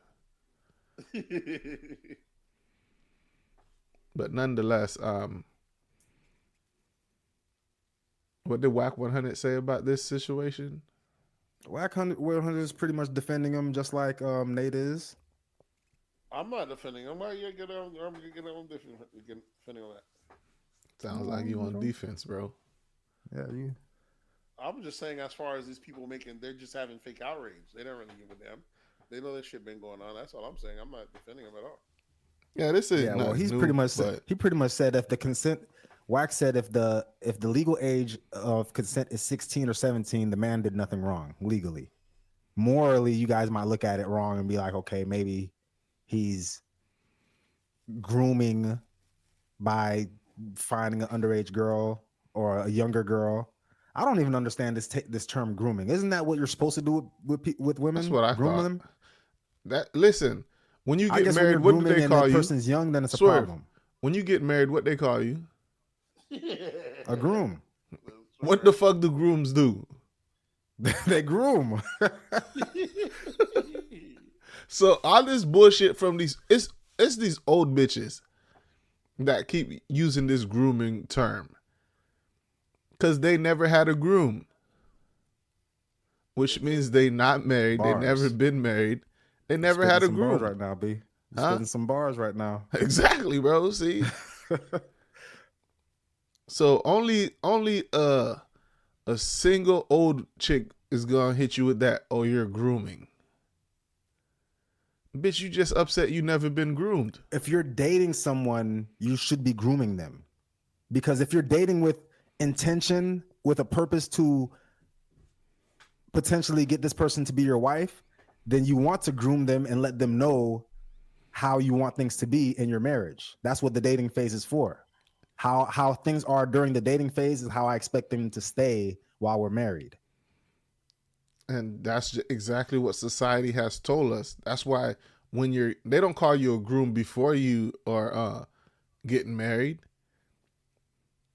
But nonetheless, what did Wack 100 say about this situation? Wack 100 is pretty much defending him just like Nate is. I'm not defending him. I'm gonna get on defending on that. Sounds like you on defense, bro. Yeah, you. I'm just saying, as far as these people they're just having fake outrage. They don't really give a damn. They know this shit been going on. That's all I'm saying. I'm not defending him at all. Yeah, this is. Yeah, well, he pretty much said if the consent. Wack said if the legal age of consent is 16 or 17, the man did nothing wrong legally. Morally, you guys might look at it wrong and be like, okay, maybe he's grooming by finding an underage girl or a younger girl. I don't even understand this term grooming. Isn't that what you're supposed to do with women? That's what I Groom thought. them? Listen, when you I get guess married, when what you're do they grooming call and you? the person's young, then it's a Swerve. problem. When you get married, what they call you? A groom. What the fuck do grooms do? They groom. So all this bullshit from these, it's these old bitches that keep using this grooming term because they never had a groom, which means they not married. Bars. They never been married. They never Spitting had a some groom. bars right now, B. Huh? Spitting some bars right now. Exactly, bro. See, so only a single old chick is gonna hit you with that. Oh, you're grooming. Bitch, you just upset you never been groomed. If you're dating someone, you should be grooming them. Because if you're dating with intention, with a purpose to potentially get this person to be your wife, then you want to groom them and let them know how you want things to be in your marriage. That's what the dating phase is for. How things are during the dating phase is how I expect them to stay while we're married. And that's exactly what society has told us. That's why when they don't call you a groom before you are getting married.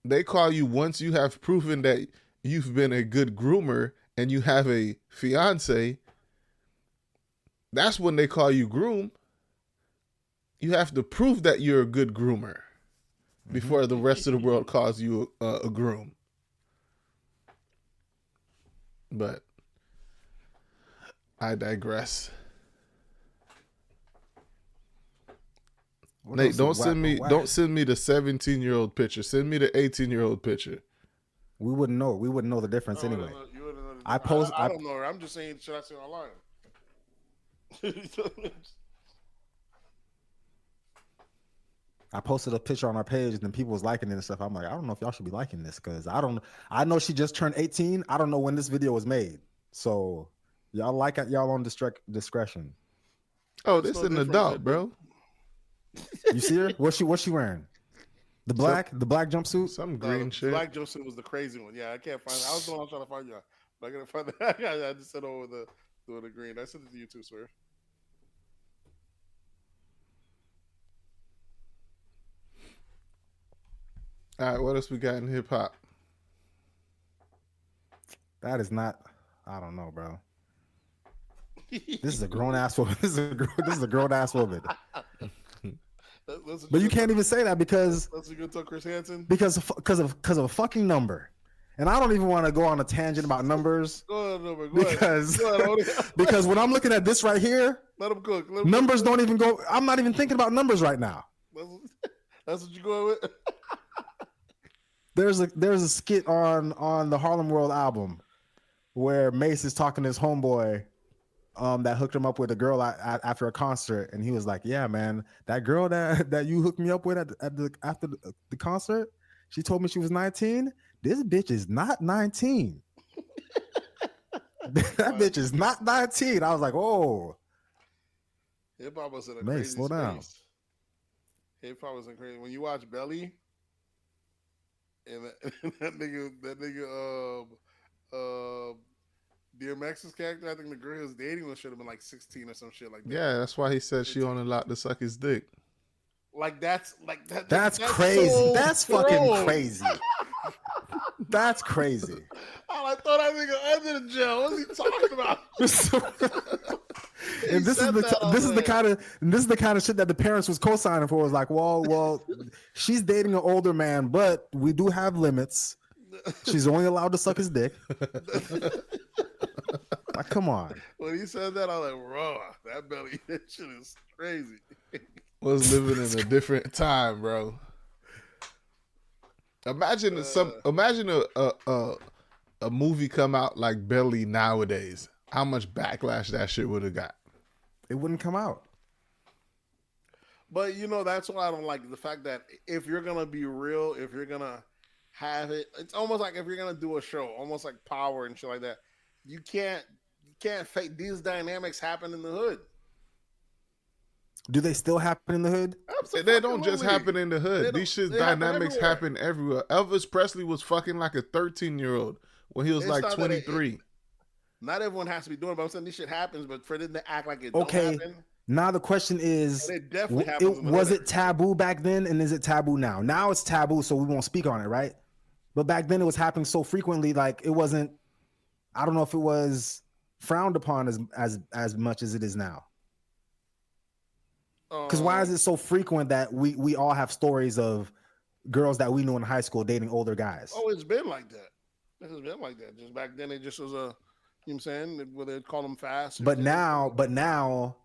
They call you once you have proven that you've been a good groomer and you have a fiance. That's when they call you groom. You have to prove that you're a good groomer before the rest of the world calls you a groom. But I digress. What Nate, else don't is send me the 17-year-old picture. Send me the 18-year-old picture. We wouldn't know. We wouldn't know the difference anyway. You wouldn't know the I difference. post. I don't know her. I'm just saying, should I say online? I posted a picture on our page, and then people was liking it and stuff. I'm like, I don't know if y'all should be liking this because I know she just turned 18. I don't know when this video was made, so y'all like it. Y'all on discretion. Oh, this is an adult, bro. You see her? What's she wearing? The black jumpsuit. Some green shit. Black jumpsuit was the crazy one. Yeah, I can't find it. I was the one I was trying to find you. But I couldn't find that. I just said over the green. I sent it to you too, sir. All right, what else we got in hip hop? That is not. I don't know, bro. This is a grown ass woman. This is a grown ass woman. But you can't even say that because that's a good talk, Chris Hansen. Because of a fucking number. And I don't even want to go on a tangent about numbers. Go ahead. Because when I'm looking at this right here, let them cook. Numbers don't even go. I'm not even thinking about numbers right now. That's what you're going with. There's a skit on the Harlem World album where Mace is talking to his homeboy that hooked him up with a girl after a concert, and he was like, "Yeah, man, that girl that you hooked me up with after the concert, she told me she was 19. This bitch is not 19. That bitch is not 19." I was like, "Oh, hip hop was in a Mace, crazy slow down." Hip hop was in crazy. When you watch Belly, and that nigga, DMX's character, I think the girl he was dating should have been like 16 or some shit like that. Yeah, that's why he said she only allowed to suck his dick. That's crazy. So that's fucking crazy. That's crazy. I thought that nigga under the jail. What's he talking about? And this is the kind of shit that the parents was co-signing for. Was like, well, she's dating an older man, but we do have limits. She's only allowed to suck his dick. Like, come on. When he said that, I was like, bro, that Belly, that shit is crazy. Was living in a different time, bro. Imagine a movie come out like Belly nowadays. How much backlash that shit would have got. It wouldn't come out. But that's why I don't like the fact that if you're gonna be real, if you're gonna have it, it's almost like if you're gonna do a show, almost like Power and shit like that. You can't fake these dynamics happen in the hood. Do they still happen in the hood? They don't just happen in the hood. These shit dynamics happen everywhere. Elvis Presley was fucking like a 13-year-old when he was It's like not that 23. not everyone has to be doing it, but I'm saying this shit happens, but for them to act like it Okay. don't happen. Now the question is, And it definitely happens. was it taboo back then, and is it taboo now? Now it's taboo, so we won't speak on it, right? But back then it was happening so frequently, like it wasn't. I don't know if it was frowned upon as much as it is now. Because why is it so frequent that we all have stories of girls that we knew in high school dating older guys? Oh, it's been like that. It has been like that. Just back then, it just was a, you know what I'm saying? Whether they'd call them fast. But now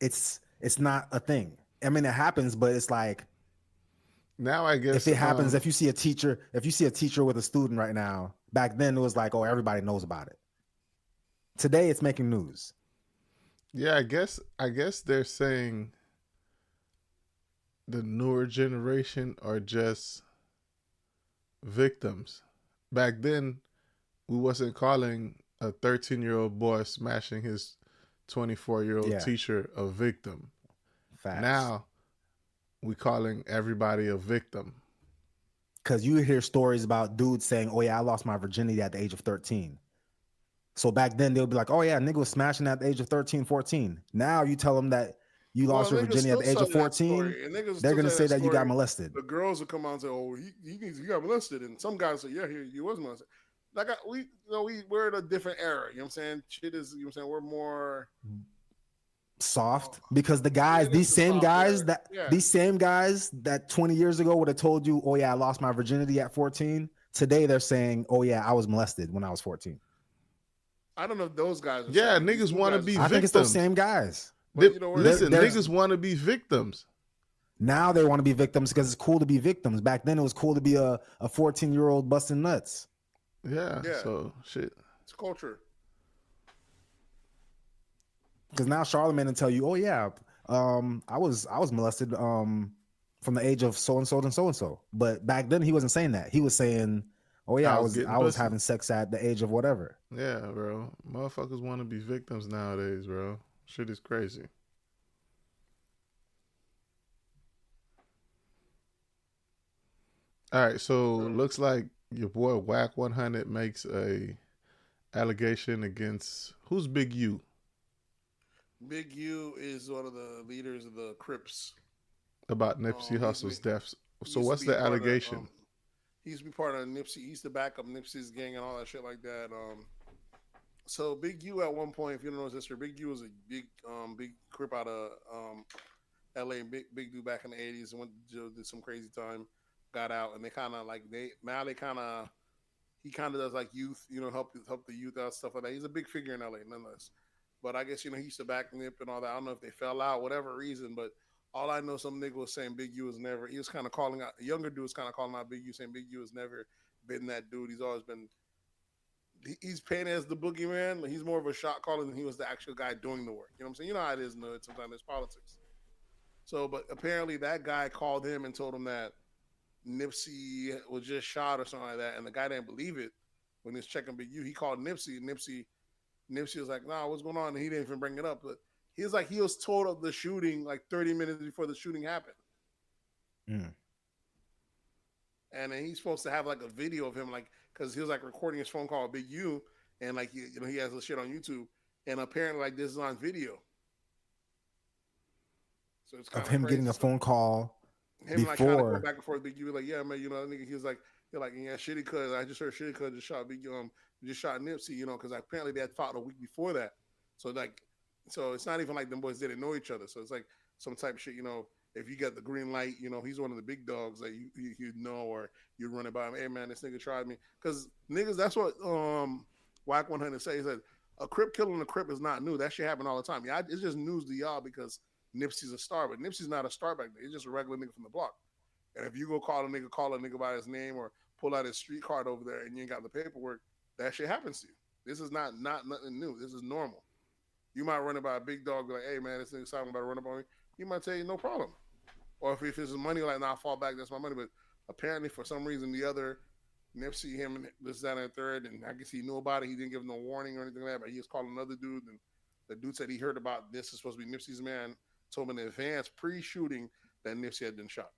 it's not a thing. I mean, it happens, but it's like, now I guess if it happens, if you see a teacher with a student right now, back then it was like, oh, everybody knows about it. Today it's making news. Yeah, I guess they're saying the newer generation are just victims. Back then, we wasn't calling a 13-year-old boy smashing his 24-year-old teacher a victim. Facts. Now, we calling everybody a victim. Because you hear stories about dudes saying, oh yeah, I lost my virginity at the age of 13. So back then, they'll be like, oh yeah, nigga was smashing at the age of 13, 14. Now you tell them that you lost your virginity at the age of 14, they're going to say that you got molested. The girls will come out and say, oh, he got molested. And some guys say, yeah, he was molested. Like, we're in a different era. You know what I'm saying? Shit is, you know what I'm saying? We're more soft, because the guys, these same guys that 20 years ago would have told you, oh yeah, I lost my virginity at 14. Today they're saying, oh yeah, I was molested when I was 14. I don't know if those guys are saying. Niggas want to be victims. I think it's those same guys. Listen, niggas want to be victims. Now they want to be victims because it's cool to be victims. Back then it was cool to be a 14-year-old busting nuts. Yeah, so shit. It's culture. Because now Charlamagne will tell you, oh yeah, I was molested from the age of so and so and so and so. But back then he wasn't saying that. He was saying, oh yeah, I was having sex at the age of whatever. Yeah, bro. Motherfuckers want to be victims nowadays, bro. Shit is crazy. All right, so looks like your boy Wack 100 makes a allegation against who's Big U? Big U is one of the leaders of the Crips. About Nipsey Hussle's death. So what's the allegation? He used to be part of Nipsey. He used to back up Nipsey's gang and all that shit like that. So Big U at one point, if you don't know his history, Big U was a big Crip out of LA, big dude back in the 80s, and went to did some crazy time, got out, and they kind of like he kind of does like youth, help the youth out, stuff like that. He's a big figure in LA, nonetheless. But I guess he used to back Nip and all that. I don't know if they fell out, whatever reason, but all I know, some nigga was saying Big U was never. He was kind of calling out. A younger dude was kind of calling out Big U, saying Big U has never been that dude. He's always been. He's painted as the boogeyman. He's more of a shot caller than he was the actual guy doing the work. You know what I'm saying? You know how it is. No, sometimes there's politics. So, but apparently that guy called him and told him that Nipsey was just shot or something like that, and the guy didn't believe it when he was checking Big U. He called Nipsey, and Nipsey was like, "Nah, what's going on?" And he didn't even bring it up, but. He was told of the shooting like 30 minutes before the shooting happened. And then he's supposed to have like a video of him, like, because he was like recording his phone call with Big U, and like he has the shit on YouTube, and apparently like this is on video. So it's kind of him getting a phone call him before. Like trying to go back and forth. Big U like, yeah, man, nigga, he was like, yeah, shitty cuz I just heard shitty cuz just shot Big just shot Nipsey, because apparently they had fought a week before that. So it's not even like them boys didn't know each other. So it's like some type of shit, if you got the green light, he's one of the big dogs that you know, or you run it by him. Hey man, this nigga tried me. Because niggas, that's what Wack 100 say. He said, a Crip killing a Crip is not new. That shit happen all the time. Yeah, it's just news to y'all because Nipsey's a star, but Nipsey's not a star back then. He's just a regular nigga from the block. And if you go call a nigga by his name or pull out his street card over there and you ain't got the paperwork, that shit happens to you. This is not nothing new. This is normal. You might run it by a big dog, like, hey, man, this nigga's talking about to run up on me. He might tell you, no problem. Or if it's money, like, nah, I'll fall back, that's my money. But apparently, for some reason, the other, Nipsey, him, this, that, and the third, and I guess he knew about it. He didn't give no warning or anything like that, but he was calling another dude, and the dude said he heard about this is supposed to be Nipsey's man, told him in advance, pre-shooting, that Nipsey had been shot.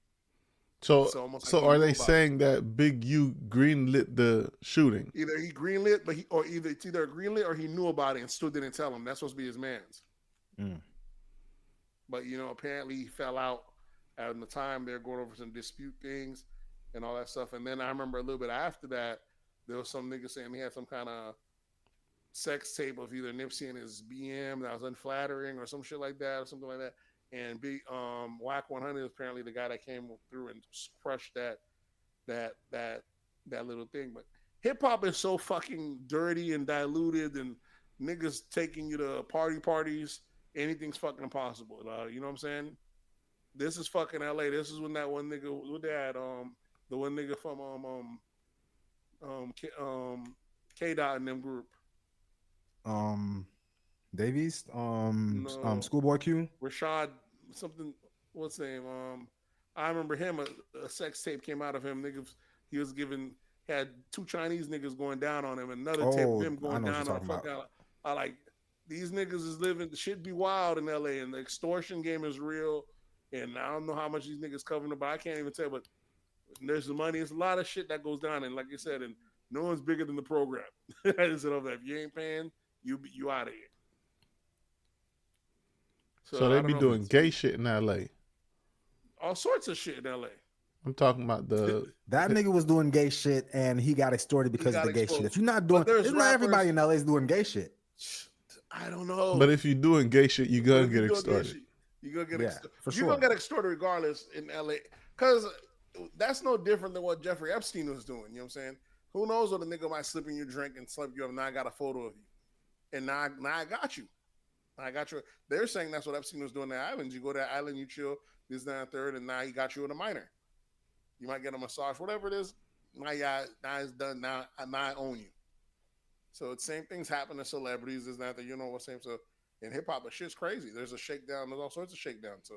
So, It's almost like so he are knew they about it. saying that Big U greenlit the shooting? Either he greenlit, it's either a greenlit or he knew about it and still didn't tell him. That's supposed to be his man's. But apparently he fell out at the time. They're going over some dispute things and all that stuff. And then I remember a little bit after that, there was some nigga saying he had some kind of sex tape of either Nipsey and his BM that was unflattering or some shit like that or something like that. And big Wack 100 is apparently the guy that came through and crushed that little thing. But hip hop is so fucking dirty and diluted, and niggas taking you to parties. Anything's fucking impossible. You know what I'm saying? This is fucking LA. This is when that one nigga, what they had, the one nigga from K Dot in them group. Davies, No. Schoolboy Q, Rashad something. What's his name? I remember him. A sex tape came out of him. Niggas, he was had 2 Chinese niggas going down on him. Another tape of him going down on fucking. I like these niggas is living. The shit be wild in LA, and the extortion game is real. And I don't know how much these niggas covering it, but I can't even tell. But there's the money. It's a lot of shit that goes down, and like you said, and no one's bigger than the program. I just said, if you ain't paying, you out of here. So they be doing gay shit in LA. All sorts of shit in LA. I'm talking about that nigga was doing gay shit and he got extorted because of the gay shit. If you're not doing, it's not everybody in LA is doing gay shit. I don't know. But if you're doing gay shit, you're gonna get extorted. You're gonna get extorted. For sure. You're gonna get extorted regardless in LA, because that's no different than what Jeffrey Epstein was doing. You know what I'm saying? Who knows what a nigga might slip in your drink and slip you up. Now I got a photo of you, and now I got you. I got you. They're saying that's what Epstein was doing at islands. You go to that island, you chill, this, that, and third, and now he got you with a minor. You might get a massage, whatever it is. Now it's done. Now I own you. So it's same things happen to celebrities, is that you know what I'm saying? So in hip hop, the shit's crazy. There's a shakedown. There's all sorts of shakedown. So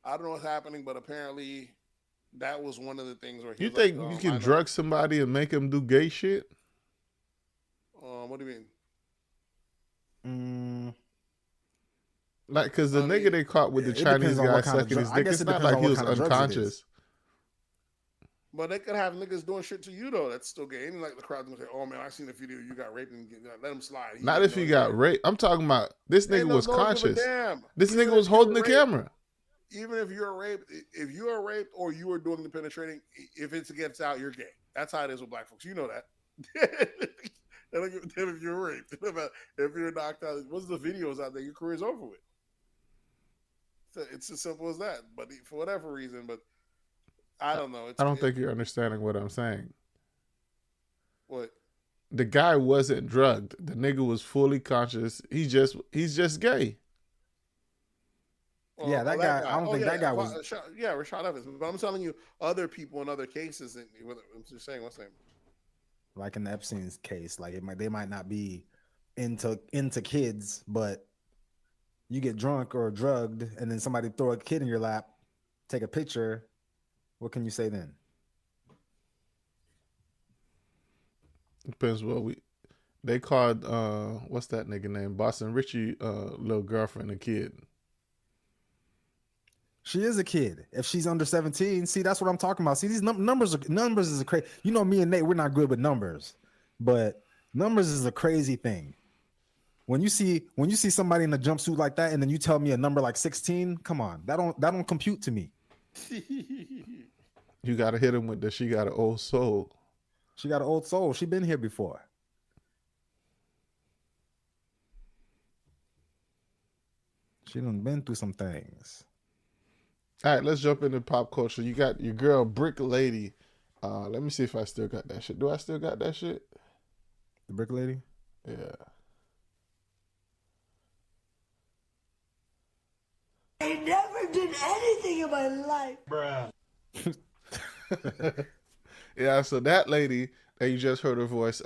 I don't know what's happening, but apparently that was one of the things where you think you can drug somebody and make them do gay shit? What do you mean? Like, cause the nigga they caught with the Chinese guy sucking his dick, it's not like he was unconscious. But they could have niggas doing shit to you though. That's still gay. Ain't like the crowd gonna say, "Oh man, I seen the video. You got raped and let him slide." Not if he got raped. I'm talking about this nigga was conscious. This nigga was holding the camera. Even if you're raped, or you are doing the penetrating, if it gets out, you're gay. That's how it is with black folks. You know that. They don't give a damn if you're raped. If you're knocked out, once the videos out there, your career's over with. So it's as simple as that. But for whatever reason, but I don't know. I don't think you're understanding what I'm saying. What? The guy wasn't drugged. The nigga was fully conscious. He's just gay. Yeah, that guy. I don't think that guy was. Rashad Evans. But I'm telling you, other people in other cases. I'm just saying, what's name? Like in the Epstein's case, like they might not be into kids, but you get drunk or drugged, and then somebody throw a kid in your lap, take a picture. What can you say then? Depends what they called what's that nigga name? Boston Richey little girlfriend a kid. She is a kid. If she's under 17, see, that's what I'm talking about. See, these numbers is a crazy. You know, me and Nate, we're not good with numbers, but numbers is a crazy thing. When you see somebody in a jumpsuit like that, and then you tell me a number like 16, come on, that don't compute to me. You gotta hit him with the she got an old soul. She got an old soul. She been here before. She done been through some things. All right, let's jump into pop culture. You got your girl Brick Lady. Let me see if I still got that shit. Do I still got that shit? The Brick Lady? Yeah. I never did anything in my life. Bruh. Yeah, so that lady that you just heard her voice,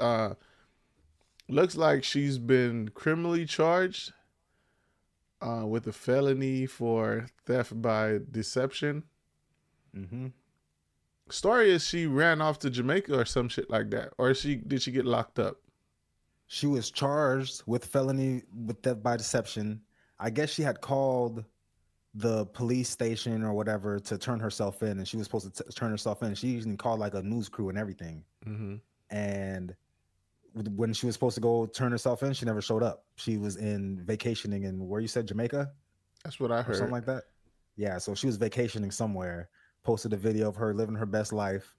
looks like she's been criminally charged with a felony for theft by deception. Mm-hmm. Story is she ran off to Jamaica or some shit like that, or did she get locked up? She was charged with felony with theft by deception. I guess she had called the police station or whatever to turn herself in, and she was supposed to turn herself in. She even called like a news crew and everything. Mm-hmm. And when she was supposed to go turn herself in, she never showed up. She was in vacationing in where you said Jamaica That's what I or something heard. like that. Yeah, so she was vacationing somewhere. Posted a video of her living her best life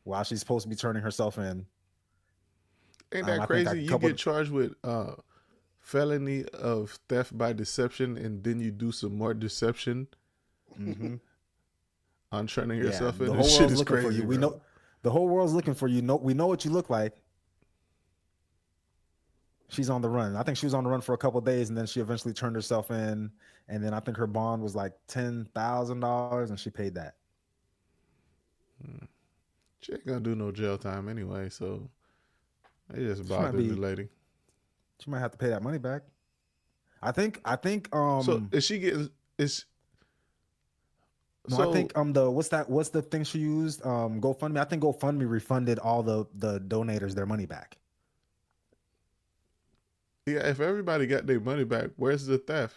while she's supposed to be turning herself in. Ain't that I think a crazy? You couple. get charged with felony of theft by deception, and then you do some more deception Mm-hmm. on turning Yeah, yourself in. the This whole shit world's is looking for crazy, you. We bro. know the whole world's looking for you. We know what you look like. She's on the run. I think she was on the run for a couple of days, and then she eventually turned herself in. And then I think her bond was like $10,000, and she paid that. She ain't gonna do no jail time anyway, so they just She might bothering the be. lady. She might have to pay that money back. I think. So is she getting is No, I so think what's the thing she used? GoFundMe. I think GoFundMe refunded all the donators their money back. yeah, if everybody got their money back, where's the theft?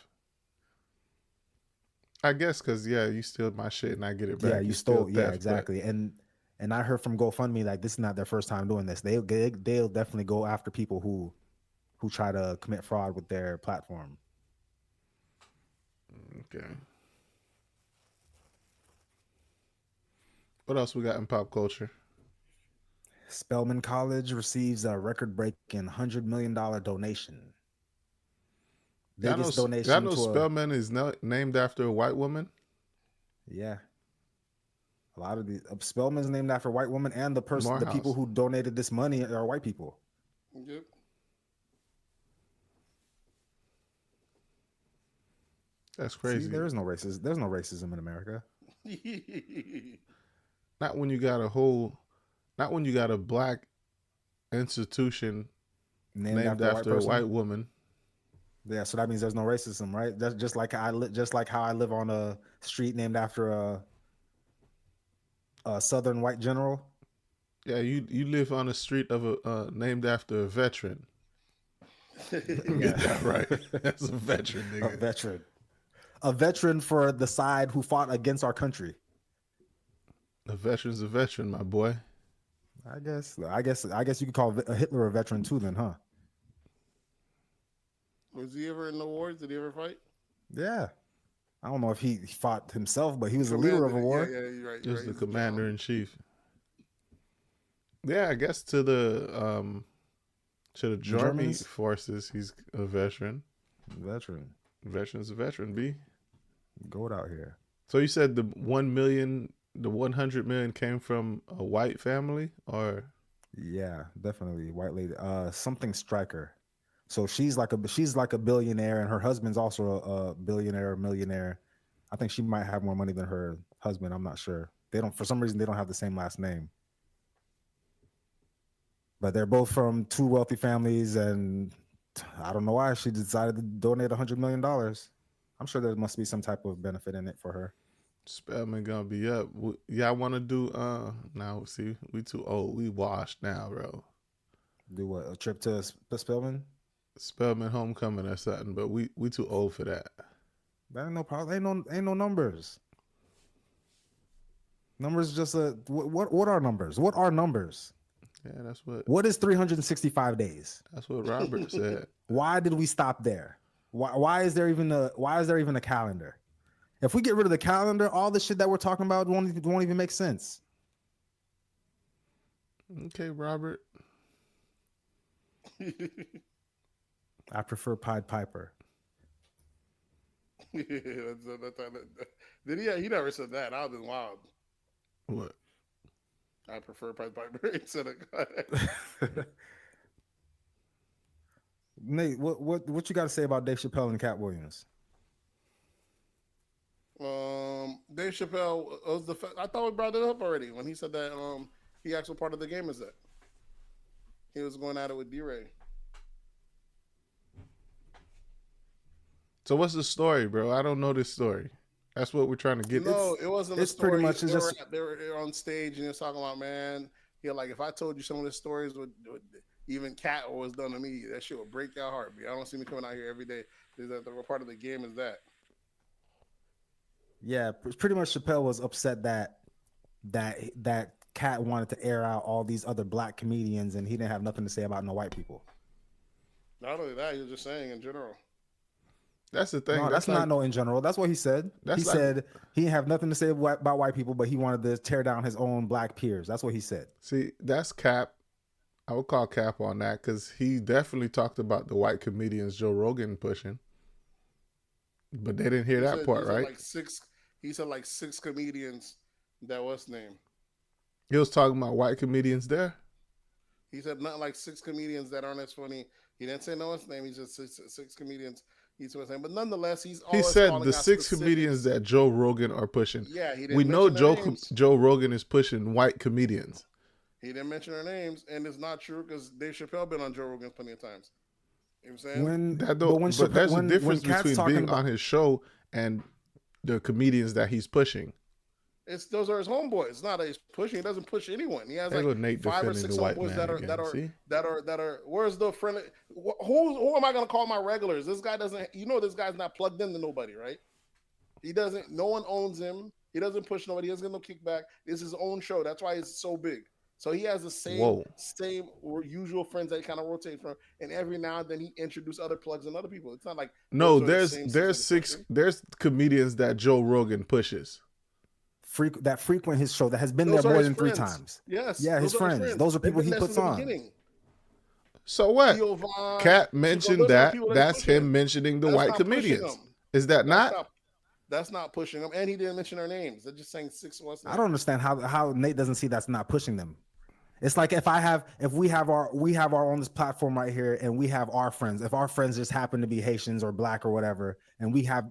I guess because yeah, you steal my shit and I get it back. Yeah, you It's still stole. Yeah, theft, but exactly. And I heard from GoFundMe like this is not their first time doing this. They'll definitely go after people who try to commit fraud with their platform. okay. What else we got in pop culture? Spelman College receives a record-breaking $100 million donation. Biggest Y'all donation know to a Spellman is named after a white woman. yeah. A lot of these Spelman's named after a white woman, and the people Morehouse. who donated this money are white people. Yep. That's See, crazy. there's no racism in America. Not when you got not when you got a black institution named after a white woman. Yeah, so that means there's no racism, right? That's just like how I live on a street named after a Southern white general. Yeah, you live on a street of a named after a veteran. Get that right. That's a veteran, A nigga. veteran for the side who fought against our country. A veteran's a veteran, my boy. I guess you could call Hitler a veteran too, then, huh? Was he ever in the wars? Did he ever fight? Yeah. I don't know if he fought himself, but he was the leader of a war. Yeah, you're right. Just the He's a commander general. in chief. Yeah, I guess to the Army Germans? forces, he's a veteran. Veteran. Veteran's a veteran, B. Goat out here. So you said the 1 million, the 100 million came from a white family, or Yeah, definitely white lady. Something Striker. So she's like a billionaire, and her husband's also a billionaire or millionaire. I think she might have more money than her husband. I'm not sure. For some reason they don't have the same last name. But they're both from two wealthy families, and I don't know why she decided to donate $100 million. I'm sure there must be some type of benefit in it for her. Spellman gonna be up? Yeah, I want to do. Now see, we too old. We washed now, bro. Do what? A trip to Spelman? Spellman homecoming or something, but we too old for that. That ain't no problem. Ain't no numbers. Numbers just what are numbers? What are numbers? Yeah, What is 365 days? that's what Robert said. Why did we stop there? Why is there even a calendar? If we get rid of the calendar, all the shit that we're talking about won't even make sense. Okay, Robert. I prefer Pied Piper. Yeah, did he? He never said that. I was just wild. What? I prefer Pied Piper instead of. Nate, what you got to say about Dave Chappelle and Cat Williams? Dave Chappelle was I thought we brought it up already when he said that he actual part of the game is that he was going at it with D-Ray. So what's the story, bro? I don't know this story. That's what we're trying to get. No, it wasn't a it's story. pretty much They were on stage and he was talking about, man, like if I told you some of the stories would even Cat was done to me, that shit would break your heart. I don't see me coming out here every day. Is that the part of the game is that? Yeah, pretty much Chappelle was upset that Cat wanted to air out all these other black comedians, and he didn't have nothing to say about no white people. Not only that, he was just saying in general. That's the thing. No, that's not no in general. That's what he said. He said he didn't have nothing to say about white people, but he wanted to tear down his own black peers. That's what he said. See, that's cap. I would call cap on that because he definitely talked about the white comedians Joe Rogan pushing. But they didn't hear that part, right? He said like six comedians that was named. He was talking about white comedians there. He said not like six comedians that aren't as funny. He didn't say no one's name. He just six comedians. He's saying, but nonetheless, he said the six comedians that Joe Rogan are pushing. Yeah, he didn't. We know Joe Rogan is pushing white comedians. He didn't mention their names, and it's not true because Dave Chappelle been on Joe Rogan plenty of times. You know what I'm saying? But there's a difference between being on his show and the comedians that he's pushing. Those are his homeboys. It's not that he's pushing. He doesn't push anyone. He has like Nate 5 or 6 homeboys that are. Where's the friendly? Who am I gonna call my regulars? This guy doesn't. This guy's not plugged into nobody, right? He doesn't. No one owns him. He doesn't push nobody. He doesn't get no kickback. It's his own show. That's why it's so big. So he has the same usual friends that he kind of rotate from, and every now and then he introduces other plugs and other people. It's not like there's comedians that Joe Rogan pushes. That frequent his show that has been there more than 3 times. Yes. Yeah, his friends. Those are people he puts on. So what? Cat mentioned that. That's him mentioning the white comedians. Is that not? That's not pushing them. And he didn't mention their names. They're just saying 6 was. I don't understand how Nate doesn't see that's not pushing them. It's like if we have our on this platform right here, and we have our friends. If our friends just happen to be Haitians or black or whatever, and we have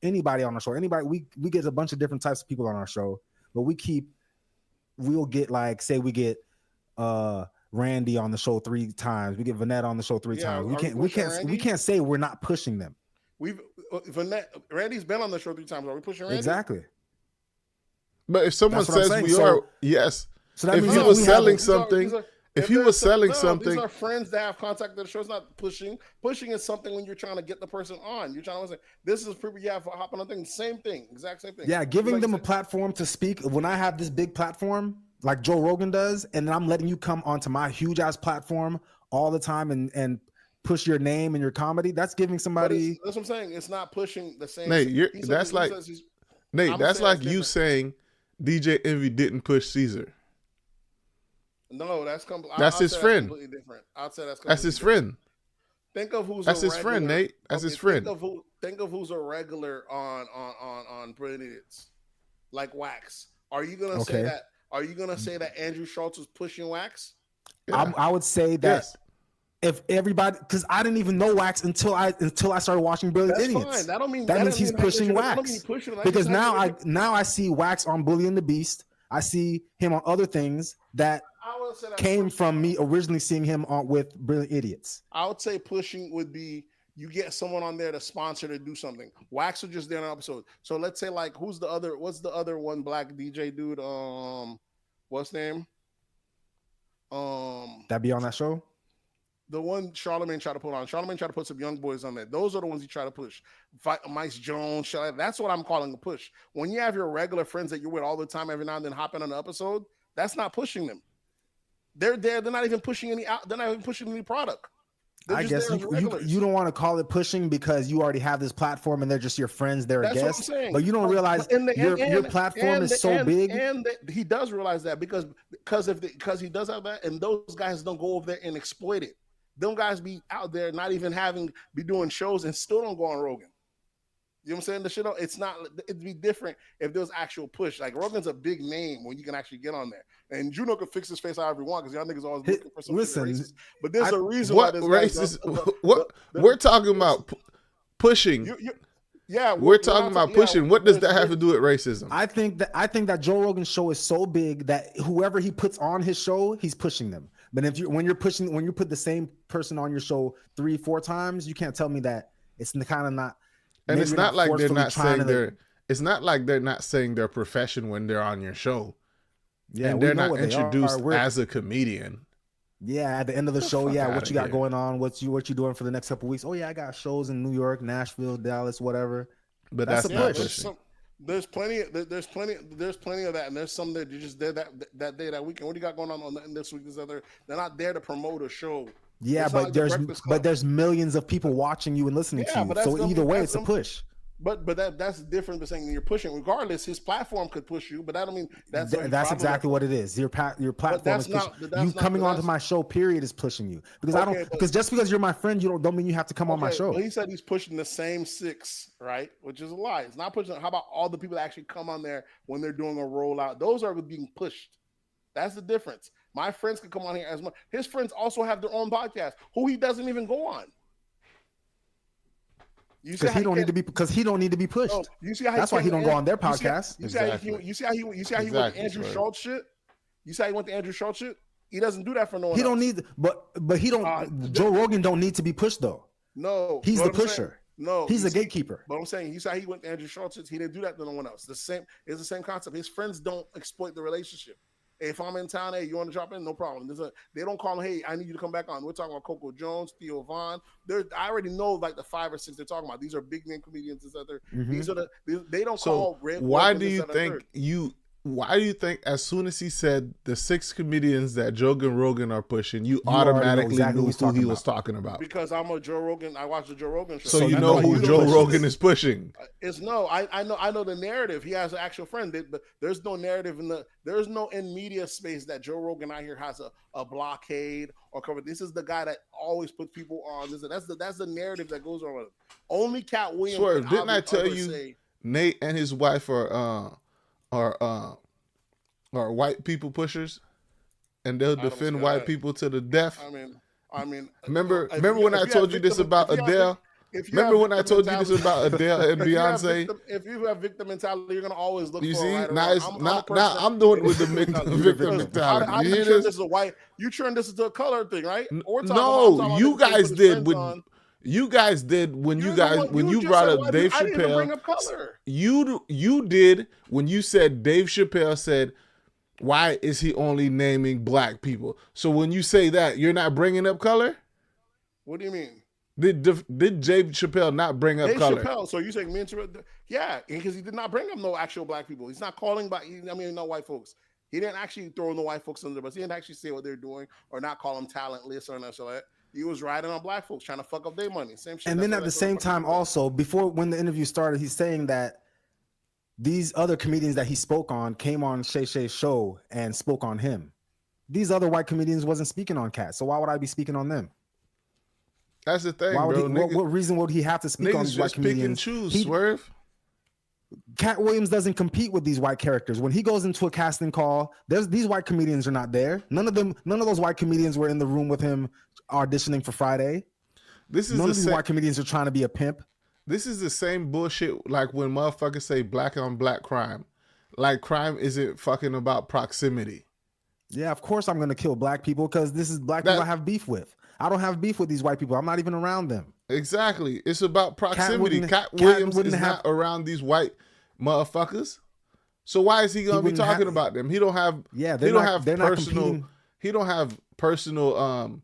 anybody on our show, we get a bunch of different types of people on our show, but we'll get like, say we get Randy on the show 3 times, we get Vanette on the show 3 times. We can't say we're not pushing them. Randy's been on the show 3 times. Are we pushing Randy? Exactly. But if someone says we are, yes. So that if he was selling something, these are friends that have contacted the show. It's not pushing. Pushing is something when you're trying to get the person on. You're trying to say, this is pretty. Yeah, for hopping on things. Same thing. Exact same thing. Yeah, giving them a platform to speak. When I have this big platform like Joe Rogan does, and then I'm letting you come onto my huge ass platform all the time and push your name and your comedy. That's giving somebody. That's what I'm saying. It's not pushing the same. Nate, that's like you saying DJ Envy didn't push Caesar. No, that's his friend. Completely different. I'd say that's his friend. Think of who's that's his friend, Nate. That's his friend. Think of who's a regular on Brilliant Idiots, like Wax. Are you gonna say that? Are you gonna say that Andrew Schultz was pushing Wax? Yeah. I would say that. Yes. If everybody, because I didn't even know Wax until I started watching Brilliant Idiots. Fine. That don't mean that means he's pushing Wax. Because now I see Wax on Bully and the Beast. I see him on other things that came from me originally seeing him on with Brilliant Idiots. I would say pushing would be you get someone on there to sponsor to do something. Wax was just there in an episode. So let's say like what's the other one black DJ dude? What's his name? That be on that show? The one Charlamagne tried to put on. Charlamagne tried to put some young boys on there. Those are the ones he tried to push. Mike Jones, that's what I'm calling a push. When you have your regular friends that you're with all the time, every now and then hopping on an episode, that's not pushing them. They're there. They're not even pushing any out. They're not even pushing any product. I guess you don't want to call it pushing because you already have this platform and they're just your friends. They're a guest. But you don't realize your platform is so big. And he does realize that because he does have that, and those guys don't go over there and exploit it. Them guys be out there not even be doing shows and still don't go on Rogan. You know what I'm saying? It'd be different if there was actual push. Like Rogan's a big name when you can actually get on there. And Juno could fix his face however he wants because y'all niggas always looking for something racist. But there's a reason why this racist. We're talking about pushing. We're talking about pushing. What does that have to do with racism? I think that Joe Rogan's show is so big that whoever he puts on his show, he's pushing them. But when you put the same person on your show 3-4 times, you can't tell me that it's kind of not. And it's not like they're not saying it's not like they're not saying their profession when they're on your show. Yeah, and they're not introduced as a comedian. Yeah, at the end of the show, what you got going on? What you doing for the next couple of weeks? Oh yeah, I got shows in New York, Nashville, Dallas, whatever. But That's that's a not push. pushing. There's plenty of that, and there's some that you just did that day, that weekend. What do you got going on this week? This other, they're not there to promote a show. Yeah, It's not but like the Breakfast Club. there's millions of people watching you and listening to Yeah, you. but that's So them- either way, that's it's a them- push. But that's different than saying you're pushing. Regardless, his platform could push you, but that don't mean that's That's exactly what it is. Your platform that's is pushing. not- that's You not- coming but onto that's- my show, period, is pushing you. Because I Okay, don't. but- Because just because you're my friend, don't mean you have to come on my show. Well, he said he's pushing the same 6, right? Which is a lie. It's not pushing. How about all the people that actually come on there when they're doing a rollout? Those are being pushed. That's the difference. My friends can come on here as much. His friends also have their own podcast, who he doesn't even go on. You see Because how he don't can't- need to be. Because he don't need to be pushed. No, you see how That's why he don't go on their you see- podcast. You see how Exactly. you see how he went to Exactly, Andrew swear. Schultz shit. You see how he went to Andrew Schultz shit. He doesn't do that for no one. He don't else. need. But he don't. Joe Rogan don't need to be pushed though. No, He's but the I'm saying- pusher. No, He's you the see- gatekeeper. But I'm saying, you see how he went to Andrew Schultz. He didn't do that to no one else. It's the same concept. His friends don't exploit the relationship. Hey, if I'm in town, hey, you want to drop in? No problem. They don't call him, hey, I need you to come back on. We're talking about Coco Jones, Theo Vaughn. I already know like the 5 or 6 they're talking about. These are big name comedians. These are they don't call. So why do you think Why do you think as soon as he said the 6 comedians that Joe and Rogan are pushing, you already know automatically exactly knew who he's who he talking was about? talking about? Because I'm a Joe Rogan. I watch the Joe Rogan show. So you that's know why who you Joe push Rogan this. is pushing. I know the narrative. He has an actual friend. But there's no narrative there's no in media space that Joe Rogan out here has a blockade or cover. This is the guy that always puts people on. That's the narrative that goes on. Only Cat Williams. Swerve, can didn't I tell obviously you say- Nate and his wife are white people pushers, and they'll don't see defend white that. people to the death? I mean. Remember if when you I have told you this victim- about if you have Adele? if you Remember have when I victim told you this mentality- about Adele and if you have Beyonce? if you have victim mentality, you're gonna always look You for see, a right or now wrong. it's I'm a now person that- I'm doing it with the victim Because mentality. How You did hear you turn this? this to white? You turned this into a color thing, right? Or I'm No, talking you about niggas guys put did friends with on. you guys did when you You're the guys one- when you just brought said up white Dave people. I didn't even bring Chappelle. up color. You did when you said Dave Chappelle said, "Why is he only naming black people?" So when you say that, you're not bringing up color. What do you mean? Did Dave Chappelle not bring up Dave color? Chappelle. So you saying me and Chappelle? Yeah, because he did not bring up no actual black people. He's not calling no white folks. He didn't actually throw no white folks under the bus. He didn't actually say what they're doing or not call them talentless or nothing like that. He was riding on black folks trying to fuck up their money. Same shit. And then at the same time, also when the interview started, he's saying that these other comedians that he spoke on came on Shay Shay's show and spoke on him. These other white comedians wasn't speaking on Cat, so why would I be speaking on them? That's the thing, Why would bro. what reason would he have to speak on Niggas these white just pick and comedians? choose. Swerve. Cat Williams doesn't compete with these white characters. When he goes into a casting call, these white comedians are not there. None of those white comedians were in the room with him auditioning for Friday. This is None the of these same. white comedians are trying to be a pimp. This is the same bullshit like when motherfuckers say black on black crime. Like crime isn't fucking about proximity. Yeah, of course I'm gonna kill black people because this is black people I have beef with. I don't have beef with these white people. I'm not even around them. Exactly. It's about proximity. Cat Cat Williams wouldn't is have- not around these white motherfuckers. So why is he gonna be wouldn't talking have- about them? He don't have Yeah, he don't have they're not personal competing. he don't have personal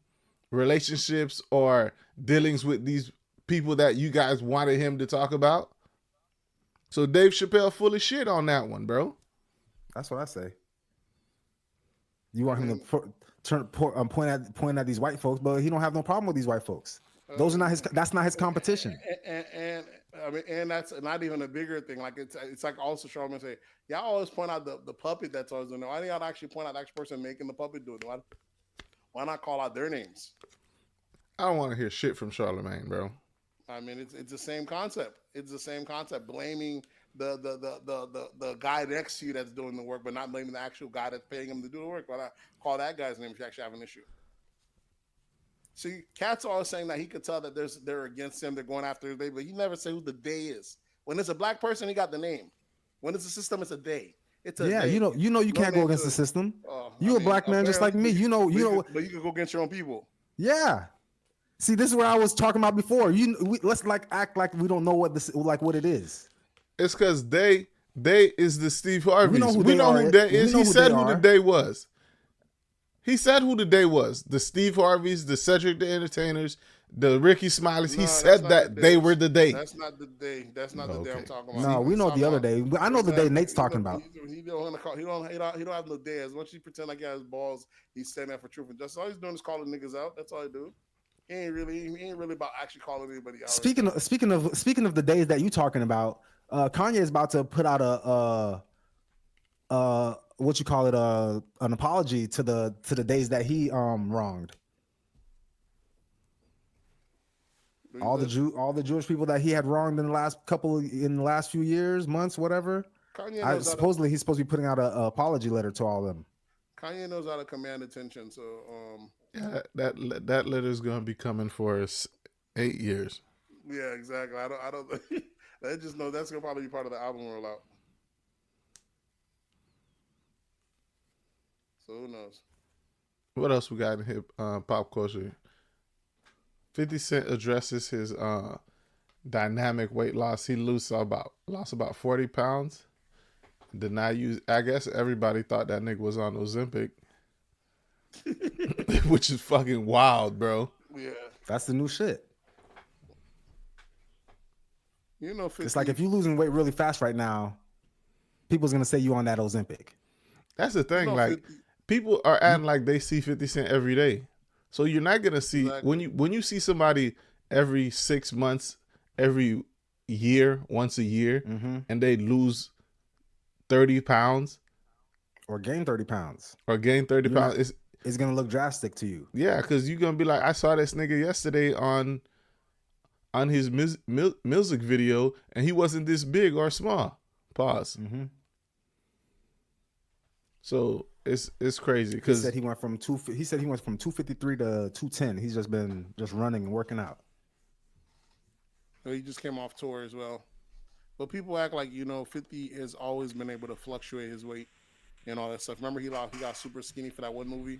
relationships or dealings with these people that you guys wanted him to talk about. So Dave Chappelle full of shit on that one, bro. That's what I say. You want him to point at these white folks, but he don't have no problem with these white folks. Those are not his. That's not his competition. And I mean, and that's not even a bigger thing. Like it's like also Charlamagne say, y'all always point out the puppet that's always doing it. Why do y'all actually point out the actual person making the puppet do it? Why not call out their names? I don't want to hear shit from Charlamagne, bro. I mean, it's the same concept. It's the same concept. Blaming the guy next to you that's doing the work, but not blaming the actual guy that's paying him to do the work. Why not call that guy's name if you actually have an issue? See, Cat's always saying that he could tell that they're against him, they're going after him, but he never say who the they is. When it's a black person, he got the name. When it's a system, it's a they. It's a they. You can't go against the system. You a black man just like me. You know. But you can go against your own people. Yeah. See, this is what I was talking about before. Let's act like we don't know what it is. It's because they is the Steve Harveys. We know who we they know are. who they We is. know He who said they who the are. day was. He said who the day was. The Steve Harveys, the Cedric the Entertainers, the Ricky Smileys. He No, said that's not that the they day. were the day. That's not the day. That's not the day I'm Okay. talking about. No, we He's know talking the other about- day. I know the day Nate's talking about. He don't want to call. He don't have no day. As much as he pretend like he has balls, he's standing up for truth and justice. All he's doing is calling niggas out. That's all he do. He ain't really about actually calling anybody out. Speaking of the days that you talking about, Kanye is about to put out what you call it, an apology to the days that he wronged. All the Jewish people that he had wronged in the last few years, months, whatever. Supposedly he's supposed to be putting out a apology letter to all of them. Kanye knows how to command attention, so Yeah, that letter's gonna be coming for us 8 years. yeah, exactly. I don't. I just know that's gonna probably be part of the album rollout. So who knows? What else we got in hip pop culture? 50 Cent addresses his dynamic weight loss. He lost about 40 pounds. I guess everybody thought that nigga was on Ozempic, which is fucking wild, bro. Yeah, That's the new shit. you know, 50, It's like if you're losing weight really fast right now, people's gonna say you on that Ozempic. That's the thing. know, Like 50 people are acting like they see 50 Cent every day. So you're not gonna see Exactly. when you see somebody every 6 months, every year, once a year, and they lose 30 pounds Or gain 30 pounds. or gain 30 pounds. It's gonna look drastic to you. Yeah, because you're gonna be like, I saw this nigga yesterday on his music video, and he wasn't this big or small. Pause. So it's crazy He because said he went from 253 to 210. He's just been running and working out. he just came off tour as well. But people act like 50 has always been able to fluctuate his weight and all that stuff. Remember he got super skinny for that one movie,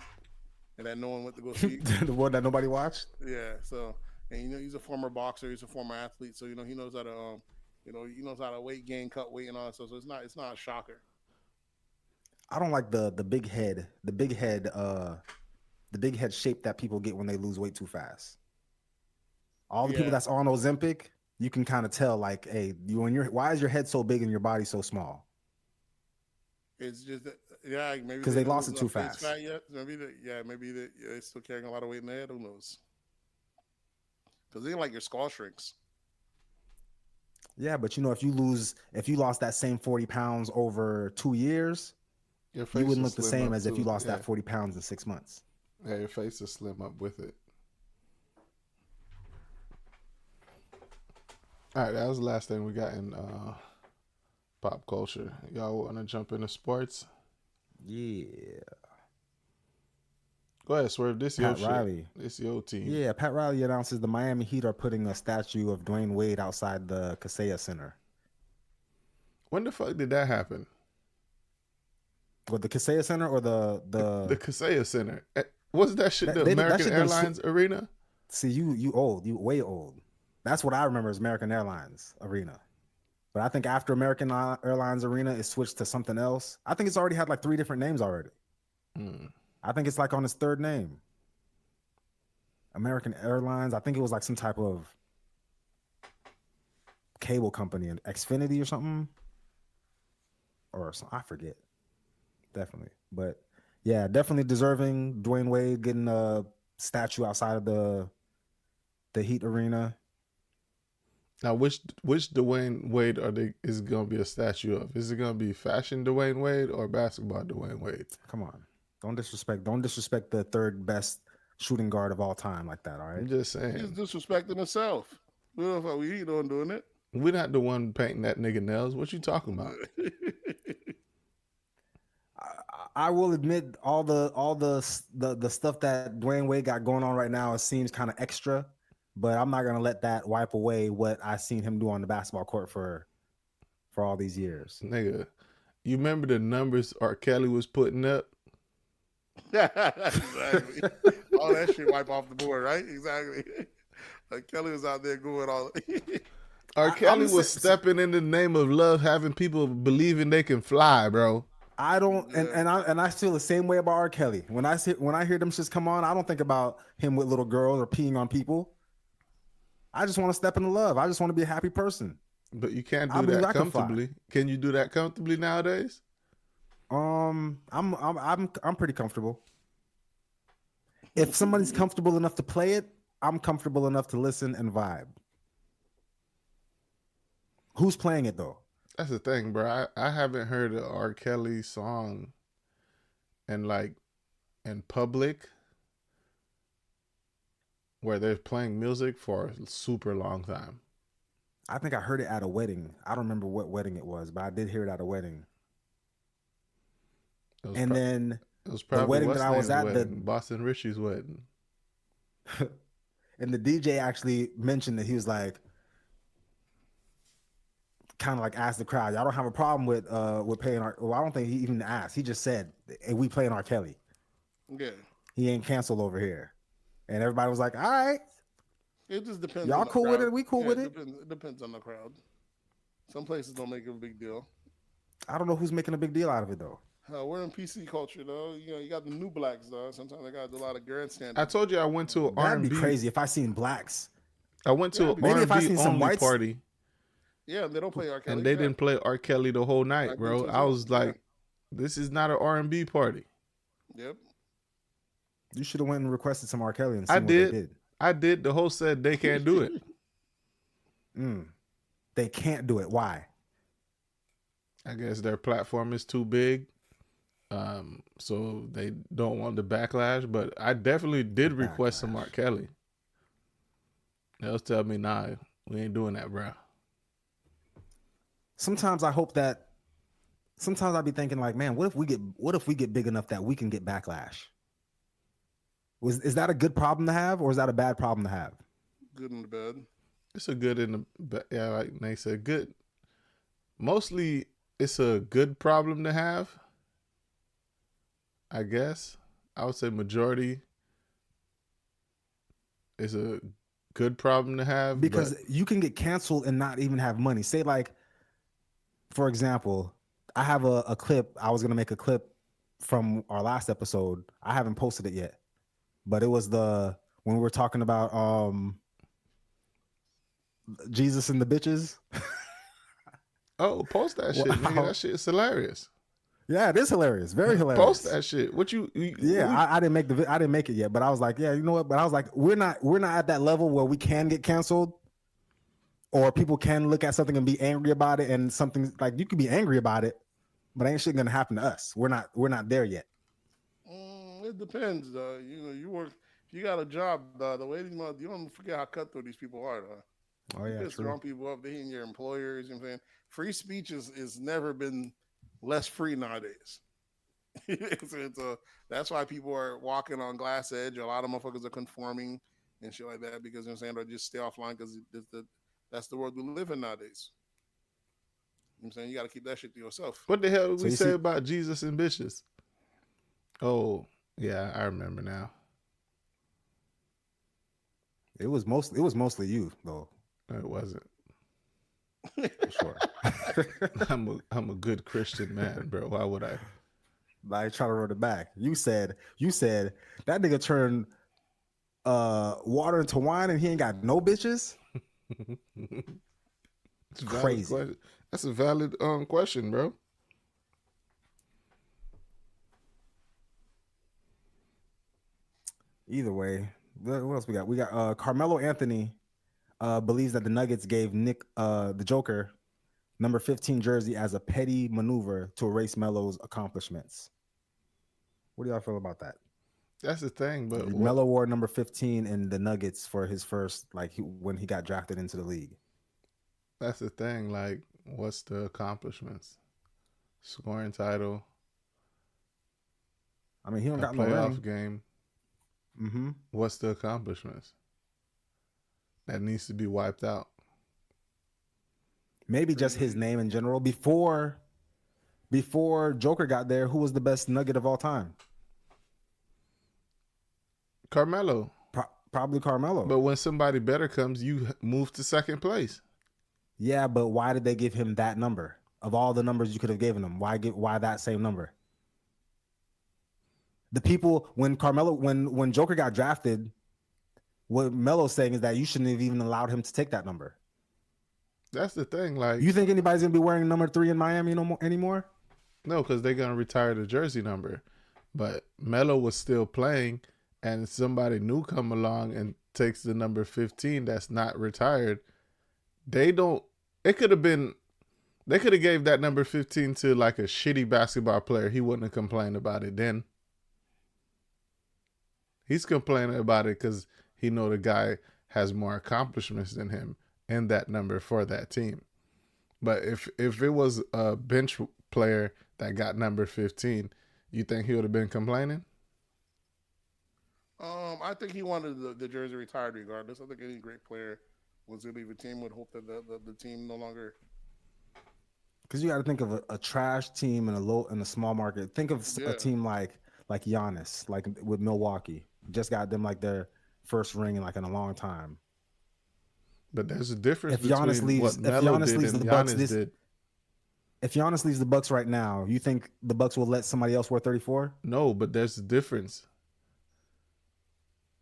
and that no one went to go see. The one that nobody watched. Yeah. So and he's a former boxer. He's a former athlete. So he knows how to he knows how to weight gain, cut weight, and all that stuff. So it's not a shocker. I don't like the big head shape that people get when they lose weight too fast. All the people that's on Ozempic, you can kind of tell, like, hey, why is your head so big and your body so small? It's just that, maybe Because they lost it too face fast. Fat yet. Maybe they're still carrying a lot of weight in their head. Who knows? Because they like your skull shrinks. Yeah, but if you lost that same 40 pounds over 2 years, your face you wouldn't will look the slim same up as if too. you lost Yeah. that 40 pounds in 6 months. Yeah, your face will slim up with it. All right, that was the last thing we got in pop culture. Y'all want to jump into sports? Yeah. Go ahead, Swerve. This your Pat shit. Riley. This your team. Yeah, Pat Riley announces the Miami Heat are putting a statue of Dwayne Wade outside the Kaseya Center. When the fuck did that happen? What, the Kaseya Center or the Kaseya Center. Wasn't that shit the that American shit been Airlines Arena? See, you old, you way old. That's what I remember as American Airlines Arena. But I think after American Airlines Arena, it switched to something else. I think it's already had like 3 different names already. I think it's like on its 3rd name. American Airlines. I think it was like some type of cable company, Xfinity or something. Or something, I forget. Definitely. But yeah, definitely deserving. Dwayne Wade getting a statue outside of the Heat Arena. Now, which Dwayne Wade is going to be a statue of? Is it going to be fashion Dwayne Wade or basketball Dwayne Wade? Come on. Don't disrespect the 3rd best shooting guard of all time like that, all right? I'm just saying. He's disrespecting himself. We don't doing it. We're not the one painting that nigga nails. What you talking about? I will admit all the stuff that Dwayne Wade got going on right now, it seems kind of extra, but I'm not gonna let that wipe away what I seen him do on the basketball court for all these years. Nigga, you remember the numbers R. Kelly was putting up? Exactly. All that shit wipe off the board, right? Exactly. Like Kelly was out there going all. R. Kelly was stepping in the name of love, having people believing they can fly, bro. I don't, and I feel the same way about R. Kelly. When I hear them shits come on, I don't think about him with little girls or peeing on people. I just want to step into love. I just want to be a happy person. But you can't I do believe that I can fly. comfortably. Can you do that comfortably nowadays? I'm pretty comfortable. If somebody's comfortable enough to play it, I'm comfortable enough to listen and vibe. Who's playing it though? That's the thing, bro. I haven't heard an R. Kelly song in public where they're playing music for a super long time. I think I heard it at a wedding. I don't remember what wedding it was, but I did hear it at a wedding. And then it was probably the wedding that I was at, wedding, Boston Richey's wedding. And the DJ actually mentioned that he was like, kind of like asked the crowd, y'all don't have a problem with paying our, well, I don't think he even asked. He just said, hey, we playing R. Kelly. Yeah. He ain't canceled over here. And everybody was like, all right. It just depends. Y'all on the cool crowd. with it? We cool with it? It depends on the crowd. Some places don't make it a big deal. I don't know who's making a big deal out of it though. We're in PC culture though. You know, you got the new blacks though. Sometimes they got a lot of grandstanding. I told you I went to an That'd R&B. be crazy if I seen blacks. I went to an maybe if I R&B seen some only whites- party, Yeah, they don't play R. Kelly. and they didn't play R. Kelly the whole night, I've bro. been to I as was well. like, this is not an R&B party. Yep. You should have went and requested some R. Kelly and I seen what they did. did. I did. The host said they can't do it. They can't do it. Why? I guess their platform is too big. So they don't want the backlash, but I definitely did request some R. Kelly. They'll tell me, nah, we ain't doing that, bro. Sometimes I hope that. Sometimes I'd be thinking like, man, what if we get big enough that we can get backlash? Is that a good problem to have, or is that a bad problem to have? Good and bad. It's a good and yeah, like they said, good. Mostly, it's a good problem to have. I guess I would say majority is a good problem to have Because you can get canceled and not even have money. Say like, for example, I have a clip. I was gonna make a clip from our last episode. I haven't posted it yet, but it was when we were talking about Jesus and the bitches. oh, post that shit, nigga. That shit is hilarious. Yeah, it is hilarious. Very hilarious. Post that shit. What you I didn't make it yet, but I was like, yeah, you know what? But I was like, we're not at that level where we can get canceled, or people can look at something and be angry about it, and something like you could be angry about it, but ain't shit gonna happen to us. We're not there yet. It depends. You know, you work. If you got a job, the way these you don't forget how cutthroat these people are. Oh yeah, just true. throwing people up. They hitting your employers. You know what I'm saying? Free speech is never been less free nowadays. That's why people are walking on glass edge. A lot of motherfuckers are conforming and shit like that because you know what I'm saying, or just stay offline because that's the world we live in nowadays. You know what I'm saying? You got to keep that shit to yourself. What the hell did we say about Jesus and bitches? Oh, yeah, I remember now. It was mostly you though. It wasn't. For sure. I'm a good Christian man, bro. Why would I? Like try to run it back. You said that nigga turned water into wine and he ain't got no bitches. It's crazy. That's a valid question, bro. Either way, what else we got? We got Carmelo Anthony believes that the Nuggets gave Nick the Joker number 15 jersey as a petty maneuver to erase Melo's accomplishments. What do y'all feel about that? That's the thing, but Melo wore number 15 in the Nuggets for his first, when he got drafted into the league. That's the thing. Like, what's the accomplishments? Scoring title. I mean, he don't got no playoff ring. game. Mm-hmm. What's the accomplishments? That needs to be wiped out. Maybe just his name in general. Before Joker got there, who was the best Nugget of all time? Carmelo. Probably Carmelo. But when somebody better comes, you move to second place. Yeah, but why did they give him that number? Of all the numbers you could have given him, why that same number? The people when Joker got drafted, What Melo's saying is that you shouldn't have even allowed him to take that number. That's the thing. Like, You think anybody's gonna be wearing number 3 in Miami anymore? no, because they're gonna retire the jersey number. But Melo was still playing, and somebody new come along and takes the number 15 that's not retired. They don't. It could have been. They could have gave that number 15 to like a shitty basketball player. He wouldn't have complained about it then. He's complaining about it because he know the guy has more accomplishments than him and that number for that team. But if it was a bench player that got number 15, you think he would have been complaining? I think he wanted the jersey retired regardless. I think any great player was to leave a team would hope that the team no longer. Because you got to think of a trash team in a small market. Think of a team like Giannis, like with Milwaukee. Just got them like their first ring in a long time. But there's a difference If Giannis between leaves, what Melo did and Giannis did. If Giannis leaves the Bucks right now, you think the Bucks will let somebody else wear 34? No, but there's a difference.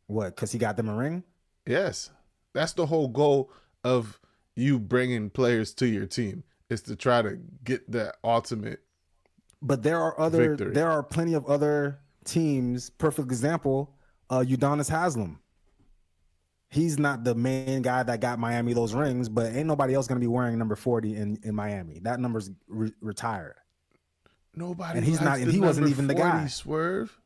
What? Because he got them a ring? Yes. That's the whole goal of you bringing players to your team, is to try to get that ultimate. But there are plenty of other teams. Perfect example, Udonis Haslem. He's not the main guy that got Miami those rings, but ain't nobody else going to be wearing number 40 in Miami. That number's retired. Nobody. And he's not. And he wasn't even the guy. Swerve.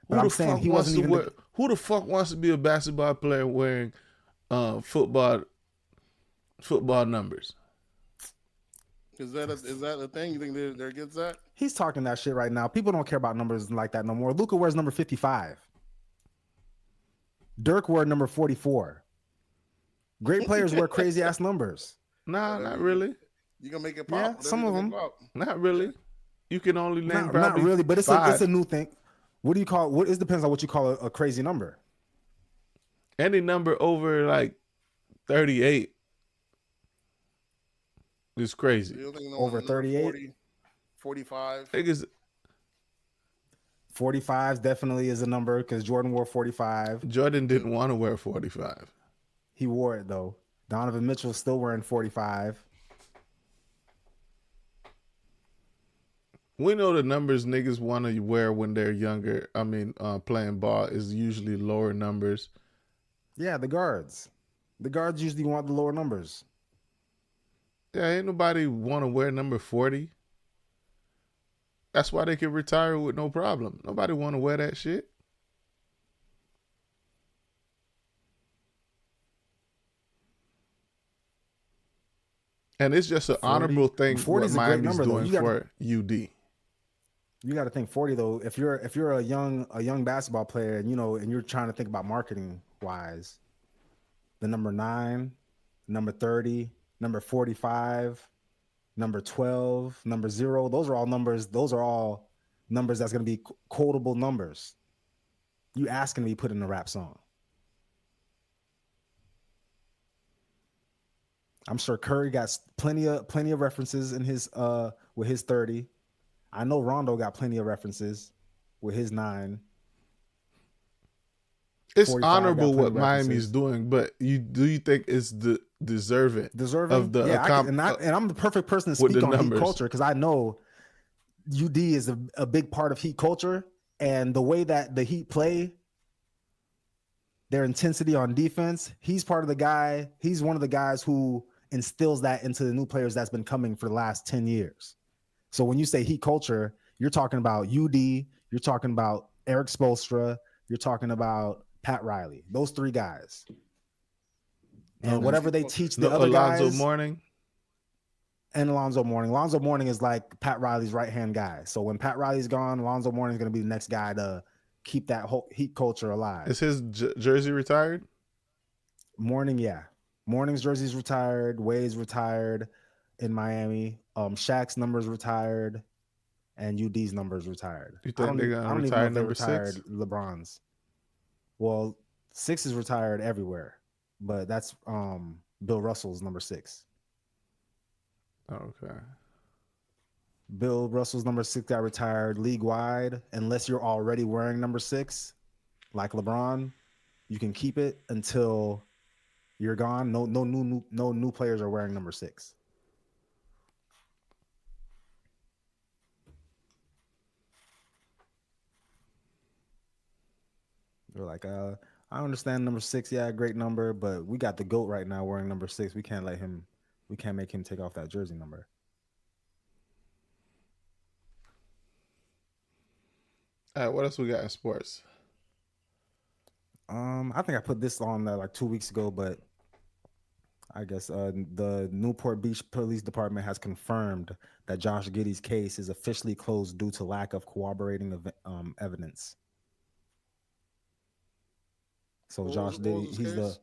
But I'm saying he wasn't even. Who the fuck wants to be a basketball player wearing football numbers? Is that a thing? You think they're against that? He's talking that shit right now. People don't care about numbers like that no more. Luka wears number 55. Dirk wore number 44. Great players wear crazy ass numbers. Nah, not really. You gonna make it pop? Yeah, some of them. Not really. You can only name not really, but it's a new thing. What do you call? It depends on what you call a crazy number. Any number over like 38 is crazy. Over 38? 45. 45 definitely is a number because Jordan wore 45. Jordan didn't want to wear 45. He wore it though. Donovan Mitchell's still wearing 45. We know the numbers niggas want to wear when they're younger. I mean, playing ball is usually lower numbers. Yeah, the guards. The guards usually want the lower numbers. Yeah, ain't nobody want to wear number 40. That's why they can retire with no problem. Nobody want to wear that shit. And it's just an 40, honorable thing what Miami's doing for UD. You got to think 40 though. If you're a young basketball player and and you're trying to think about marketing wise, the number 9, number 30, number 45, number 12, number 0, those are all numbers that's going to be quotable numbers. You asking to be put in a rap song. I'm sure Curry got plenty of references in his with his 30. I know Rondo got plenty of references with his 9. It's honorable what Miami's doing, but do you think it's deserving of the and I'm the perfect person to speak on Heat culture because I know UD is a big part of Heat culture, and the way that the Heat play, their intensity on defense, he's one of the guys who instills that into the new players that's been coming for the last 10 years. So when you say Heat culture, you're talking about UD, you're talking about Eric Spoelstra, you're talking about Pat Riley, those 3 guys. And whatever they teach the other guys. Alonzo Mourning. And Alonzo Mourning. Alonzo Mourning is like Pat Riley's right-hand guy. So when Pat Riley's gone, Alonzo Mourning is going to be the next guy to keep that whole Heat culture alive. Is his jersey retired? Mourning, yeah. Mourning's jersey's retired. Wade's retired in Miami. Shaq's number's retired. And UD's number's retired. You think they're going to retire number 6? LeBron's. Well, 6 is retired everywhere. But that's Bill Russell's number 6. Okay. Bill Russell's number 6 got retired league-wide. Unless you're already wearing number 6, like LeBron, You can keep it until you're gone. No new players are wearing number 6. They're like, I understand number 6, yeah, great number, but we got the GOAT right now wearing number 6. We can't make him take off that jersey number. All right, what else we got in sports? I think I put this on there like 2 weeks ago, but I guess the Newport Beach Police Department has confirmed that Josh Giddey's case is officially closed due to lack of corroborating evidence. So Josh Giddey, he's the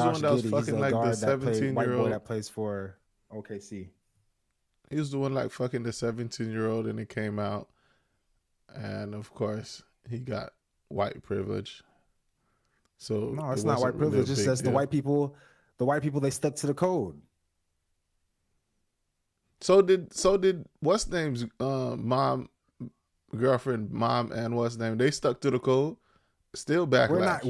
one that was fucking like the 17-year-old white boy old that plays for OKC. He was the one like fucking the 17-year-old, and it came out, and of course he got white privilege. So no, it's not white privilege. It just says the white people they stuck to the code. So did what's name's girlfriend, mom, and what's name? They stuck to the code. Still backlash.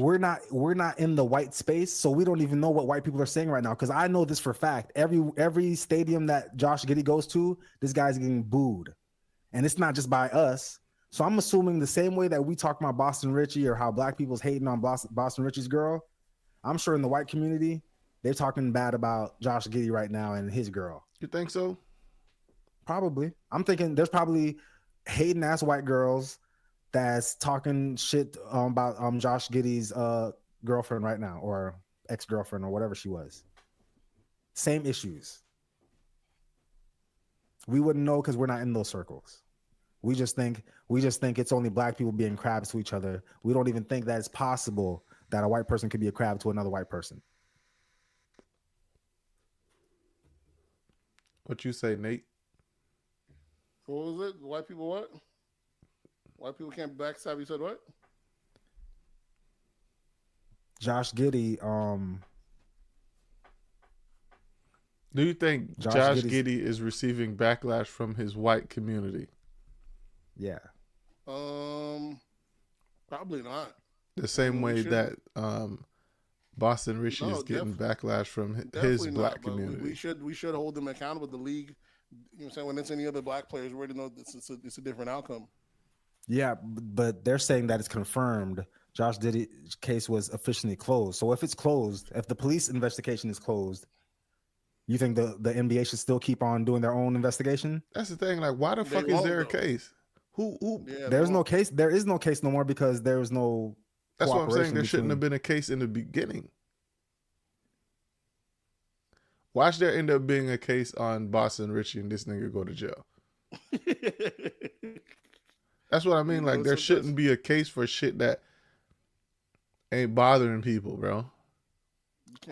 We're not in the white space, so we don't even know what white people are saying right now. Because I know this for a fact. Every stadium that Josh Giddey goes to, this guy's getting booed, and it's not just by us. So I'm assuming the same way that we talk about Boston Richey or how black people's hating on Boston Richey's girl, I'm sure in the white community they're talking bad about Josh Giddey right now and his girl. You think so? Probably. I'm thinking there's probably hating ass white girls that's talking shit about Josh Giddey's girlfriend right now, or ex-girlfriend, or whatever she was. Same issues. We wouldn't know because we're not in those circles. We just think it's only black people being crabs to each other. We don't even think that it's possible that a white person could be a crab to another white person. What you say, Nate? What was it? White people what? White people can't backstab. You said what? Josh Giddey. Do you think Josh Giddey is receiving backlash from his white community? Yeah. Probably not. The same way that Boston Richey is getting backlash from his black community. We should hold them accountable. The league, you know what I'm saying? When it's any other black players, we already know it's a different outcome. Yeah, but they're saying that it's confirmed. Josh Giddey's case was officially closed. So if it's closed, if the police investigation is closed, you think the NBA should still keep on doing their own investigation? That's the thing. Like, why the fuck is there a case? Who? Yeah, there's no case. There is no case no more because there's no. That's what I'm saying. There shouldn't have been a case in the beginning. Watch there end up being a case on Boston Richey and this nigga go to jail. That's what I mean. Like, there shouldn't be a case for shit that ain't bothering people, bro.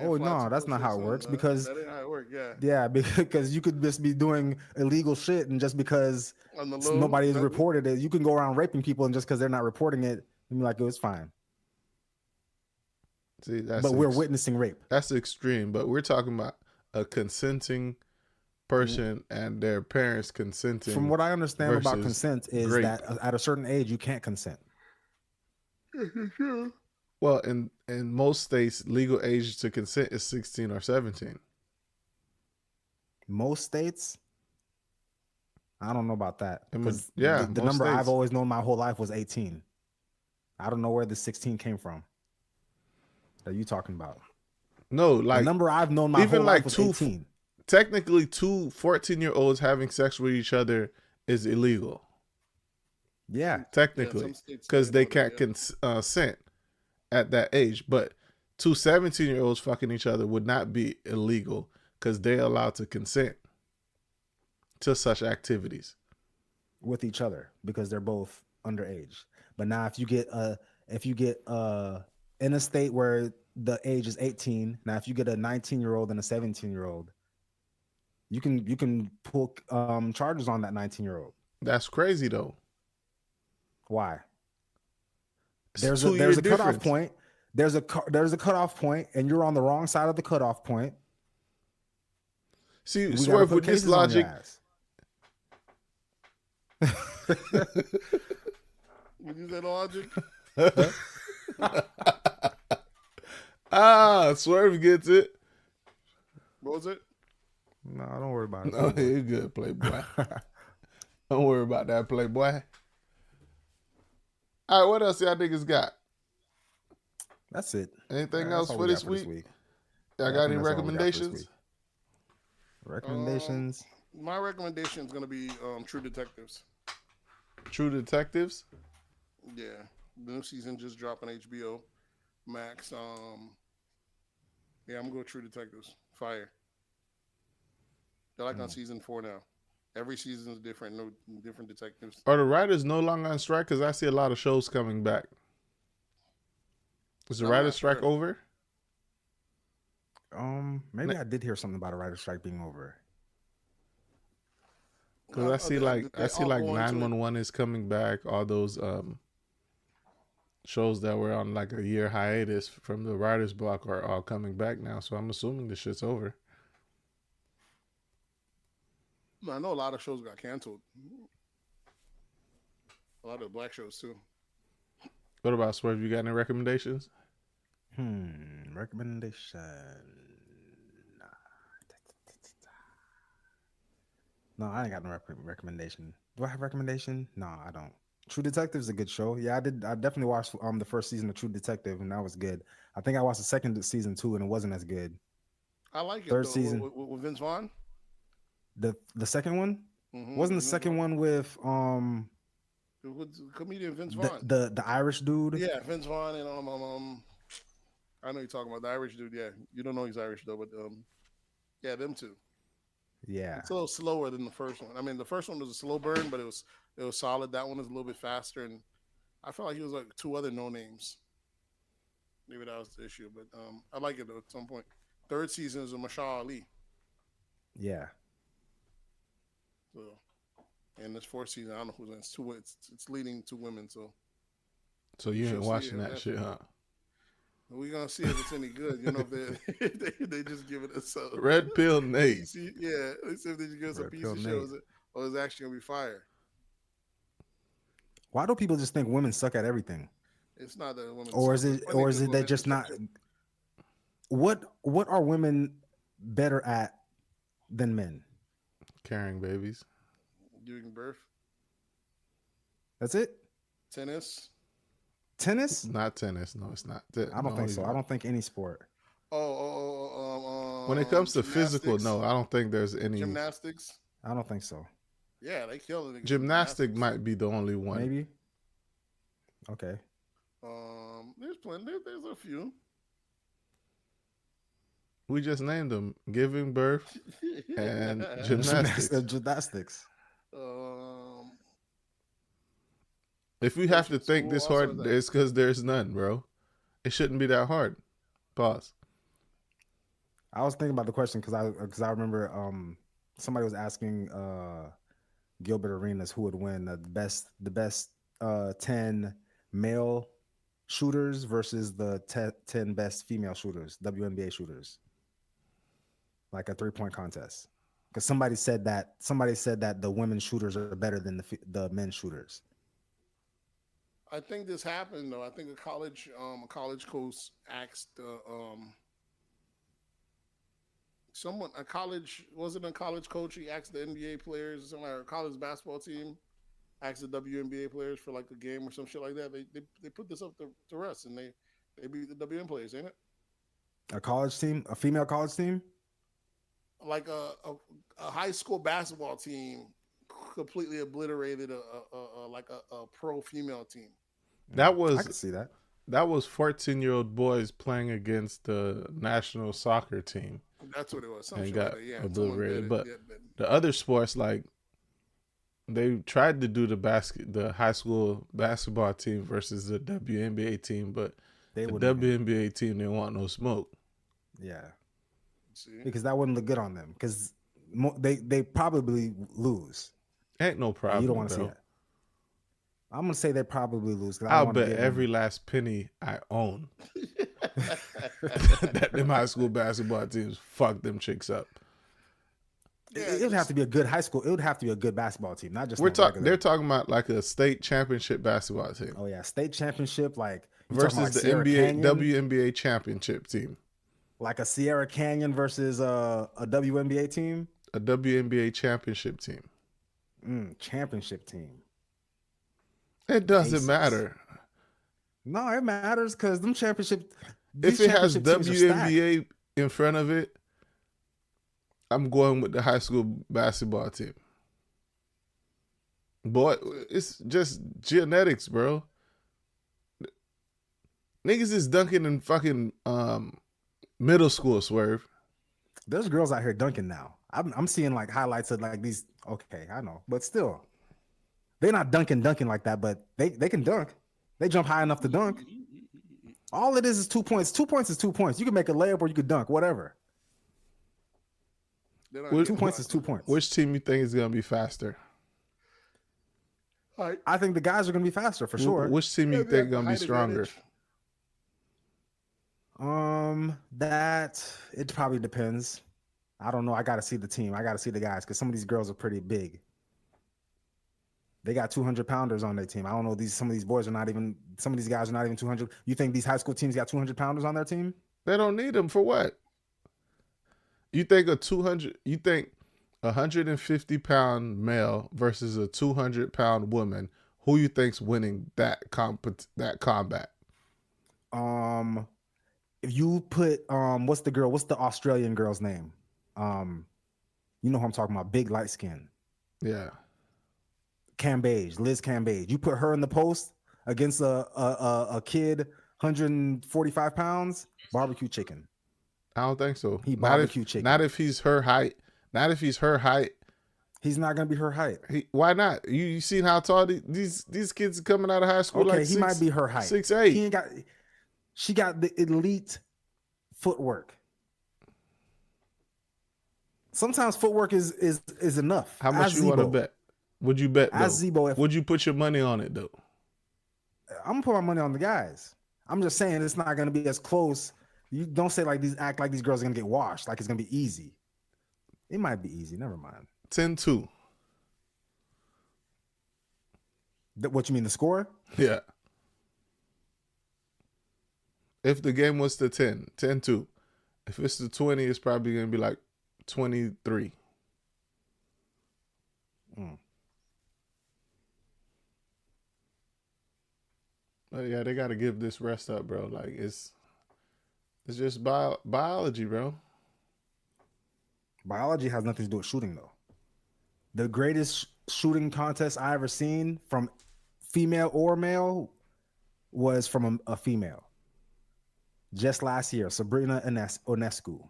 Oh no, that's not how it works. Because that ain't how it works. Yeah. Yeah, because you could just be doing illegal shit, and just because nobody has reported it, you can go around raping people, and just because they're not reporting it, you're like, it was fine. See, but we're witnessing rape. That's extreme. But we're talking about a consenting person and their parents consenting. From what I understand about consent is that at a certain age you can't consent. Well, in most states, legal age to consent is 16 or 17. Most states? I don't know about that. Because the number states. I've always known my whole life was 18. I don't know where the 16 came from. That you talking about? No, like the number I've known my whole life was 18. Technically, 2 14-year-olds having sex with each other is illegal. Yeah. Technically. Because they can't consent at that age. But 2 17-year-olds fucking each other would not be illegal because they're allowed to consent to such activities. With each other because they're both underage. But now if you get in a state where the age is 18, now if you get a 19-year-old and a 17-year-old, you can pull charges on that 19-year-old. That's crazy though. Why? There's a cutoff point. There's a cutoff point, and you're on the wrong side of the cutoff point. See, Swerve, with this logic. Would you say logic? Swerve gets it. What was it? No, don't worry about it. No, you good, Playboy. Don't worry about that, Playboy. All right, what else y'all niggas got? That's it. Anything That's else all for we this got week? Y'all Yeah, I got think any that's all we got for this recommendations? week. Recommendations? My recommendation is gonna be True Detectives. True Detectives? Yeah, the new season just dropped on HBO Max. Yeah, I'm gonna go True Detectives. Fire. They're like on season 4 now. Every season is different. No different detectives. Are the writers no longer on strike? Because I see a lot of shows coming back. Is the I'm writer's not strike sure. over? Maybe I did hear something about a writer's strike being over. Because I see like They all go into it. 911 is coming back. All those shows that were on like a year hiatus from the writer's block are all coming back now. So I'm assuming this shit's over. I know a lot of shows got canceled. A lot of black shows too. What about Swerve? You got any recommendations? Recommendation. No, I ain't got no recommendation. Do I have recommendation? No, I don't. True Detective is a good show. Yeah, I did. I definitely watched the first season of True Detective, and that was good. I think I watched the second season too, and it wasn't as good. I like it. Third though. season. With Vince Vaughn. The second one Mm-hmm. wasn't the second one with With comedian Vince Vaughn. the Irish dude. Yeah, Vince Vaughn and I know you're talking about the Irish dude. Yeah, you don't know he's Irish though, but yeah, them two. Yeah. It's a little slower than the first one. I mean, the first one was a slow burn, but it was solid. That one is a little bit faster, and I felt like he was like 2 other no names. Maybe that was the issue, but I like it though. At some point, third season is a Mashal Ali. Yeah. So, and this fourth season, I don't know who's in. It's leading 2 women. So You ain't She'll see watching it, that shit, huh? we're gonna see if it's any good. You know, if they just give it a Red Pill Nate. Yeah, let's see if they just give us a Red piece Pill of Nate. shows or it's actually gonna be fire. Why do people just think women suck at everything? It's not that women, Or is it they just not? What are women better at than men? Carrying babies. giving birth? That's it. Tennis? Not tennis. No, it's not. I don't think so. I don't think any sport. When it comes to physical, no, I don't think there's any. Gymnastics? I don't think so. Yeah, they kill it. Gymnastic might be the only one. Maybe. Okay. There's plenty. There's a few. We just named them: giving birth and gymnastics. Gymnastics. If we have to think School this also hard, that. it's because there's none, bro. It shouldn't be that hard. Pause. I was thinking about the question because I remember somebody was asking Gilbert Arenas who would win the best 10 male shooters versus the 10 best female shooters, WNBA shooters, like a 3-point contest. Because somebody said that the women shooters are better than the men shooters. I think this happened though. I think a college coach asked a college coach. He asked the NBA players, or something like a college basketball team, asked the WNBA players for like a game or some shit like that. They put this up to rest and they beat the WN players, ain't it? A college team, a female college team, like a high school basketball team completely obliterated a pro female team. That I was could see that. That was 14-year-old boys playing against the national soccer team That's what it was. Some and shit got like that. Yeah, obliterated. someone But did it. the other sports, like they tried to do the high school basketball team versus the WNBA team, but They the wouldn't even- WNBA team didn't want no smoke. Yeah. See? Because that wouldn't look good on them. Because they probably lose. Ain't no problem. You don't want to see though. that. I'm gonna say they probably lose. I'll bet every last penny I own that them high school basketball teams fuck them chicks up. It would have to be a good high school. It would have to be a good basketball team, not just They're talking about like a state championship basketball team. Oh yeah, state championship. Like You talking versus like the Sierra NBA Canyon? WNBA championship team. Like a Sierra Canyon versus a WNBA team? A WNBA championship team. Championship team. It doesn't Basics. matter. No, it matters because them championship. If it has teams are stacked. WNBA in front of it, I'm going with the high school basketball team. Boy, it's just genetics, bro. Niggas is dunking in fucking middle school, Swerve. There's girls out here dunking now. I'm seeing like highlights of like these. Okay, I know, but still, they're not dunking like that. But they can dunk. They jump high enough to dunk. All it is 2 points. 2 points is 2 points. You can make a layup or you could dunk, whatever. 2 points is 2 points. Which team you think is gonna be faster? I think the guys are gonna be faster for sure. Which team you think gonna be stronger? That it probably depends. I don't know. I gotta see the team. I gotta see the guys because some of these girls are pretty big. They got 200-pounders on their team. I don't know. Some of these boys are not even. Some of these guys are not even 200. You think these high school teams got 200-pounders on their team? They don't need them for what? You think a 150-pound male versus a 200-pound woman? Who you think's winning that combat? If you put what's the Australian girl's name? You know who I'm talking about, big light skin. Yeah. Liz Cambage. You put her in the post against a kid 145 pounds, barbecue chicken. I don't think so. He barbecue chicken. Not if he's her height. He's not gonna be her height. Why not? You seen how tall these kids coming out of high school? Okay, like he might be her height. 6'8". She got the elite footwork. Sometimes footwork is enough. How much you want to bet? Would you bet? As Zebo, would you put your money on it though? I'm gonna put my money on the guys. I'm just saying it's not gonna be as close. You don't say like act like these girls are gonna get washed. Like it's gonna be easy. It might be easy. Never mind. 10-2. What you mean, the score? Yeah. If the game was to 10-2. If it's to 20, it's probably gonna be like 23. But yeah, they got to give this rest up, bro. Like it's just biology, bro. Biology has nothing to do with shooting, though. The greatest shooting contest I ever seen from female or male was from a female. Just last year, Sabrina Ionescu.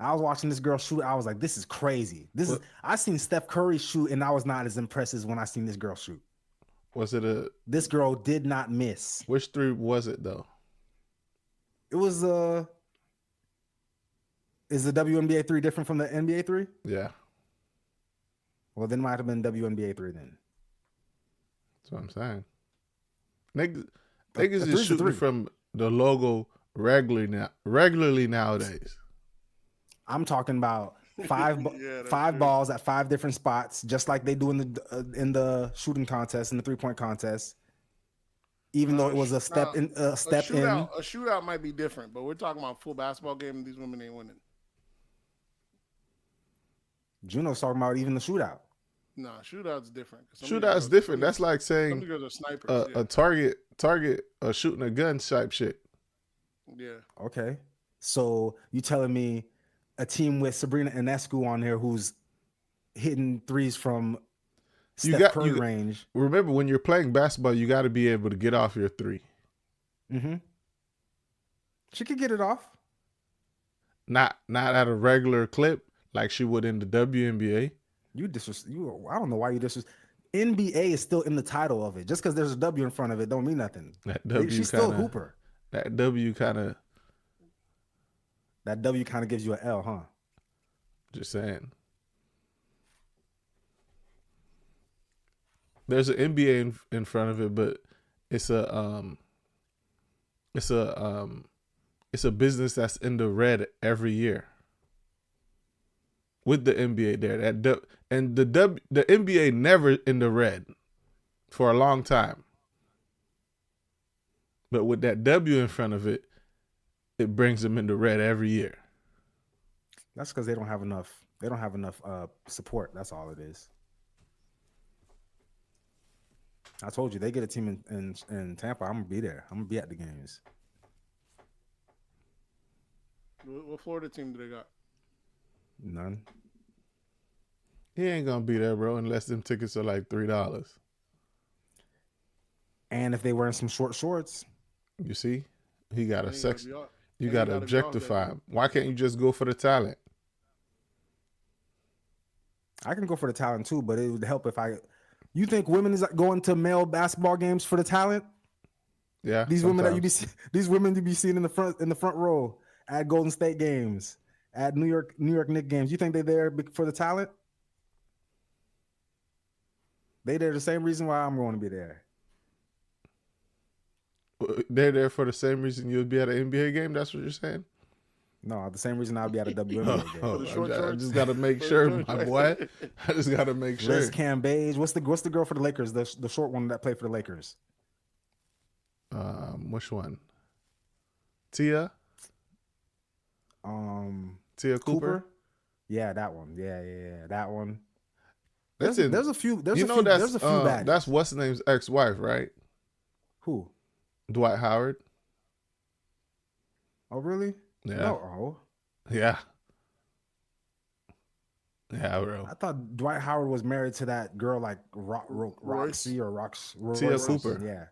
I was watching this girl shoot. I was like, this is crazy. I seen Steph Curry shoot, and I was not as impressed as when I seen this girl shoot. Was it This girl did not miss. Which three was it though? It was Is the WNBA 3 different from the NBA 3? Yeah. Well, then it might have been WNBA 3 then. That's what I'm saying. Niggas is shooting from the logo regularly nowadays. I'm talking about five balls at 5 different spots, just like they do in the shooting contest, in the 3-point contest. Even though it was a step in. A shootout might be different, but we're talking about a full basketball game, and these women ain't winning. Juno's talking about even the shootout. Nah, shootout's different. Shootout's different. That's like saying some girls are snipers. A target shooting a gun type shit. Yeah. Okay. So you telling me a team with Sabrina Ionescu on there who's hitting threes from Steph Curry range. Remember, when you're playing basketball, you got to be able to get off your three. Mm-hmm. She could get it off. Not at a regular clip like she would in the WNBA. I don't know why you disrespect. NBA is still in the title of it. Just because there's a W in front of it don't mean nothing. She's still a hooper. That W kind of gives you an L, huh? Just saying. There's an NBA in front of it, but it's a business that's in the red every year. With the NBA there, the NBA never in the red for a long time. But with that W in front of it, it brings them into red every year. That's because they don't have enough. They don't have enough support. That's all it is. I told you they get a team in Tampa. I'm gonna be there. I'm gonna be at the games. What Florida team do they got? None. He ain't gonna be there, bro, unless them tickets are like $3. And if they wearing some short shorts, You see, he got a And sex. gotta be off- You and got to gotta be off objectify that. him. Why can't you just go for the talent? I can go for the talent too. But it would help if I. You think women is going to male basketball games for the talent? Yeah, These women that sometimes. these women you be seeing in the front row at Golden State games, at New York Knicks games. You think they're there for the talent? They there the same reason why I'm going to be there. They're there for the same reason you'd be at an NBA game. That's what you're saying. No, the same reason I'll be at a WNBA game. the short I shorts? just got to make For the sure, short my shorts. boy. I just got to make sure. Liz Cambage. What's the girl for the Lakers? The short one that played for the Lakers. Which one? Tia Tia Cooper. Yeah, that one. Yeah, that one. Listen, There's a few. There's you a know few. that's There's a few baddies. that's what's the name's ex-wife, right? Who? Dwight Howard. Oh, really? Yeah. No. Yeah, bro. I thought Dwight Howard was married to that girl like Roxy or Rox. Tia Royce Cooper. something, Yeah.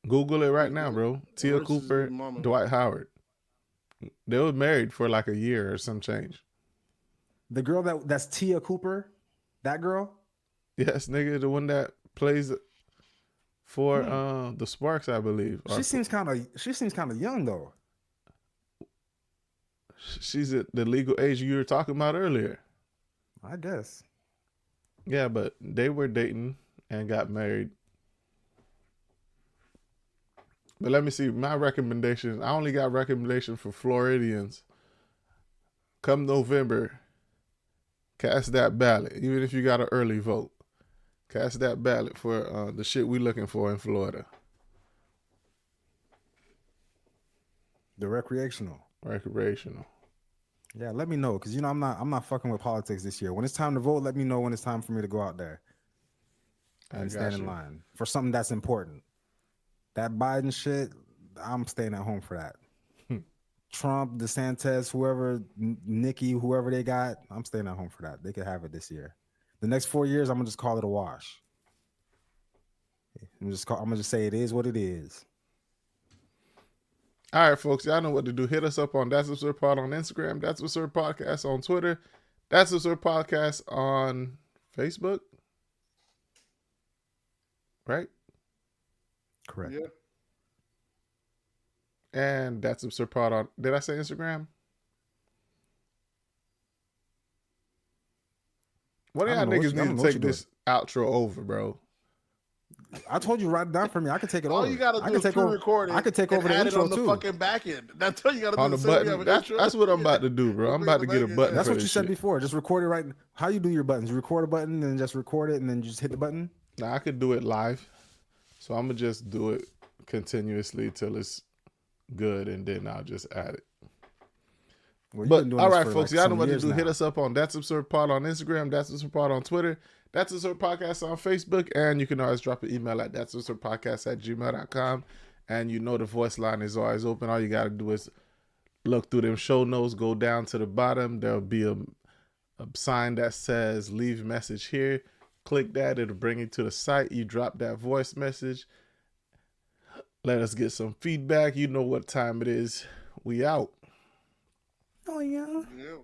Google it right now, bro. Tia Royce is Cooper, his mama. Dwight Howard. They were married for like a year or some change. The girl that's Tia Cooper, that girl. Yes, nigga, the one that plays for the Sparks, I believe. She seems kind of young though. She's at the legal age you were talking about earlier. I guess. Yeah, but they were dating and got married. But let me see. My recommendations, I only got recommendations for Floridians. Come November, cast that ballot. Even if you got an early vote, cast that ballot for the shit we looking for in Florida. The recreational. Yeah, let me know because I'm not fucking with politics this year. When it's time to vote, let me know when it's time for me to go out there and stand in line for something that's important. That Biden shit, I'm staying at home for that. Trump, DeSantis, whoever, Nikki, whoever they got, I'm staying at home for that. They could have it this year. The next 4 years, I'm gonna just call it a wash. I'm gonna just say it is what it is. All right, folks, y'all know what to do. Hit us up on That's Absurd Pod on Instagram. That's Absurd Podcast on Twitter. That's Absurd Podcast on Facebook. Right? Correct. Yeah. And That's Absurd Pod on, did I say Instagram? What do y'all niggas need to take this outro over, bro? I told you write it down for me. I can take it over. All you gotta do is pre-record it. I could take and over the add intro it on the too. fucking back end. That's all you gotta do. On the So we have button. an That's intro. what I'm about to do, bro. I'm about to get a button. That's for what you this said shit. before. Just record it right. How you do your buttons? You record a button and just record it and then you just hit the button. Now I could do it live, so I'm gonna just do it continuously till it's good, and then I'll just add it. Well, But all right, folks, y'all know what to do. Hit us up on That's Absurd Pod on Instagram, That's Absurd Pod on Twitter, That's Absurd Podcast on Facebook, and you can always drop an email at That's Absurd Podcast at gmail.com. And you know the voice line is always open. All you gotta do is look through them show notes, go down to the bottom. There'll be a sign that says leave message here. Click that, it'll bring you to the site. You drop that voice message. Let us get some feedback. You know what time it is. We out. Oh yeah. Yeah.